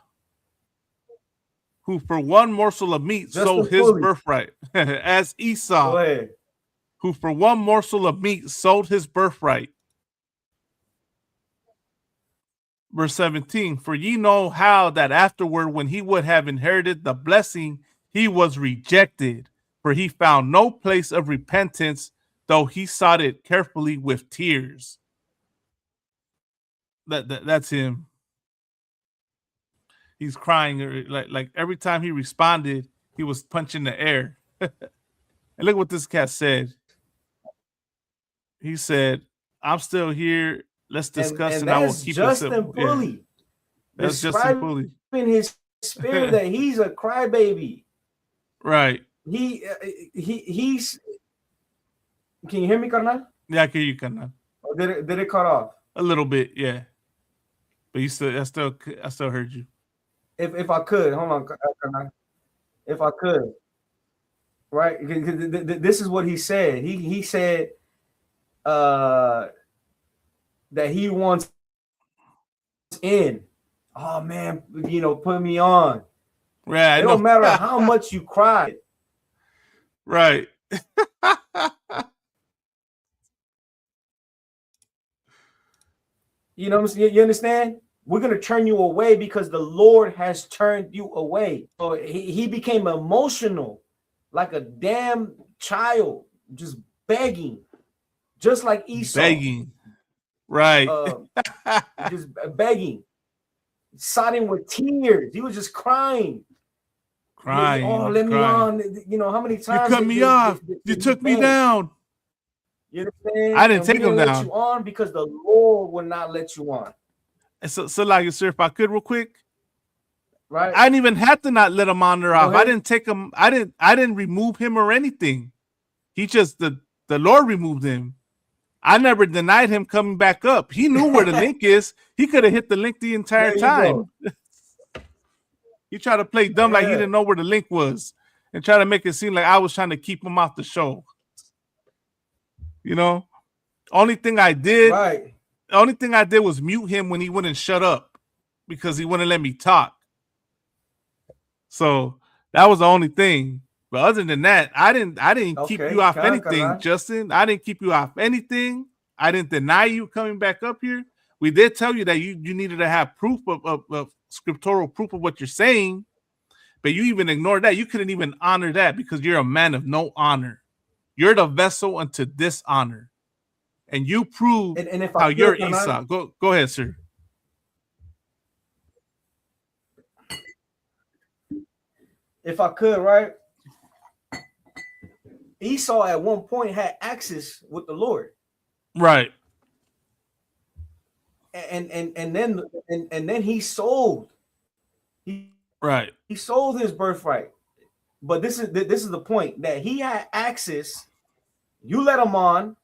who for one morsel of meat sold his birthright. As Esau. Go ahead. Who for one morsel of meat sold his birthright. Verse 17, for ye know how that afterward, when he would have inherited the blessing, he was rejected, for he found no place of repentance, though he sought it carefully with tears. That's him. He's crying, like every time he responded, he was punching the air. And look what this cat said. He said, I'm still here. Let's discuss, and I will keep it simple. Yeah. That's Justin Pulley. In his spirit that he's a crybaby. Right. He's. Can you hear me, Karnal? Yeah, I can hear you, Karnal. Or did it cut off? A little bit, yeah. But I still heard you. If I could, hold on, Karnal. If I could, right? This is what he said. He said that he wants in. Oh man, put me on. Right. It don't matter how much you cry. Right. You know what I'm saying? You understand? We're gonna turn you away because the Lord has turned you away. So he became emotional, like a damn child, just begging, just like Esau. Begging. Right. Just begging, sodding with tears. He was just crying. Crying. Oh, let me on. How many times you cut me off? You took me down. You understand? I didn't take him down. Let you on because the Lord will not let you on. So like, sir, if I could, real quick. Right. I didn't even have to not let him on or off. I didn't take him. I didn't remove him or anything. He just the Lord removed him. I never denied him coming back up. He knew where the link is. He could have hit the link the entire time. He tried to play dumb like he didn't know where the link was and try to make it seem like I was trying to keep him off the show. Only thing I did was mute him when he wouldn't shut up because he wouldn't let me talk. So that was the only thing. But other than that, I didn't keep you off anything, Justin. I didn't keep you off anything. I didn't deny you coming back up here. We did tell you that you needed to have proof of scriptural proof of what you're saying, but you even ignored that. You couldn't even honor that because you're a man of no honor. You're the vessel unto dishonor. And you prove how you're Esau. Go ahead, sir. If I could, right? Esau at one point had access with the Lord. Right. And then he sold. He Right. He sold his birthright. But this is the point, that he had access. You let him on,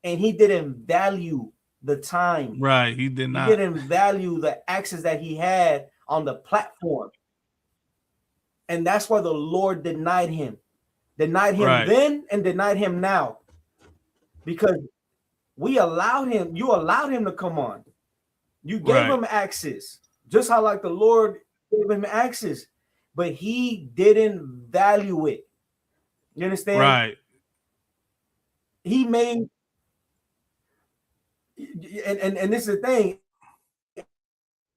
and he didn't value the time. Right. He did He not. didn't value the access that he had on the platform. And that's why the Lord denied him. Denied him Right. then and denied him now. Because you allowed him to come on. You gave Right. him access. Just how like the Lord gave him access. But he didn't value it. You understand? Right. He made, and this is the thing.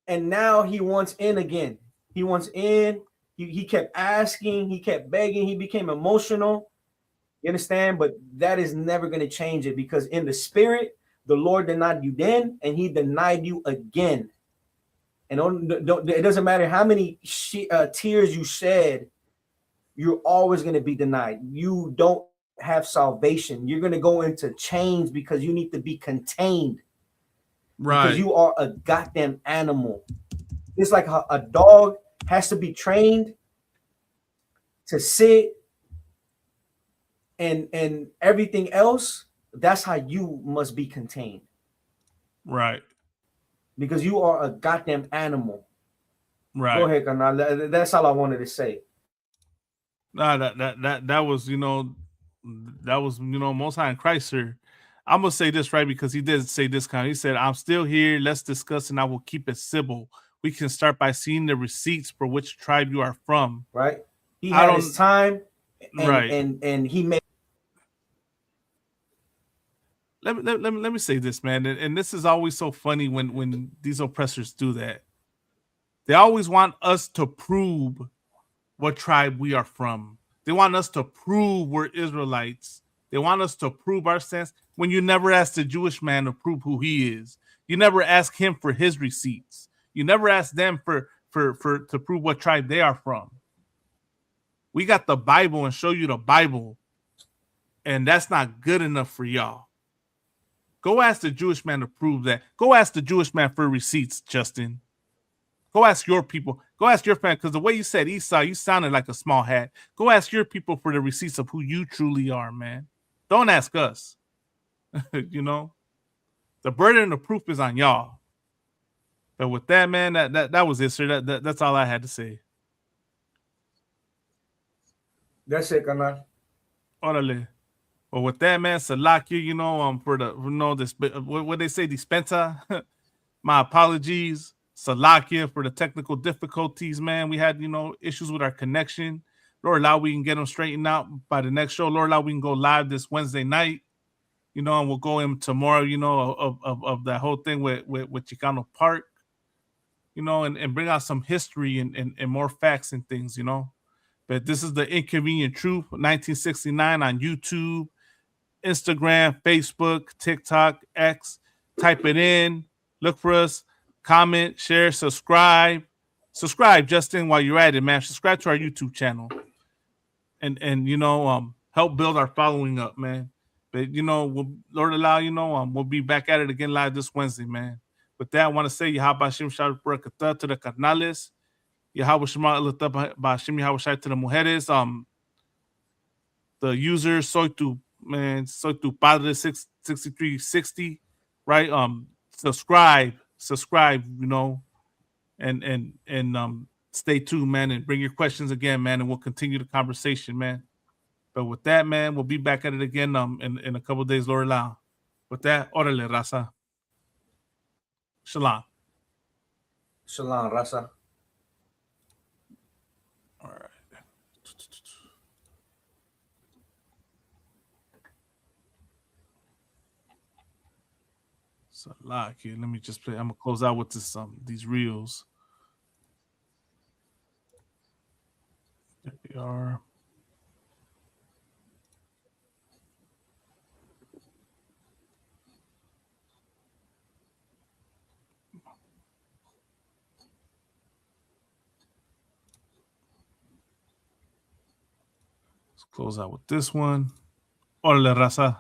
And now he wants in again. He wants in. He kept asking. He kept begging. He became emotional. You understand? But that is never going to change it, because in the spirit, the Lord denied you then, and he denied you again. And it doesn't matter how many tears you shed, you're always going to be denied. You don't have salvation. You're going to go into chains because you need to be contained. Right. Because you are a goddamn animal. It's like a dog has to be trained to sit and everything else. That's how you must be contained. Right. Because you are a goddamn animal. Right. Go ahead, Kanal. That's all I wanted to say. Nah, that was, Most High in Christ, sir. I'm gonna say this, right, because he did say this kind. He said, "I'm still here. Let's discuss, and I will keep it civil. We can start by seeing the receipts for which tribe you are from." Right. He had his time, and he made. Let me say this, man, and this is always so funny when these oppressors do that. They always want us to prove what tribe we are from. They want us to prove we're Israelites. They want us to prove our sense, when you never ask the Jewish man to prove who he is. You never ask him for his receipts. You never ask them for to prove what tribe they are from. We got the Bible and show you the Bible, and that's not good enough for y'all. Go ask the Jewish man to prove that. Go ask the Jewish man for receipts, Justin. Go ask your people. Go ask your family, because the way you said Esau, you sounded like a small hat. Go ask your people for the receipts of who you truly are, man. Don't ask us. The burden of proof is on y'all. But with that, man, that was it, sir. That's all I had to say. That's it, Kanal. Orale. Well, with that, man, Salakia, for the, this, what they say, dispensa. My apologies. Salakia for the technical difficulties, man. We had, issues with our connection. Lord allow we can get them straightened out by the next show. Lord allow we can go live this Wednesday night, and we'll go in tomorrow, of that whole thing with Chicano Park, and bring out some history and more facts and things, But this is the Inconvenient Truth, 1969 on YouTube, Instagram, Facebook, TikTok, X. Type it in, look for us, comment, share, subscribe. Subscribe, Justin, while you're at it, man. Subscribe to our YouTube channel. And help build our following up, man. But Lord allow, we'll be back at it again live this Wednesday, man. With that, I want to say Yahweh Hashem Shalom Barakatah to the carnales. Yahweh Shema Elatah Ba'Hashem Yahweh Shai to the mujeres. The user soy tu padre 6360, right? Subscribe, and stay tuned, man, and bring your questions again, man, and we'll continue the conversation, man. But with that, man, we'll be back at it again in a couple of days, Lord allow. With that, orale, raza. Shalom. Shalom, raza. All right. So lock here. Let me just play. I'm gonna close out with this these reels. There we are. Let's close out with this one. Hola, raza.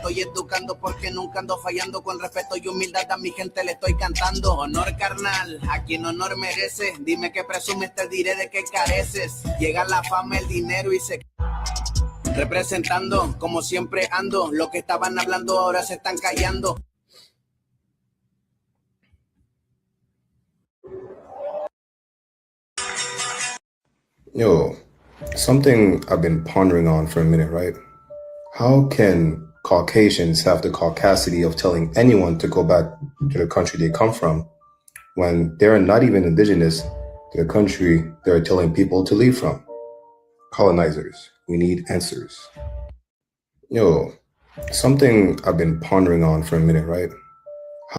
estoy educando porque nunca ando fallando. Con respeto y humildad a mi gente le estoy cantando. Honor carnal, a quien honor merece. Dime que presumes, te diré de qué careces. Llega la fama, el dinero y se... Representando, como siempre ando. Lo que estaban hablando ahora se están callando. Yo, something I've been pondering on for a minute, right? How can Caucasians have the caucasity of telling anyone to go back to the country they come from when they're not even indigenous to the country they're telling people to leave from? Colonizers, we need answers. Yo, something I've been pondering on for a minute, right?